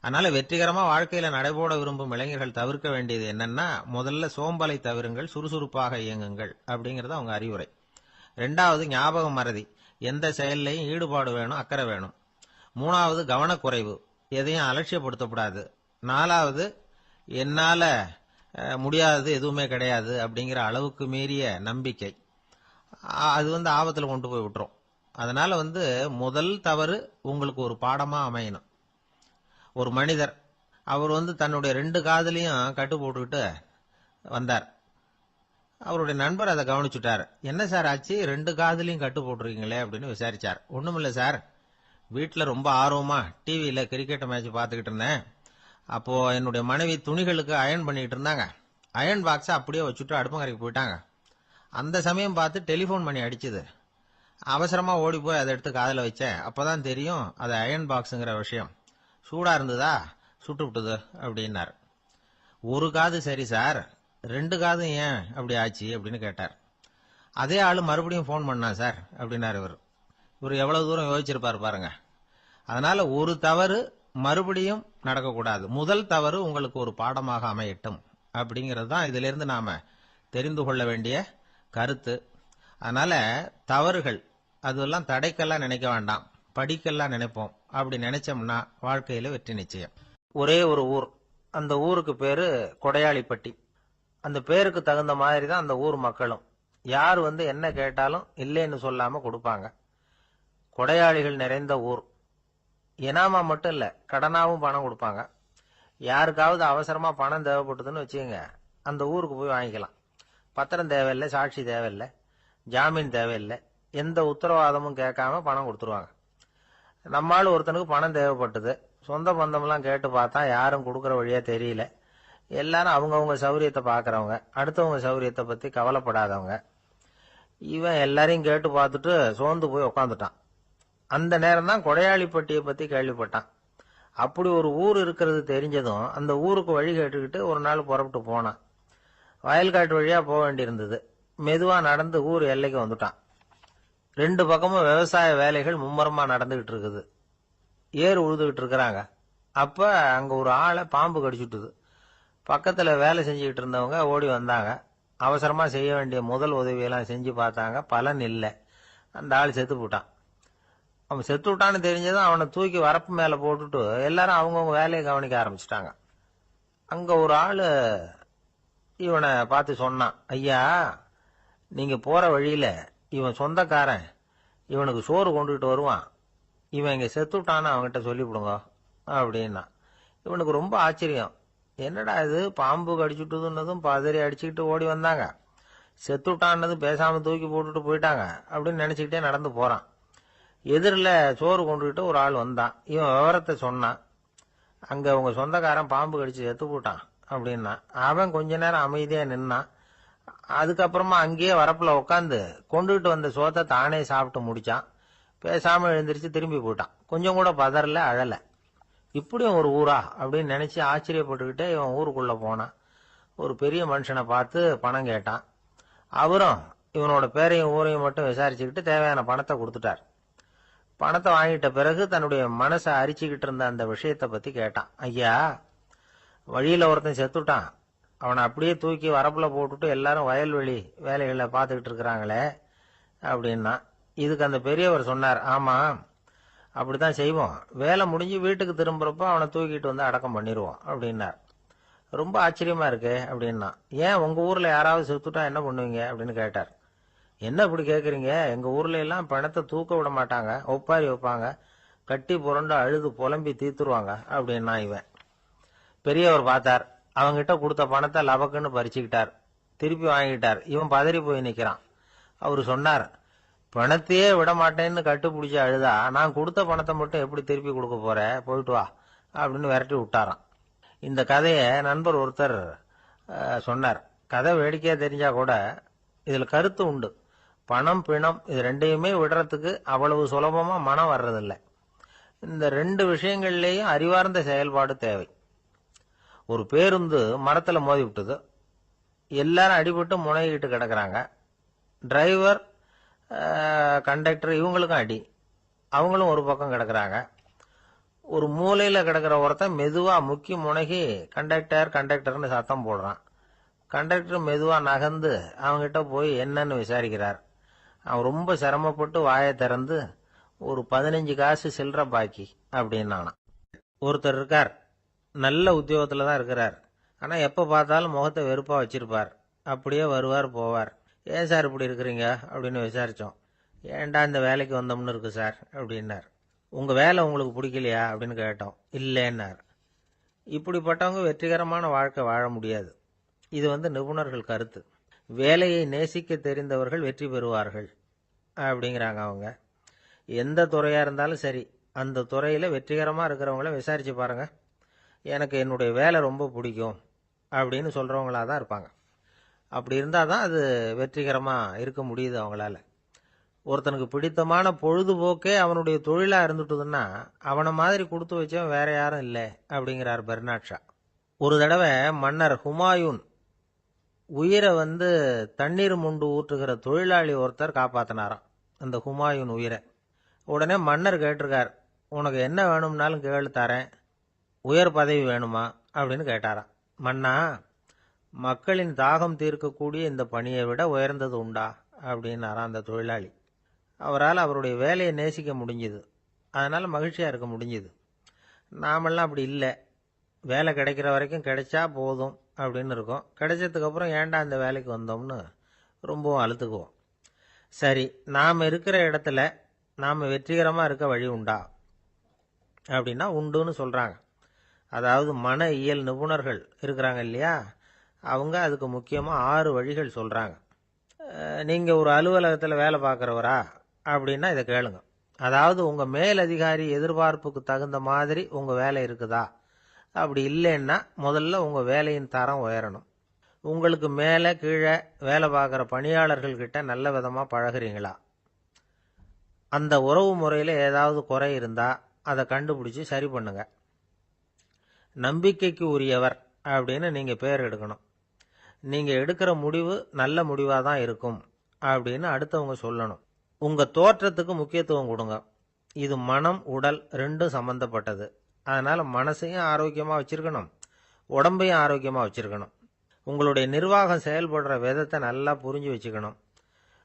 அதனால வெற்றிகரமா வாழ்க்கையில நடைபோட விரும்பும் இளைஞர்கள் தவிர்க்க வேண்டியது என்னன்னா, முதல்ல சோம்பலை தவிருங்கள், சுறுசுறுப்பாக இயங்குங்கள் அப்படிங்கறது அவங்க அறிவுரை. ரெண்டாவது ஞாபக மறதி, எந்த செயல்லையும் ஈடுபாடு வேணும், அக்கறை வேணும். மூணாவது கவனக்குறைவு, எதையும் அலட்சியப்படுத்தக்கூடாது. நாலாவது என்னால முடியாதது எதுவுமே கிடையாது அப்படிங்கிற அளவுக்கு மீறிய நம்பிக்கை, அது ஆபத்துல கொண்டு போய் விட்டுரும். அதனால முதல் தவறு உங்களுக்கு ஒரு பாடமா அமையணும். ஒரு மனிதர், அவர் தன்னுடைய 2 காதுலையும் கட்டு போட்டுக்கிட்டு வந்தார். அவருடைய நண்பர் அதை கவனிச்சுட்டார். என்ன சார் ஆச்சு, 2 காதுலையும் கட்டு போட்டுருக்கீங்களே அப்படின்னு விசாரிச்சார். ஒண்ணுமில்ல சார், வீட்டுல ரொம்ப ஆர்வமா டிவியில கிரிக்கெட் மேட்ச் பார்த்துக்கிட்டு இருந்தேன். அப்போ என்னுடைய மனைவி துணிகளுக்கு அயன் பண்ணிட்டு இருந்தாங்க. அயன் பாக்ஸ அப்படியே வச்சுட்டு அடுப்பங்கரைக்கு போயிட்டாங்க. அந்த சமயம் பார்த்து டெலிபோன் பண்ணி அடிச்சுது. அவசரமா ஓடி போய் அதை எடுத்து காதுல வச்சேன். அப்பதான் தெரியும் அது அயன் பாக்ஸுங்கிற விஷயம். சூடா இருந்ததா, சுட்டு விட்டுது அப்படின்னார். ஒரு காது சரி சார், 2 காதும் ஏன் அப்படி ஆச்சு அப்படின்னு கேட்டார். அதே ஆளு மறுபடியும் போன் பண்ணா சார் அப்படின்னாரு இவர் எவ்வளவு தூரம் யோசிச்சிருப்பாரு பாருங்க. அதனால ஒரு தவறு மறுபடியும் நடக்கக்கூடாது, முதல் தவறு உங்களுக்கு ஒரு பாடமாக அமையட்டும் அப்படிங்கிறது தான் இதுல இருந்து நாம தெரிந்து கொள்ள வேண்டிய கருத்து. அதனால தவறுகள் அதெல்லாம் தடைக்கெல்லாம் நினைக்க வேண்டாம், படிக்கெல்லாம் நினைப்போம். அப்படி நினைச்சோம்னா வாழ்க்கையில வெற்றி நிச்சயம். ஒரே ஒரு ஊர், அந்த ஊருக்கு பேரு கொடையாளிப்பட்டி. அந்த பேருக்கு தகுந்த மாதிரி தான் அந்த ஊர் மக்களும். யார் என்ன கேட்டாலும் இல்லைன்னு சொல்லாம கொடுப்பாங்க. கொடையாளிகள் நிறைந்த ஊர். இனாமா மட்டும் இல்ல, கடனாவும் பணம் கொடுப்பாங்க. யாருக்காவது அவசரமா பணம் தேவைப்பட்டதுன்னு வச்சுக்கோங்க, அந்த ஊருக்கு போய் வாங்கிக்கலாம். பத்திரம் தேவையில்லை, சாட்சி தேவையில்லை, ஜாமீன் தேவையில்லை, எந்த உத்தரவாதமும் கேட்காம பணம் கொடுத்துருவாங்க. நம்மால் ஒருத்தனுக்கு பணம் தேவைப்பட்டது, சொந்த பந்தம்லாம் கேட்டு பார்த்தா யாரும் கொடுக்கற வழியா தெரியல. எல்லாரும் அவங்கவுங்க சௌரியத்தை பாக்குறவங்க, அடுத்தவங்க சௌரியத்தை பத்தி கவலைப்படாதவங்க. இவன் எல்லாரையும் கேட்டு பார்த்துட்டு சோர்ந்து போய் உக்காந்துட்டான். அந்த நேரம் தான் கொடையாளிப்பட்டியை பத்தி கேள்விப்பட்டான். அப்படி ஒரு ஊர் இருக்கிறது தெரிஞ்சதும் அந்த ஊருக்கு வழி கேட்டுக்கிட்டு ஒரு நாள் புறப்பட்டு போனான். வயல்காட்டு வழியா போக வேண்டியிருந்தது. மெதுவா நடந்து ஊர் எல்லைக்கு வந்துட்டான். 2 பக்கமும் விவசாய வேலைகள் மும்முரமா நடந்துகிட்டு இருக்குது. ஏர் உழுதுகிட்டு இருக்கிறாங்க. அப்ப அங்க ஒரு ஆளை பாம்பு கடிச்சுட்டுது. பக்கத்துல வேலை செஞ்சுக்கிட்டு இருந்தவங்க ஓடி வந்தாங்க. அவசரமா செய்ய வேண்டிய முதல் உதவியெல்லாம் செஞ்சு பார்த்தாங்க, பலன் இல்லை. அந்த ஆள் செத்து போட்டான். அவன் செத்து விட்டான்னு தெரிஞ்சதும் அவனை தூக்கி வரப்பு மேல போட்டுட்டு எல்லாரும் அவங்கவுங்க வேலையை கவனிக்க ஆரம்பிச்சிட்டாங்க. அங்க ஒரு ஆளு இவனை பார்த்து சொன்னான், ஐயா, நீங்க போற வழியில இவன் சொந்தக்காரன், இவனுக்கு சோறு கொண்டுகிட்டு வருவான், இவன் இங்க செத்துட்டான்னு அவன்கிட்ட சொல்லிவிடுங்க அப்படின்னா. இவனுக்கு ரொம்ப ஆச்சரியம். என்னடா இது, பாம்பு கடிச்சுட்டுதுன்னதும் பதறி அடிச்சுக்கிட்டு ஓடி வந்தாங்க, செத்துட்டான்னதும் பேசாம தூக்கி போட்டுட்டு போயிட்டாங்க அப்படின்னு நினைச்சுக்கிட்டே நடந்து போறான். எதிரில் சோறு கொண்டுகிட்டு ஒரு ஆள் வந்தான். இவன் விவரத்தை சொன்னான். அங்க உங்க சொந்தக்காரன் பாம்பு கடிச்சு செத்து போட்டான் அப்படின்னா. அவன் கொஞ்ச நேரம் அமைதியா நின்னான். அதுக்கப்புறமா அங்கேயே வரப்புல உட்காந்து கொண்டுகிட்டு வந்த சோத்தை தானே சாப்பிட்டு முடிச்சான். பேசாம எழுந்திரிச்சு திரும்பி போயிட்டான். கொஞ்சம் கூட பதறல, அழல. இப்படியும் ஒரு ஊரா அப்படின்னு நினைச்சு ஆச்சரியப்பட்டுக்கிட்டே இவன் ஊருக்குள்ள போனான். ஒரு பெரிய மனுஷனை பார்த்து பணம் கேட்டான். அவரும் இவனோட பேரையும் ஊரையும் மட்டும் விசாரிச்சுக்கிட்டு தேவையான பணத்தை கொடுத்துட்டார். பணத்தை வாங்கிட்ட பிறகு தன்னுடைய மனசை அரிச்சுக்கிட்டு இருந்த அந்த விஷயத்தை பத்தி கேட்டான். ஐயா, வழியில ஒருத்தன் செத்துட்டான், அவனை அப்படியே தூக்கி வரப்புல போட்டுட்டு எல்லாரும் வயல்வெளி வேலைகளை பார்த்துக்கிட்டு இருக்கிறாங்களே அப்படின்னா. இதுக்கு அந்த பெரியவர் சொன்னார், ஆமா அப்படித்தான் செய்வோம், வேலை முடிஞ்சு வீட்டுக்கு திரும்புறப்போ அவனை தூக்கிட்டு வந்து அடக்கம் பண்ணிடுவோம் அப்படின்னார். ரொம்ப ஆச்சரியமா இருக்கு அப்படின்னா. ஏன் உங்க ஊர்ல யாராவது செத்துட்டா என்ன பண்ணுவீங்க அப்படின்னு கேட்டார். என்ன இப்படி கேக்குறீங்க, எங்க ஊர்ல எல்லாம் பணத்தை தூக்க விட மாட்டாங்க, ஒப்பாரி வைப்பாங்க, கட்டி புரண்டு அழுது புலம்பி தீத்துருவாங்க அப்படின்னா. இவன் பெரியவர் பார்த்தார். அவங்கிட்ட கொடுத்த பணத்தை லபக்குன்னு பறிச்சுக்கிட்டார். திருப்பி வாங்கிட்டார். இவன் பதறி போய் நிக்கிறான். அவரு சொன்னார், பணத்தையே விட மாட்டேன்னு கட்டுப்பிடிச்சு அழுதா நான் கொடுத்த பணத்தை மட்டும் எப்படி திருப்பி கொடுக்க போற, போயிட்டு வா அப்படின்னு விரட்டி விட்டாராம். இந்த கதையை நண்பர் ஒருத்தர் சொன்னார். கதை வேடிக்கையா தெரிஞ்சா கூட இதுல கருத்து உண்டு. பணம் பிணம் இது ரெண்டையுமே விடுறதுக்கு அவ்வளவு சுலபமா மனம் வர்றதில்லை. இந்த ரெண்டு விஷயங்கள்லயும் அறிவார்ந்த செயல்பாடு தேவை. ஒரு பேருந்து மரத்துல மோதி விட்டது. எல்லாரும் அடிபட்டு முனைகிட்டு கிடக்குறாங்க. டிரைவர், கண்டக்டர் இவங்களுக்கும் அடி. அவங்களும் ஒரு பக்கம் கிடக்குறாங்க. ஒரு மூலையில கிடக்கிற ஒருத்தன் மெதுவா முக்கி முனகி கண்டக்டர்னு சத்தம் போடுறான். கண்டக்டர் மெதுவா நகர்ந்து அவங்கிட்ட போய் என்னன்னு விசாரிக்கிறார். அவன் ரொம்ப சிரமப்பட்டு வாயை திறந்து ஒரு 15 காசு சில்லற பாக்கி அப்படின்னானா. ஒருத்தர் இருக்கார், நல்ல உத்தியோகத்துல தான் இருக்கிறார். ஆனா எப்ப பார்த்தாலும் முகத்தை வெறுப்பா வச்சிருப்பார். அப்படியே வருவார் போவார். ஏன் சார் இப்படி இருக்கிறீங்க அப்படின்னு விசாரிச்சோம். ஏன்டா இந்த வேலைக்கு வந்தோம்னு இருக்கு சார் அப்படின்னார். உங்க வேலை உங்களுக்கு பிடிக்கலையா அப்படின்னு கேட்டோம். இல்லைன்னார். இப்படிப்பட்டவங்க வெற்றிகரமான வாழ்க்கை வாழ முடியாது. இது நிபுணர்கள் கருத்து. வேலையை நேசிக்க தெரிந்தவர்கள் வெற்றி பெறுவார்கள் அப்படிங்கிறாங்க அவங்க. எந்த துறையா இருந்தாலும் சரி, அந்த துறையில வெற்றிகரமா இருக்கிறவங்கள விசாரிச்சு பாருங்க. எனக்கு என்னுடைய வேலை ரொம்ப பிடிக்கும் அப்படின்னு சொல்றவங்களா தான் இருப்பாங்க. அப்படி இருந்தாதான் அது வெற்றிகரமா இருக்க முடியுது அவங்களால. ஒருத்தனுக்கு பிடித்தமான பொழுதுபோக்கே அவனுடைய தொழிலா இருந்துட்டுதுன்னா அவனை மாதிரி கொடுத்து வச்சவன் வேற யாரும் இல்லை அப்படிங்கிறார் பெர்னாட் ஷா. ஒரு தடவை மன்னர் ஹுமாயூன் உயிரை தண்ணீர் முண்டு ஊற்றுகிற தொழிலாளி ஒருத்தர் காப்பாத்தினாராம் அந்த ஹுமாயூன் உயிரை. உடனே மன்னர் கேட்டிருக்கார், உனக்கு என்ன வேணும்னாலும் கேளு தரேன், உயர் பதவி வேணுமா அப்படின்னு கேட்டாராம். மன்னா, மக்களின் தாகம் தீர்க்கக்கூடிய இந்த பணியை விட உயர்ந்தது உண்டா அப்படின்னாராம் அந்த தொழிலாளி. அவரால் அவருடைய வேலையை நேசிக்க முடிஞ்சுது. அதனால மகிழ்ச்சியா இருக்க முடிஞ்சுது. நாமெல்லாம் அப்படி இல்லை. வேலை கிடைக்கிற வரைக்கும் கிடைச்சா போதும் அப்படின்னு இருக்கும். கிடைச்சதுக்கு அப்புறம் ஏன்டா இந்த வேலைக்கு வந்தோம்னு ரொம்பவும் அழுத்துக்குவோம். சரி, நாம் இருக்கிற இடத்துல நாம் வெற்றிகரமா இருக்க வழி உண்டா அப்படின்னா உண்டுன்னு சொல்றாங்க. அதாவது மன இயல் நிபுணர்கள் இருக்கிறாங்க இல்லையா, அவங்க அதுக்கு முக்கியமா 6 வழிகள் சொல்றாங்க. நீங்க ஒரு அலுவலகத்துல வேலை பார்க்கறவரா அப்படின்னா இதை கேளுங்க. அதாவது உங்க மேலதிகாரி எதிர்பார்ப்புக்கு தகுந்த மாதிரி உங்க வேலை இருக்குதா? அப்படி இல்லைன்னா முதல்ல உங்க வேலையின் தரம் உயரணும். உங்களுக்கு மேல கீழே வேலை பார்க்குற பணியாளர்கள் கிட்ட நல்ல விதமா பழகுறீங்களா? அந்த உறவு முறையில ஏதாவது குறை இருந்தா அதை கண்டுபிடிச்சு சரி பண்ணுங்க. நம்பிக்கைக்கு உரியவர் அப்படின்னு நீங்க பேர் எடுக்கணும். நீங்க எடுக்கிற முடிவு நல்ல முடிவா தான் இருக்கும் அப்படின்னு அடுத்தவங்க சொல்லணும். உங்க தோற்றத்துக்கு முக்கியத்துவம் கொடுங்க. இது மனம் உடல் ரெண்டும் சம்பந்தப்பட்டது. அதனால மனசையும் ஆரோக்கியமா வச்சிருக்கணும், உடம்பையும் ஆரோக்கியமா வச்சிருக்கணும். உங்களுடைய நிர்வாகம் செயல்படுற விதத்தை நல்லா புரிஞ்சு வச்சுக்கணும்.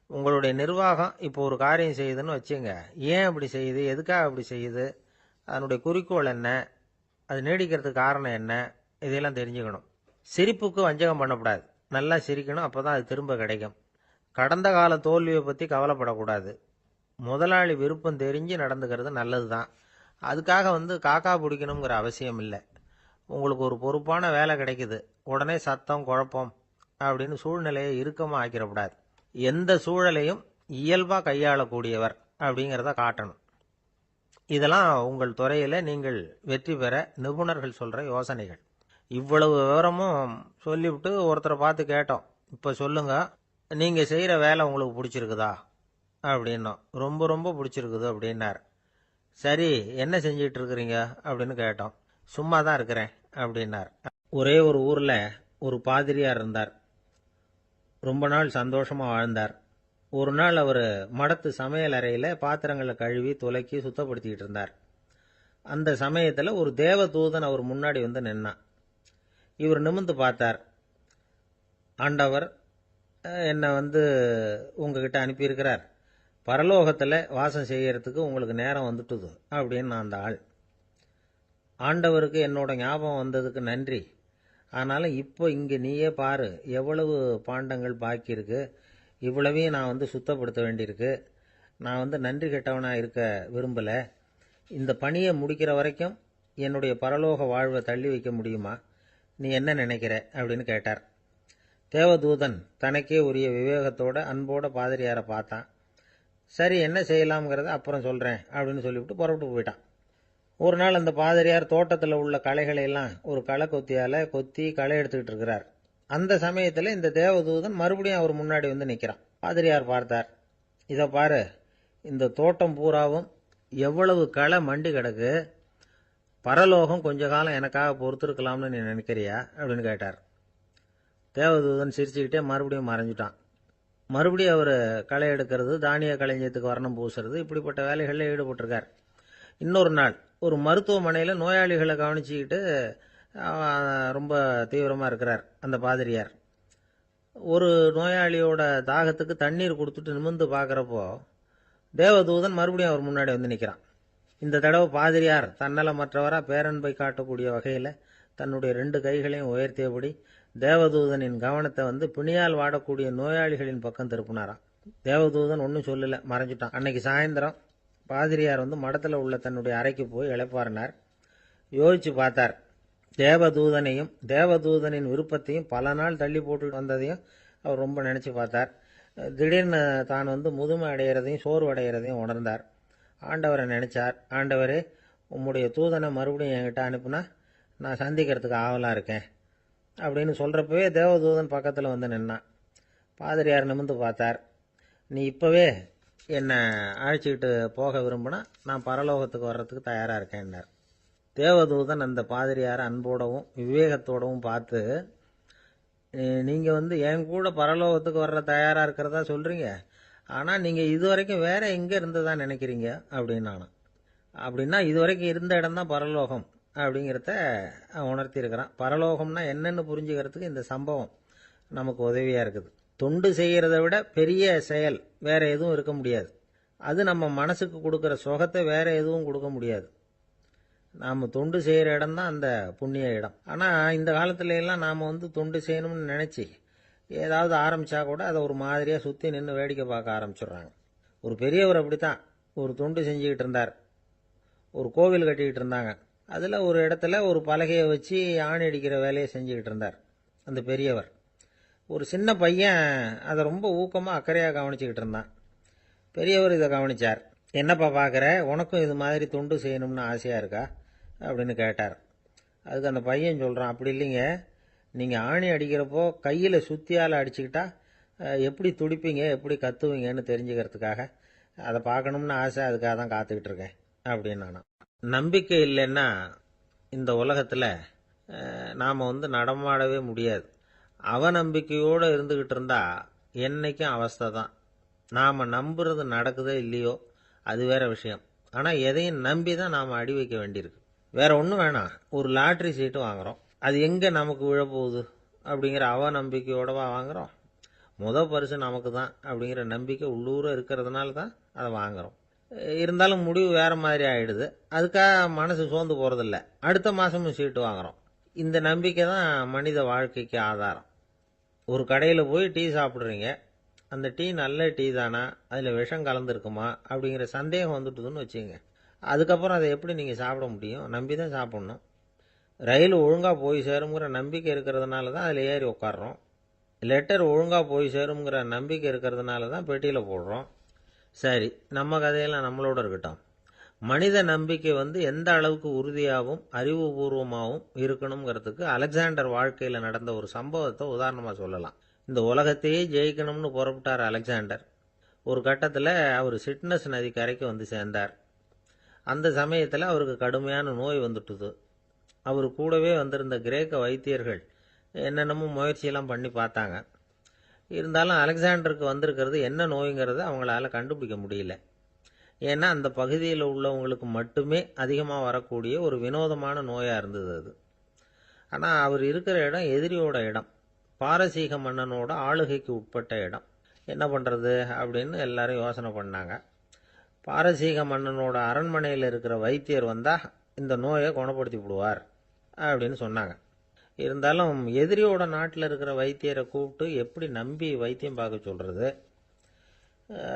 உங்களுடைய நிர்வாகம் இப்போ ஒரு காரியம் செய்யுதுன்னு வச்சுங்க, ஏன் அப்படி செய்யுது, எதுக்காக அப்படி செய்யுது, அதனுடைய குறிக்கோள் என்ன, அது நீடிக்கிறதுக்கு காரணம் என்ன, இதெல்லாம் தெரிஞ்சுக்கணும். சிரிப்புக்கு வஞ்சகம் பண்ணக்கூடாது. நல்லா சிரிக்கணும், அப்போதான் அது திரும்ப கிடைக்கும். கடந்த கால தோல்வியை பற்றி கவலைப்படக்கூடாது. முதலாளி விருப்பம் தெரிஞ்சு நடந்துக்கிறது நல்லது தான். அதுக்காக காக்கா பிடிக்கணுங்கிற அவசியம் இல்லை. உங்களுக்கு ஒரு பொறுப்பான வேலை கிடைக்குது, உடனே சத்தம் குழப்பம் அப்படின்னு சூழ்நிலையை இறுக்கமாக ஆக்கிடக்கூடாது. எந்த சூழலையும் இயல்பாக கையாளக்கூடியவர் அப்படிங்கிறத காட்டணும். இதெல்லாம் உங்கள் துறையில் நீங்கள் வெற்றி பெற நிபுணர்கள் சொல்கிற யோசனைகள். இவ்வளவு விவரமும் சொல்லிவிட்டு ஒருத்தரை பார்த்து கேட்டோம், இப்போ சொல்லுங்க, நீங்கள் செய்கிற வேலை உங்களுக்கு பிடிச்சிருக்குதா அப்படின்னோம். ரொம்ப ரொம்ப பிடிச்சிருக்குது அப்படின்னார். சரி, என்ன செஞ்சிட்டு இருக்கிறீங்க அப்படின்னு கேட்டோம். சும்மா தான் இருக்கிறேன் அப்படின்னார். ஒரே ஒரு ஊரில் ஒரு பாதிரியார் இருந்தார். ரொம்ப நாள் சந்தோஷமாக வாழ்ந்தார். ஒரு நாள் அவர் மடத்து சமையல் அறையில் பாத்திரங்களை கழுவி துலக்கி சுத்தப்படுத்திக்கிட்டு இருந்தார். அந்த சமயத்தில் ஒரு தேவதூதன் அவர் முன்னாடி வந்து நின்னான். இவர் நிமிர்ந்து பார்த்தார். ஆண்டவர் என்னை உங்ககிட்ட அனுப்பியிருக்கிறார். பரலோகத்தில் வாசம் செய்யறதுக்கு உங்களுக்கு நேரம் வந்துட்டுது அப்படின்னு அந்த ஆள். ஆண்டவருக்கு என்னோட ஞாபகம் வந்ததுக்கு நன்றி. ஆனாலும் இப்போ இங்கே நீயே பாரு, எவ்வளவு பாண்டங்கள் பாக்கி இருக்கு. இவ்வளவையும் நான் சுத்தப்படுத்த வேண்டியிருக்கு. நான் நன்றி கெட்டவனாக இருக்க விரும்பலை. இந்த பணியை முடிக்கிற வரைக்கும் என்னுடைய பரலோக வாழ்வை தள்ளி வைக்க முடியுமா? நீ என்ன நினைக்கிற அப்படின்னு கேட்டார். தேவதூதன் தனக்கே உரிய விவேகத்தோட அன்போட பாதிரியாரை பார்த்தான். சரி, என்ன செய்யலாம்ங்கிறத அப்புறம் சொல்கிறேன் அப்படின்னு சொல்லிவிட்டு புறப்பட்டு போயிட்டான். ஒரு நாள் அந்த பாதிரியார் தோட்டத்தில் உள்ள களைகளை எல்லாம் ஒரு களை கொத்தியால் கொத்தி களை எடுத்துக்கிட்டு இருக்கிறார். அந்த சமயத்தில் இந்த தேவதூதன் மறுபடியும் அவர் முன்னாடி வந்து நிற்கிறான். பாதிரியார் பார்த்தார். இதை பாரு, இந்த தோட்டம் பூராவும் எவ்வளவு களை மண்டி கிடக்கு. பரலோகம் கொஞ்ச காலம் எனக்காக பொறுத்திருக்கலாம்னு நீ நினைக்கிறியா அப்படின்னு கேட்டார். தேவதூதன் சிரிச்சுக்கிட்டே மறுபடியும் மறைஞ்சிட்டான். மறுபடியும் அவர் களை எடுக்கிறது, தானிய களஞ்சியத்துக்கு வர்ணம் பூசுறது, இப்படிப்பட்ட வேலைகளில் ஈடுபட்டிருக்கார். இன்னொரு நாள் ஒரு மருத்துவமனையில் நோயாளிகளை கவனிச்சுக்கிட்டு ரொம்ப தீவிரமாக இருக்கிறார் அந்த பாதிரியார். ஒரு நோயாளியோட தாகத்துக்கு தண்ணீர் கொடுத்துட்டு நிமிர்ந்து பார்க்குறப்போ தேவதூதன் மறுபடியும் அவர் முன்னாடி வந்து நிற்கிறான். இந்த தடவை பாதிரியார் தன்னலமற்றவராக பேரன்பை காட்டக்கூடிய வகையில் தன்னுடைய 2 கைகளையும் உயர்த்தியபடி தேவதூதனின் கவனத்தை பிணியால் வாடக்கூடிய நோயாளிகளின் பக்கம் திருப்பினாராம். தேவதூதன் ஒன்றும் சொல்லலை, மறைஞ்சிட்டான். அன்னைக்கு சாயந்தரம் பாதிரியார் மடத்தில் உள்ள தன்னுடைய அறைக்கு போய் இளைப்பாறினார். யோசிச்சு பார்த்தார். தேவதூதனையும் தேவதூதனின் விருப்பத்தையும் பல நாள் தள்ளி போட்டு வந்ததையும் அவர் ரொம்ப நினச்சி பார்த்தார். திடீர்னு தான் முதுமை அடைகிறதையும் சோர்வு அடைகிறதையும் உணர்ந்தார். ஆண்டவரை நினைச்சார். ஆண்டவரே, உம்முடைய தூதனை மறுபடியும் என்கிட்ட அனுப்புனா நான் சந்திக்கிறதுக்கு ஆவலாக இருக்கேன் அப்படின்னு சொல்கிறப்பவே தேவதூதன் பக்கத்தில் வந்து நின்னான். பாதிரியார் நிமிர்ந்து பார்த்தார். நீ இப்போவே என்னை அழைச்சிக்கிட்டு போக விரும்பினா நான் பரலோகத்துக்கு வர்றதுக்கு தயாராக இருக்கேன்னார். தேவதூதன் அந்த பாதிரியாரை அன்போடவும் விவேகத்தோடவும் பார்த்து, நீங்கள் என் கூட பரலோகத்துக்கு வர்ற தயாராக இருக்கிறதா சொல்கிறீங்க, ஆனால் நீங்கள் இதுவரைக்கும் வேற எங்கே இருந்ததா நினைக்கிறீங்க அப்படின்னானா. அப்படின்னா இதுவரைக்கும் இருந்த இடம் தான் பரலோகம் அப்படிங்கிறத உணர்த்தியிருக்கிறான். பரலோகம்னா என்னன்னு புரிஞ்சுக்கிறதுக்கு இந்த சம்பவம் நமக்கு உதவியாக இருக்குது. தொண்டு செய்கிறத விட பெரிய செயல் வேற எதுவும் இருக்க முடியாது. அது நம்ம மனசுக்கு கொடுக்குற சுகத்தை வேற எதுவும் கொடுக்க முடியாது. நாம் தொண்டு செய்கிற இடம் தான் அந்த புண்ணிய இடம். ஆனால் இந்த காலத்துல எல்லாம் நாம் தொண்டு செய்யணும்னு நினச்சி ஏதாவது ஆரம்பித்தா கூட அதை ஒரு மாதிரியாக சுற்றி நின்று வேடிக்கை பார்க்க ஆரம்பிச்சிடுறாங்க. ஒரு பெரியவர் அப்படித்தான் ஒரு தொண்டு செஞ்சுக்கிட்டு இருந்தார். ஒரு கோவில் கட்டிக்கிட்டு இருந்தாங்க. அதில் ஒரு இடத்துல ஒரு பலகையை வச்சு ஆணி அடிக்கிற வேலையை செஞ்சுக்கிட்டு இருந்தார் அந்த பெரியவர். ஒரு சின்ன பையன் அதை ரொம்ப ஊக்கமாக அக்கறையாக கவனிச்சுக்கிட்டு இருந்தான். பெரியவர் இதை கவனிச்சார். என்னப்பா பார்க்குற, உனக்கும் இது மாதிரி தொண்டு செய்யணும்னு ஆசையாக இருக்கா அப்படின்னு கேட்டார். அதுக்கு அந்த பையன் சொல்கிறான், அப்படி இல்லைங்க, நீங்கள் ஆணி அடிக்கிறப்போ கையில் சுத்தியால் அடிச்சுக்கிட்டா எப்படி துடிப்பீங்க, எப்படி கத்துவீங்கன்னு தெரிஞ்சுக்கிறதுக்காக அதை பார்க்கணும்னு ஆசை, அதுக்காக தான் காத்துக்கிட்டு இருக்கேன் அப்படின்னு நானும். நம்பிக்கை இல்லைன்னா இந்த உலகத்தில் நாம் நடமாடவே முடியாது. அவநம்பிக்கையோடு இருந்துக்கிட்டு இருந்தா என்னைக்கும் அவஸ்தை தான். நாம் நம்புறது நடக்குதோ இல்லையோ அது வேற விஷயம். ஆனால் எதையும் நம்பி தான் நாம் அடி வைக்க வேண்டியிருக்கு. வேற ஒன்றும் வேணாம், ஒரு லாட்ரி சீட்டு வாங்குகிறோம், அது எங்கே நமக்கு விழப்போகுது அப்படிங்கிற அவநம்பிக்கையோடவா வாங்குகிறோம்? பரிசு நமக்கு தான் அப்படிங்கிற நம்பிக்கை உள்ளூர இருக்கிறதுனால தான் அதை வாங்குகிறோம். இருந்தாலும் முடிவு வேற மாதிரி ஆயிடுது. அதுக்காக மனசு சோர்ந்து போகிறதில்ல. அடுத்த மாதமும் சீட்டு வாங்குகிறோம். இந்த நம்பிக்கை தான் மனித வாழ்க்கைக்கு ஆதாரம். ஒரு கடையில் போய் டீ சாப்பிட்றீங்க, அந்த டீ நல்ல டீ தானா, அதில் விஷம் கலந்துருக்குமா அப்படிங்கிற சந்தேகம் வந்துட்டுதுன்னு வச்சுங்க. அதுக்கப்புறம் அதை எப்படி நீங்கள் சாப்பிட முடியும்? நம்பி தான் சாப்பிட்ணும். ரயில் ஒழுங்காக போய் சேருங்கிற நம்பிக்கை இருக்கிறதுனால தான் அதில் ஏறி உட்காடுறோம். லெட்டர் ஒழுங்காக போய் சேருங்கிற நம்பிக்கை இருக்கிறதுனால தான் பெட்டியில் போடுறோம். சரி, நம்ம கதையெல்லாம் நம்மளோட இருக்கட்டும். மனித நம்பிக்கை எந்த அளவுக்கு உறுதியாகவும் அறிவுபூர்வமாகவும் இருக்கணுங்கிறதுக்கு அலெக்சாண்டர் வாழ்க்கையில் நடந்த ஒரு சம்பவத்தை உதாரணமாக சொல்லலாம். இந்த உலகத்தையே ஜெயிக்கணும்னு புறப்பட்டார் அலெக்சாண்டர். ஒரு கட்டத்தில் அவர் சிட்னஸ் நதி கரைக்கு வந்து சேர்ந்தார். அந்த சமயத்தில் அவருக்கு கடுமையான நோய் வந்துட்டுது. அவர் கூடவே வந்திருந்த கிரேக்க வைத்தியர்கள் என்னென்னமோ முயற்சியெல்லாம் பண்ணி பார்த்தாங்க. இருந்தாலும் அலெக்சாண்டருக்கு வந்திருக்கிறது என்ன நோய்ங்கிறத அவங்களால கண்டுபிடிக்க முடியல. ஏன்னா அந்த பகுதியில் உள்ளவங்களுக்கு மட்டுமே அதிகமாக வரக்கூடிய ஒரு வினோதமான நோயாக இருந்தது அது. ஆனால் அவர் இருக்கிற இடம் எதிரியோட இடம், பாரசீக மன்னனோட ஆளுகைக்கு உட்பட்ட இடம். என்ன பண்ணுறது அப்படின்னு எல்லாரும் யோசனை பண்ணாங்க. பாரசீக மன்னனோட அரண்மனையில் இருக்கிற வைத்தியர் வந்தால் இந்த நோயை குணப்படுத்தி விடுவார் அப்படின்னு சொன்னாங்க. இருந்தாலும் எதிரியோட நாட்டில் இருக்கிற வைத்தியரை கூப்பிட்டு எப்படி நம்பி வைத்தியம் பார்க்க சொல்கிறது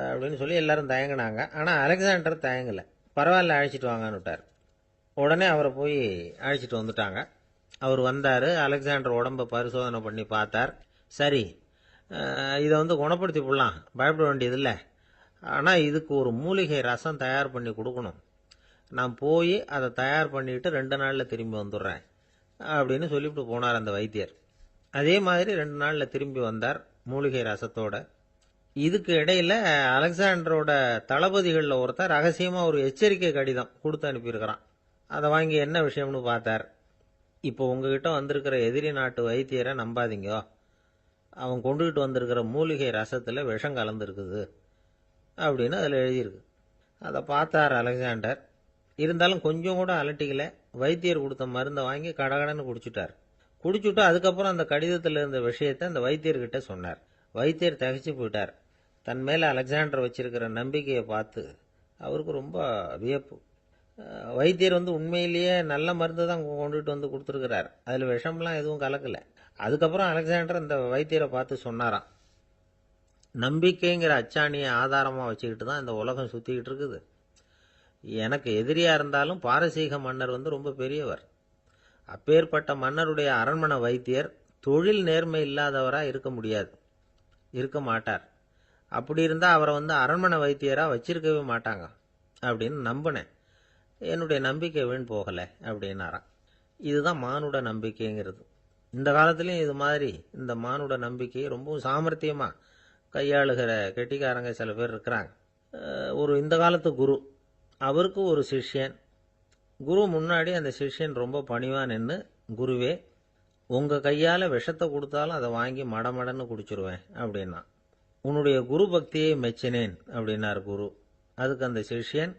அப்படின்னு சொல்லி எல்லாரும் தயங்கினாங்க. ஆனால் அலெக்சாண்டர் தயங்கலை. பரவாயில்ல, அழைச்சிட்டு வாங்கன்னு விட்டார். உடனே அவரை போய் அழைச்சிட்டு வந்துட்டாங்க. அவர் வந்தார். அலெக்சாண்டர் உடம்பை பரிசோதனை பண்ணி பார்த்தார். சரி, இதை குணப்படுத்தி விடலாம், பயப்பட வேண்டியதில்லை. ஆனால் இதுக்கு ஒரு மூலிகை ரசம் தயார் பண்ணி கொடுக்கணும். நான் போய் அதை தயார் பண்ணிவிட்டு 2 நாளில் திரும்பி வந்துடுறேன் அப்படின்னு சொல்லிவிட்டு போனார் அந்த வைத்தியர். அதே மாதிரி 2 நாளில் திரும்பி வந்தார் மூலிகை ரசத்தோட. இதுக்கு இடையில் அலெக்சாண்டரோட தளபதிகளில் ஒருத்தர் ரகசியமாக ஒரு எச்சரிக்கை கடிதம் கொடுத்து அனுப்பியிருக்கிறான். அதை வாங்கி என்ன விஷயம்னு பார்த்தார். இப்போ உங்ககிட்ட வந்திருக்கிற எதிரி நாட்டு வைத்தியரை நம்பாதீங்க, அவன் கொண்டுகிட்டு வந்திருக்கிற மூலிகை ரசத்தில் விஷம் கலந்துருக்குது அப்படின்னு அதில் எழுதியிருக்கு. அதை பார்த்தார் அலெக்சாண்டர். இருந்தாலும் கொஞ்சம் கூட அலட்டிக்கல. வைத்தியர் கொடுத்த மருந்தை வாங்கி கடகடன்னு குடிச்சுட்டு அதுக்கப்புறம் அந்த கடிதத்தில் இருந்த விஷயத்தை அந்த வைத்தியர்கிட்ட சொன்னார். வைத்தியர் திகைச்சு போயிட்டார். தன் மேலே அலெக்சாண்டர் வச்சிருக்கிற நம்பிக்கையை பார்த்து அவருக்கு ரொம்ப வியப்பு. வைத்தியர் உண்மையிலேயே நல்ல மருந்து தான் கொண்டுகிட்டு வந்து கொடுத்துருக்கிறார், அதில் விஷம்லாம் எதுவும் கலக்கலை. அதுக்கப்புறம் அலெக்சாண்டர் அந்த வைத்தியரை பார்த்து சொன்னாராம், நம்பிக்கைங்கிற அச்சாணியை ஆதாரமாக வச்சுக்கிட்டு தான் இந்த உலகம் சுற்றிக்கிட்டு இருக்குது. எனக்கு எதிரியாக இருந்தாலும் பாரசீக மன்னர் ரொம்ப பெரியவர். அப்பேற்பட்ட மன்னருடைய அரண்மனை வைத்தியர் தொழில் நேர்மை இல்லாதவராக இருக்க மாட்டார். அப்படி இருந்தால் அவரை அரண்மனை வைத்தியராக வச்சிருக்கவே மாட்டாங்க அப்படின்னு நம்பினேன். என்னுடைய நம்பிக்கை வீண் போகலை அப்படின்னாராம். இதுதான் மானுட நம்பிக்கைங்கிறது. இந்த காலத்துலேயும் இது மாதிரி இந்த மானுட நம்பிக்கையை ரொம்பவும் சாமர்த்தியமாக கையாளுகிற கெட்டிக்காரங்க சில பேர் இருக்கிறாங்க. ஒரு இந்த காலத்து குரு, அவருக்கு ஒரு சிஷ்யன். குரு முன்னாடி அந்த சிஷ்யன் ரொம்ப பணிவாக நின்று, குருவே, உங்கள் கையால் விஷத்தை கொடுத்தாலும் அதை வாங்கி மடமடன்னு குடிச்சிருவேன் அப்படின்னா. உன்னுடைய குரு பக்தியை மெச்சினேன் அப்படின்னார் குரு. அதுக்கு அந்த சிஷ்யன்,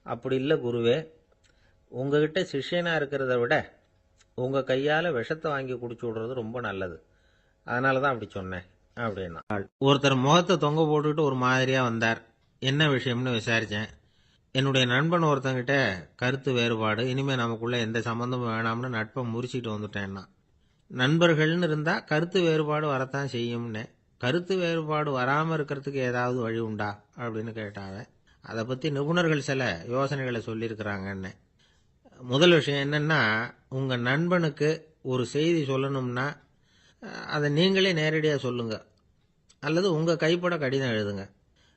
அப்படி இல்லை குருவே, உங்ககிட்ட சிஷ்யனாக இருக்கிறத விட உங்கள் கையால் விஷத்தை வாங்கி குடிச்சு விடுறது ரொம்ப நல்லது, அதனால தான் அப்படி சொன்னேன் அப்படின்னா. ஒருத்தர் முகத்தை தொங்க போட்டுக்கிட்டு ஒரு மாதிரியாக வந்தார். என்ன விஷயம்னு விசாரித்தேன். என்னுடைய நண்பன் ஒருத்தங்கிட்ட கருத்து வேறுபாடு, இனிமேல் நமக்குள்ளே எந்த சம்மந்தமும் வேணாம்னு நட்பை முறிச்சிட்டு வந்துட்டேன்னா. நண்பர்கள்னு இருந்தால் கருத்து வேறுபாடு வரத்தான் செய்யும்னு. கருத்து வேறுபாடு வராமல் இருக்கிறதுக்கு ஏதாவது வழி உண்டா அப்படின்னு கேட்டாங்க. அதை பற்றி நிபுணர்கள் சில யோசனைகளை சொல்லியிருக்கிறாங்கன்னு. முதல் விஷயம் என்னென்னா, உங்கள் நண்பனுக்கு ஒரு செய்தி சொல்லணும்னா அதை நீங்களே நேரடியாக சொல்லுங்க, அல்லது உங்கள் கைப்பட கடிதம் எழுதுங்க.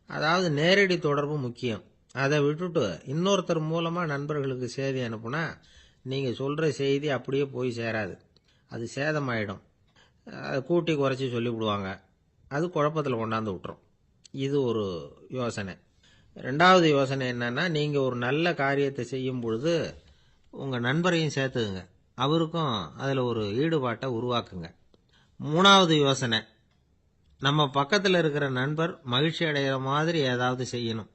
அதாவது நேரடி தொடர்பு முக்கியம். அதை விட்டுட்டு இன்னொருத்தர் மூலமாக நண்பர்களுக்கு செய்தி அனுப்புனா நீங்கள் சொல்கிற செய்தி அப்படியே போய் சேராது, அது சேதமாயிடும். அதை கூட்டி குறைச்சி சொல்லிவிடுவாங்க, அது குழப்பத்தில் கொண்டாந்து விட்டுரும். இது ஒரு யோசனை. 2வது யோசனை என்னன்னா, நீங்கள் ஒரு நல்ல காரியத்தை செய்யும் பொழுது உங்கள் நண்பரையும் சேர்த்துக்குங்க, அவருக்கும் அதில் ஒரு ஈடுபாட்டை உருவாக்குங்க. 3வது யோசனை, நம்ம பக்கத்தில் இருக்கிற நண்பர் மகிழ்ச்சி அடைகிற மாதிரி ஏதாவது செய்யணும்.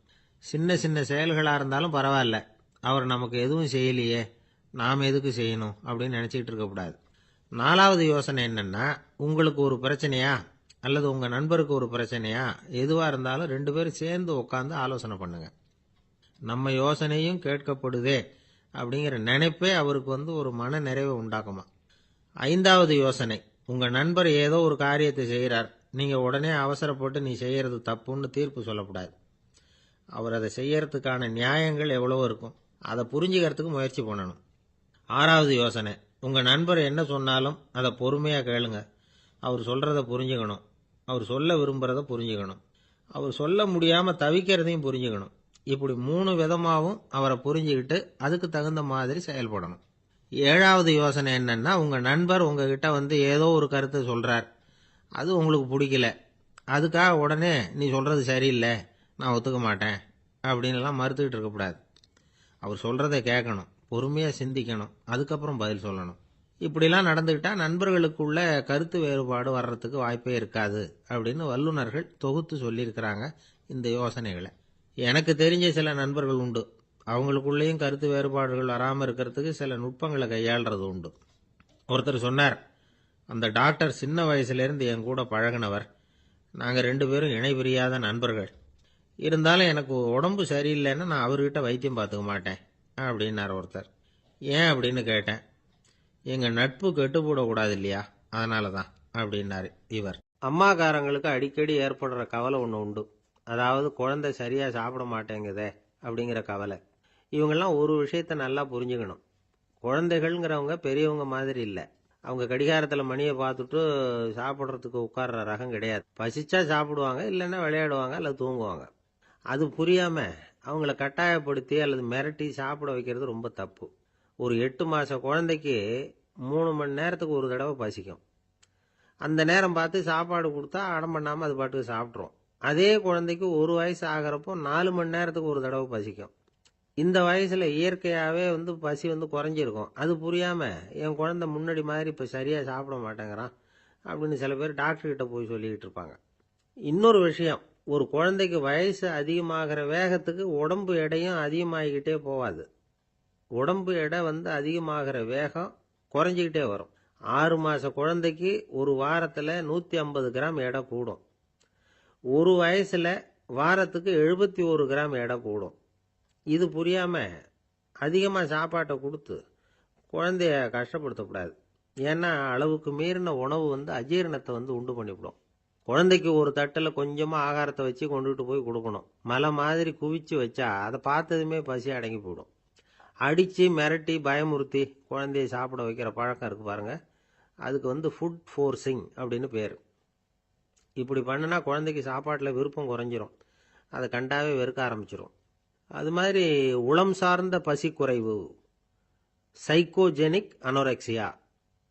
சின்ன சின்ன செயல்களாக இருந்தாலும் பரவாயில்ல, அவர் நமக்கு எதுவும் செய்யலையே, நாம் எதுக்கு செய்யணும் அப்படின்னு நினச்சிக்கிட்டு இருக்கக்கூடாது. 4வது யோசனை என்னென்னா, உங்களுக்கு ஒரு பிரச்சனையா அல்லது உங்கள் நண்பருக்கு ஒரு பிரச்சனையா, எதுவாக இருந்தாலும் 2 பேரும் சேர்ந்து உட்காந்து ஆலோசனை பண்ணுங்க. நம்ம யோசனையும் கேட்கப்படுதே அப்படிங்கிற நினைப்பே அவருக்கு ஒரு மன நிறைவை உண்டாக்குமா. 5வது யோசனை, உங்கள் நண்பர் ஏதோ ஒரு காரியத்தை செய்கிறார், நீங்கள் உடனே அவசரப்பட்டு நீ செய்கிறது தப்புன்னு தீர்ப்பு சொல்லக்கூடாது. அவர் அதை செய்யறதுக்கான நியாயங்கள் எவ்வளவோ இருக்கும், அதை புரிஞ்சுக்கிறதுக்கு முயற்சி பண்ணணும். 6வது யோசனை, உங்கள் நண்பர் என்ன சொன்னாலும் அதை பொறுமையாக கேளுங்க. அவர் சொல்கிறத புரிஞ்சுக்கணும், அவர் சொல்ல விரும்புகிறத புரிஞ்சுக்கணும், அவர் சொல்ல முடியாமல் தவிக்கிறதையும் புரிஞ்சுக்கணும். இப்படி 3 விதமாகவும் அவரை புரிஞ்சுக்கிட்டு அதுக்கு தகுந்த மாதிரி செயல்படணும். 7வது யோசனை என்னன்னா, உங்கள் நண்பர் உங்ககிட்ட ஏதோ ஒரு கருத்தை சொல்கிறார், அது உங்களுக்கு பிடிக்கல, அதுக்காக உடனே நீ சொல்கிறது சரியில்லை, நான் ஒத்துக்க மாட்டேன் அப்படின்லாம் மறுத்துக்கிட்டு இருக்கக்கூடாது. அவர் சொல்கிறத கேட்கணும், பொறுமையாக சிந்திக்கணும், அதுக்கப்புறம் பதில் சொல்லணும். இப்படிலாம் நடந்துக்கிட்டா நண்பர்களுக்குள்ள கருத்து வேறுபாடு வர்றதுக்கு வாய்ப்பே இருக்காது அப்படின்னு வல்லுநர்கள் தொகுத்து சொல்லியிருக்கிறாங்க இந்த யோசனைகளை. எனக்கு தெரிஞ்ச சில நண்பர்கள் உண்டு, அவங்களுக்குள்ளேயும் கருத்து வேறுபாடுகள் வராமல் இருக்கிறதுக்கு சில நுட்பங்களை கையாளுறது உண்டு. ஒருத்தர் சொன்னார், அந்த டாக்டர் சின்ன வயசுலேருந்து என் கூட பழகினவர், நாங்கள் 2 பேரும் இணை பிரியாத நண்பர்கள், இருந்தாலும் எனக்கு உடம்பு சரியில்லைன்னா நான் அவர்கிட்ட வைத்தியம் பார்த்துக்க மாட்டேன் அப்படின்னார் ஒருத்தர். ஏன் அப்படின்னு கேட்டேன். எங்கள் நட்பு கெட்டு போடக்கூடாது இல்லையா, அதனால தான் அப்படின்னாரு இவர். அம்மாக்காரங்களுக்கு அடிக்கடி ஏற்படுற கவலை ஒன்று உண்டு, அதாவது குழந்தை சரியாக சாப்பிட மாட்டேங்குதே அப்படிங்கிற கவலை. இவங்கெல்லாம் ஒரு விஷயத்த நல்லா புரிஞ்சுக்கணும், குழந்தைகள்ங்கிறவங்க பெரியவங்க மாதிரி இல்லை. அவங்க கடிகாரத்தில் மணியை பார்த்துட்டு சாப்பிட்றதுக்கு உட்கார்ற ரகம் கிடையாது. பசிச்சா சாப்பிடுவாங்க, இல்லைன்னா விளையாடுவாங்க அல்லது தூங்குவாங்க. அது புரியாமல் அவங்கள கட்டாயப்படுத்தி அல்லது மிரட்டி சாப்பிட வைக்கிறது ரொம்ப தப்பு. ஒரு 8 மாத குழந்தைக்கு 3 மணி நேரத்துக்கு ஒரு தடவை பசிக்கும். அந்த நேரம் பார்த்து சாப்பாடு கொடுத்தா அடம் பண்ணாமல் அது பாட்டுக்கு சாப்பிட்றோம். அதே குழந்தைக்கு 1 வயசு ஆகிறப்போ 4 மணி நேரத்துக்கு ஒரு தடவை பசிக்கும். இந்த வயசில் இயற்கையாகவே பசி குறைஞ்சிருக்கும். அது புரியாமல் என் குழந்தை முன்னாடி மாதிரி இப்போ சரியாக சாப்பிட மாட்டேங்கிறான் அப்படின்னு சில பேர் டாக்டர்கிட்ட போய் சொல்லிக்கிட்டு இருப்பாங்க. இன்னொரு விஷயம், ஒரு குழந்தைக்கு வயசு அதிகமாகிற வேகத்துக்கு உடம்பு எடையும் அதிகமாகிக்கிட்டே போகாது. உடம்பு எடை அதிகமாகிற வேகம் குறைஞ்சிக்கிட்டே வரும். 6 மாத குழந்தைக்கு ஒரு வாரத்தில் 150 கிராம் எடை கூடும். ஒரு வயசில் வாரத்துக்கு 71 கிராம் எடை கூடும். இது புரியாமல் அதிகமாக சாப்பாட்டை கொடுத்து குழந்தைய கஷ்டப்படுத்தக்கூடாது. ஏன்னா அளவுக்கு மீறின உணவு அஜீரணத்தை உண்டு பண்ணிவிடும். குழந்தைக்கு ஒரு தட்டில் கொஞ்சமாக ஆகாரத்தை வச்சு கொண்டுகிட்டு போய் கொடுக்கணும். மலை மாதிரி குவிச்சு வச்சா அதை பார்த்ததுமே பசி அடங்கி போயிடும். அடித்து மிரட்டி பயமுறுத்தி குழந்தைய சாப்பிட வைக்கிற பழக்கம் இருக்குது பாருங்க, அதுக்கு ஃபுட் ஃபோர்ஸிங் அப்படின்னு பேர். இப்படி பண்ணுனா குழந்தைக்கு சாப்பாட்டில் விருப்பம் குறைஞ்சிரும், அதை கண்டாவே வெறுக்க ஆரம்பிச்சிடும். அது மாதிரி உளம் சார்ந்த பசி குறைவு, சைக்கோஜெனிக் அனோரெக்சியா,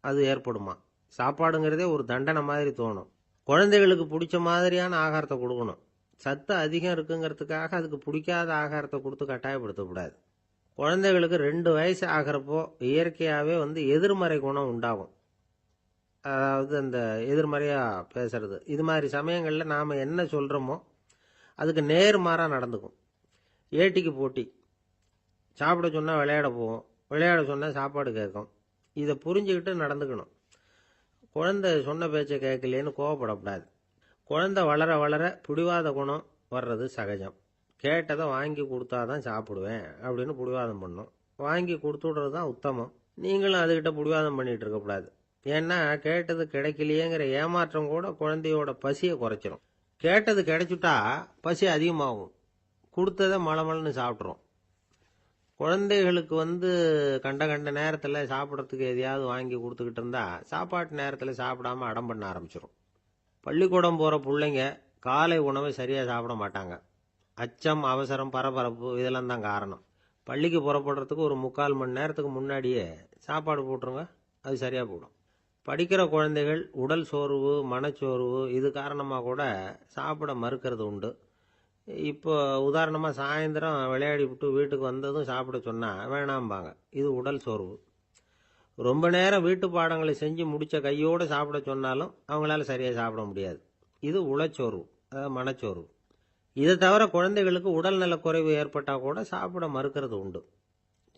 அது ஏற்படுமா. சாப்பாடுங்கிறதே ஒரு தண்டனை மாதிரி தோணும். குழந்தைகளுக்கு பிடிச்ச மாதிரியான ஆகாரத்தை கொடுக்கணும். சத்து அதிகம் இருக்குங்கிறதுக்காக அதுக்கு பிடிக்காத ஆகாரத்தை கொடுத்து கட்டாயப்படுத்தக்கூடாது. குழந்தைகளுக்கு 2 வயசு ஆகிறப்போ இயற்கையாகவே எதிர்மறை குணம் உண்டாகும். அதாவது அந்த எதிர்மறையாக பேசுறது. இது மாதிரி சமயங்களில் நாம் என்ன சொல்கிறோமோ அதுக்கு நேர்மாறாக நடந்துக்கும். ஏட்டிக்கு போட்டி, சாப்பிட சொன்னால் விளையாட போவோம், விளையாட சொன்னால் சாப்பாடு கேட்கும். இதை புரிஞ்சுக்கிட்டு நடந்துக்கணும். குழந்தை சொன்ன பேச்சை கேட்கலேன்னு கோவப்படக்கூடாது. குழந்தை வளர வளர பிடிவாத குணம் வர்றது சகஜம். கேட்டதை வாங்கி கொடுத்தாதான் சாப்பிடுவேன் அப்படின்னு பிடிவாதம் பண்ணும். வாங்கி கொடுத்துடுறது தான் உத்தமம். நீங்களும் அதுகிட்ட பிடிவாதம் பண்ணிகிட்டு இருக்கக்கூடாது. ஏன்னா கேட்டது கிடைக்கலையேங்கிற ஏமாற்றம் கூட குழந்தையோட பசியை குறைச்சிரும். கேட்டது கிடைச்சிட்டா பசி அதிகமாகும், கொடுத்ததை மலமலன்னு சாப்பிட்றோம். குழந்தைகளுக்கு கண்ட கண்ட நேரத்தில் சாப்பிட்றதுக்கு எதையாவது வாங்கி கொடுத்துக்கிட்டு இருந்தால் சாப்பாட்டு நேரத்தில் சாப்பிடாம அடம் பண்ண ஆரம்பிச்சிடும். பள்ளிக்கூடம் போகிற பிள்ளைங்க காலை உணவை சரியாக சாப்பிட மாட்டாங்க. அச்சம், அவசரம், பரபரப்பு இதெல்லாம் தான் காரணம். பள்ளிக்கு புறப்படுறதுக்கு ஒரு 3/4 மணி நேரத்துக்கு முன்னாடியே சாப்பாடு போட்டுருங்க, அது சரியாக போடும். படிக்கிற குழந்தைகள் உடல் சோர்வு, மனச்சோர்வு இது காரணமாக கூட சாப்பிட மறுக்கிறது உண்டு. இப்போ உதாரணமாக சாயந்தரம் விளையாடி விட்டு வீட்டுக்கு வந்ததும் சாப்பிட சொன்னால் வேணாம்பாங்க. இது உடல் சோர்வு. ரொம்ப நேரம் வீட்டு பாடங்களை செஞ்சு முடித்த கையோடு சாப்பிட சொன்னாலும் அவங்களால சரியாக சாப்பிட முடியாது. இது உளச்சோர்வு, அதாவது மனச்சோர்வு. இதை தவிர குழந்தைகளுக்கு உடல் நலக்குறைவு ஏற்பட்டால் கூட சாப்பிட மறுக்கிறது உண்டு.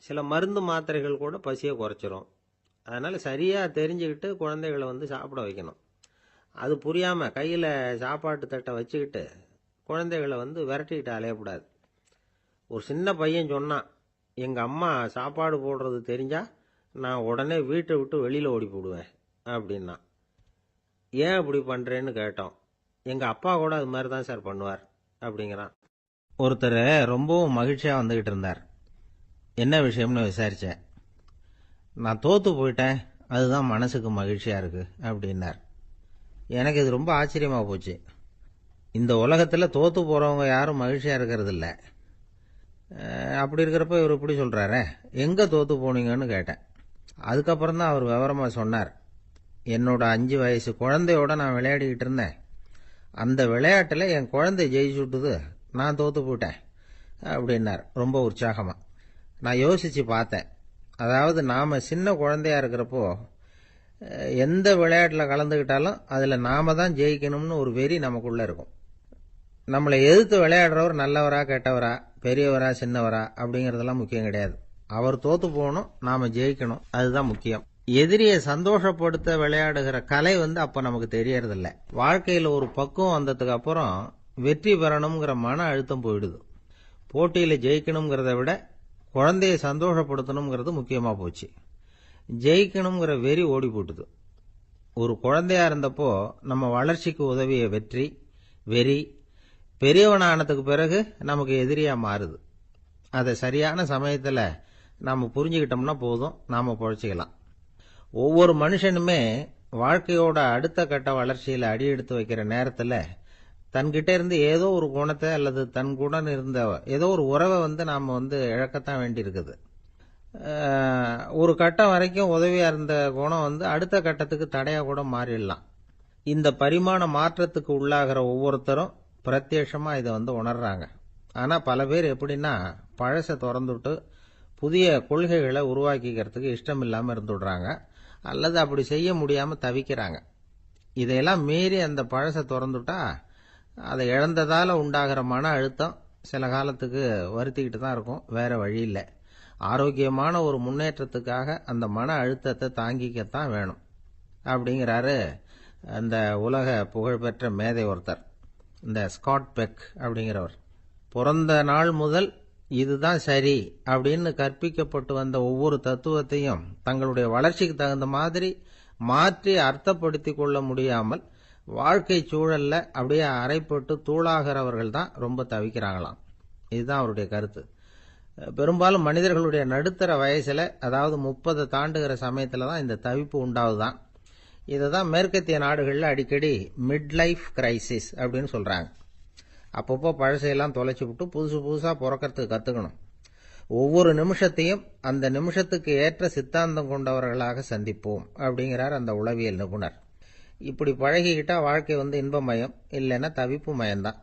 சில மருந்து மாத்திரைகள் கூட பசியை குறைச்சிரும். அதனால் சரியாக தெரிஞ்சுக்கிட்டு குழந்தைகளை சாப்பிட வைக்கணும். அது புரியாமல் கையில் சாப்பாட்டு தட்டை வச்சுக்கிட்டு குழந்தைகளை விரட்டிக்கிட்டு அலையக்கூடாது. ஒரு சின்ன பையன் சொன்னான், எங்கள் அம்மா சாப்பாடு போடுறது தெரிஞ்சால் நான் உடனே வீட்டை விட்டு வெளியில் ஓடி போடுவேன் அப்படின்னா. ஏன் அப்படி பண்ணுறேன்னு கேட்டோம். எங்கள் அப்பா கூட அது மாதிரி தான் சார் பண்ணுவார் அப்படிங்கிறான். ஒருத்தர் ரொம்பவும் மகிழ்ச்சியாக வந்துக்கிட்டு இருந்தார். என்ன விஷயம்னு விசாரித்தேன். நான் தோற்று போயிட்டேன், அதுதான் மனசுக்கு மகிழ்ச்சியாக இருக்குது அப்படின்னார். எனக்கு இது ரொம்ப ஆச்சரியமாக போச்சு. இந்த உலகத்தில் தோற்று போகிறவங்க யாரும் மகிழ்ச்சியாக இருக்கிறது இல்லை. அப்படி இருக்கிறப்ப இவர் இப்படி சொல்கிறாரே, எங்கே தோற்று போனீங்கன்னு கேட்டேன். அதுக்கப்புறம் தான் அவர் விவரமாக சொன்னார். என்னோட 5 வயசு குழந்தையோட நான் விளையாடிக்கிட்டு இருந்தேன். அந்த விளையாட்டில் என் குழந்தை ஜெயிச்சுட்டுது, நான் தோத்து போயிட்டேன் அப்படின்னார் ரொம்ப உற்சாகமா. நான் யோசிச்சு பார்த்தேன். அதாவது நாம சின்ன குழந்தையா இருக்கிறப்போ எந்த விளையாட்டில் கலந்துக்கிட்டாலும் அதில் நாம தான் ஜெயிக்கணும்னு ஒரு வெறி நமக்குள்ள இருக்கும். நம்மளை எதிர்த்து விளையாடுறவர் நல்லவரா கெட்டவரா, பெரியவரா சின்னவரா அப்படிங்கிறதெல்லாம் முக்கியம் கிடையாது. அவர் தோத்து போகணும், நாம ஜெயிக்கணும், அதுதான் முக்கியம். எதிரியை சந்தோஷப்படுத்த விளையாடுகிற கலை அப்ப நமக்கு தெரியறதில்ல. வாழ்க்கையில் ஒரு பக்குவம் வந்ததுக்கு அப்புறம் வெற்றி பெறணுங்கிற மன அழுத்தம் போயிடுது. போட்டியில ஜெயிக்கணுங்கிறத விட குழந்தையை சந்தோஷப்படுத்தணுங்கிறது முக்கியமா போச்சு. ஜெயிக்கணுங்கிற வெறி ஓடி போட்டுது. ஒரு குழந்தையா இருந்தப்போ நம்ம வளர்ச்சிக்கு உதவிய வெறி பெரியவனானதுக்கு பிறகு நமக்கு எதிரியா மாறுது. அதை சரியான சமயத்துல நாம புரிஞ்சுக்கிட்டோம்னா போதும், நாம பொழைச்சிக்கலாம். ஒவ்வொரு மனுஷனுமே வாழ்க்கையோட அடுத்த கட்ட வளர்ச்சியில அடி எடுத்து வைக்கிற நேரத்துல தன்கிட்ட இருந்து ஏதோ ஒரு குணத்தை அல்லது தன் குணம் இருந்த ஏதோ ஒரு உறவை நாம இழக்கத்தான் வேண்டியிருக்குது. ஒரு கட்டம் வரைக்கும் உதவியா இருந்த குணம் அடுத்த கட்டத்துக்கு தடையா கூட மாறிடலாம். இந்த பரிமாண மாற்றத்துக்கு உள்ளாகிற ஒவ்வொருத்தரும் பிரத்யட்சமா இதை உணர்றாங்க. ஆனா பல பேர் எப்படின்னா பழச திறந்துட்டு புதிய கொள்கைகளை உருவாக்கிக்கிறதுக்கு இஷ்டம் இல்லாம இருந்துடுறாங்க, அல்லது அப்படி செய்ய முடியாம தவிக்கிறாங்க. இதையெல்லாம் மீறி அந்த பழச திறந்துட்டா அதை இழந்ததால உண்டாகிற மன அழுத்தம் சில காலத்துக்கு வருத்திக்கிட்டு தான் இருக்கும், வேற வழி இல்லை. ஆரோக்கியமான ஒரு முன்னேற்றத்துக்காக அந்த மன அழுத்தத்தை தாங்கிக்கத்தான் வேணும் அப்படிங்கிறாரு அந்த உலக புகழ்பெற்ற மேதை ஒருத்தர், இந்த ஸ்காட் பெக் அப்படிங்கிறவர். பிறந்த நாள் முதல் இதுதான் சரி அப்படின்னு கற்பிக்கப்பட்டு வந்த ஒவ்வொரு தத்துவத்தையும் தங்களுடைய வளர்ச்சிக்கு தகுந்த மாதிரி மாற்றி அர்த்தப்படுத்தி கொள்ள முடியாமல் வாழ்க்கை சூழல்ல அப்படியே அரைப்பட்டு தூளாகிறவர்கள் தான் ரொம்ப தவிக்கிறாங்களாம். இதுதான் அவருடைய கருத்து. பெரும்பாலும் மனிதர்களுடைய நடுத்தர வயசுல, அதாவது 30 தாண்டுகிற சமயத்துல தான் இந்த தவிப்பு உண்டாவதுதான். இதுதான் மேற்கத்திய நாடுகள்ல அடிக்கடி மிட் லைஃப் கிரைசிஸ் அப்படின்னு சொல்றாங்க. அப்பப்போ பழசையெல்லாம் தொலைச்சு விட்டு புதுசா பிறக்கிறதுக்கு கத்துக்கணும். ஒவ்வொரு நிமிஷத்தையும் அந்த நிமிஷத்துக்கு ஏற்ற சித்தாந்தம் கொண்டவர்களாக சந்திப்போம் அப்படிங்கிறார் அந்த உளவியல் நிபுணர். இப்படி பழகிக்கிட்டா வாழ்க்கை இன்பமயம், இல்லைன்னா தவிப்பு மயம்தான்.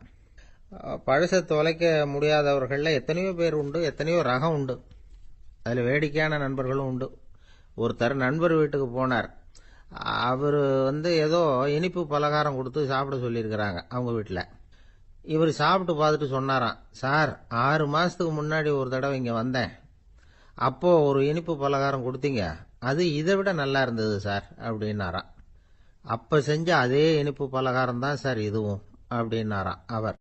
பழச தொலைக்க முடியாதவர்கள்ல எத்தனையோ பேர் உண்டு, எத்தனையோ ரகம் உண்டு. அதுல வேடிக்கையான நண்பர்களும் உண்டு. ஒருத்தர் நண்பர் வீட்டுக்கு போனார். அவரு ஏதோ இனிப்பு பலகாரம் கொடுத்து சாப்பிட சொல்லியிருக்கிறாங்க அவங்க வீட்டுல. இவர் சாப்பிட்டு பார்த்துட்டு சொன்னாராம், சார் 6 மாசத்துக்கு முன்னாடி ஒரு தடவை இங்க வந்தேன், அப்போ ஒரு இனிப்பு பலகாரம் கொடுத்தீங்க, அது இதை விட நல்லா இருந்தது சார் அப்படின்னாராம். அப்ப செஞ்ச அதே இனிப்பு பலகாரம் தான் சார் இதுவும் அப்படின்னாராம் அவர்.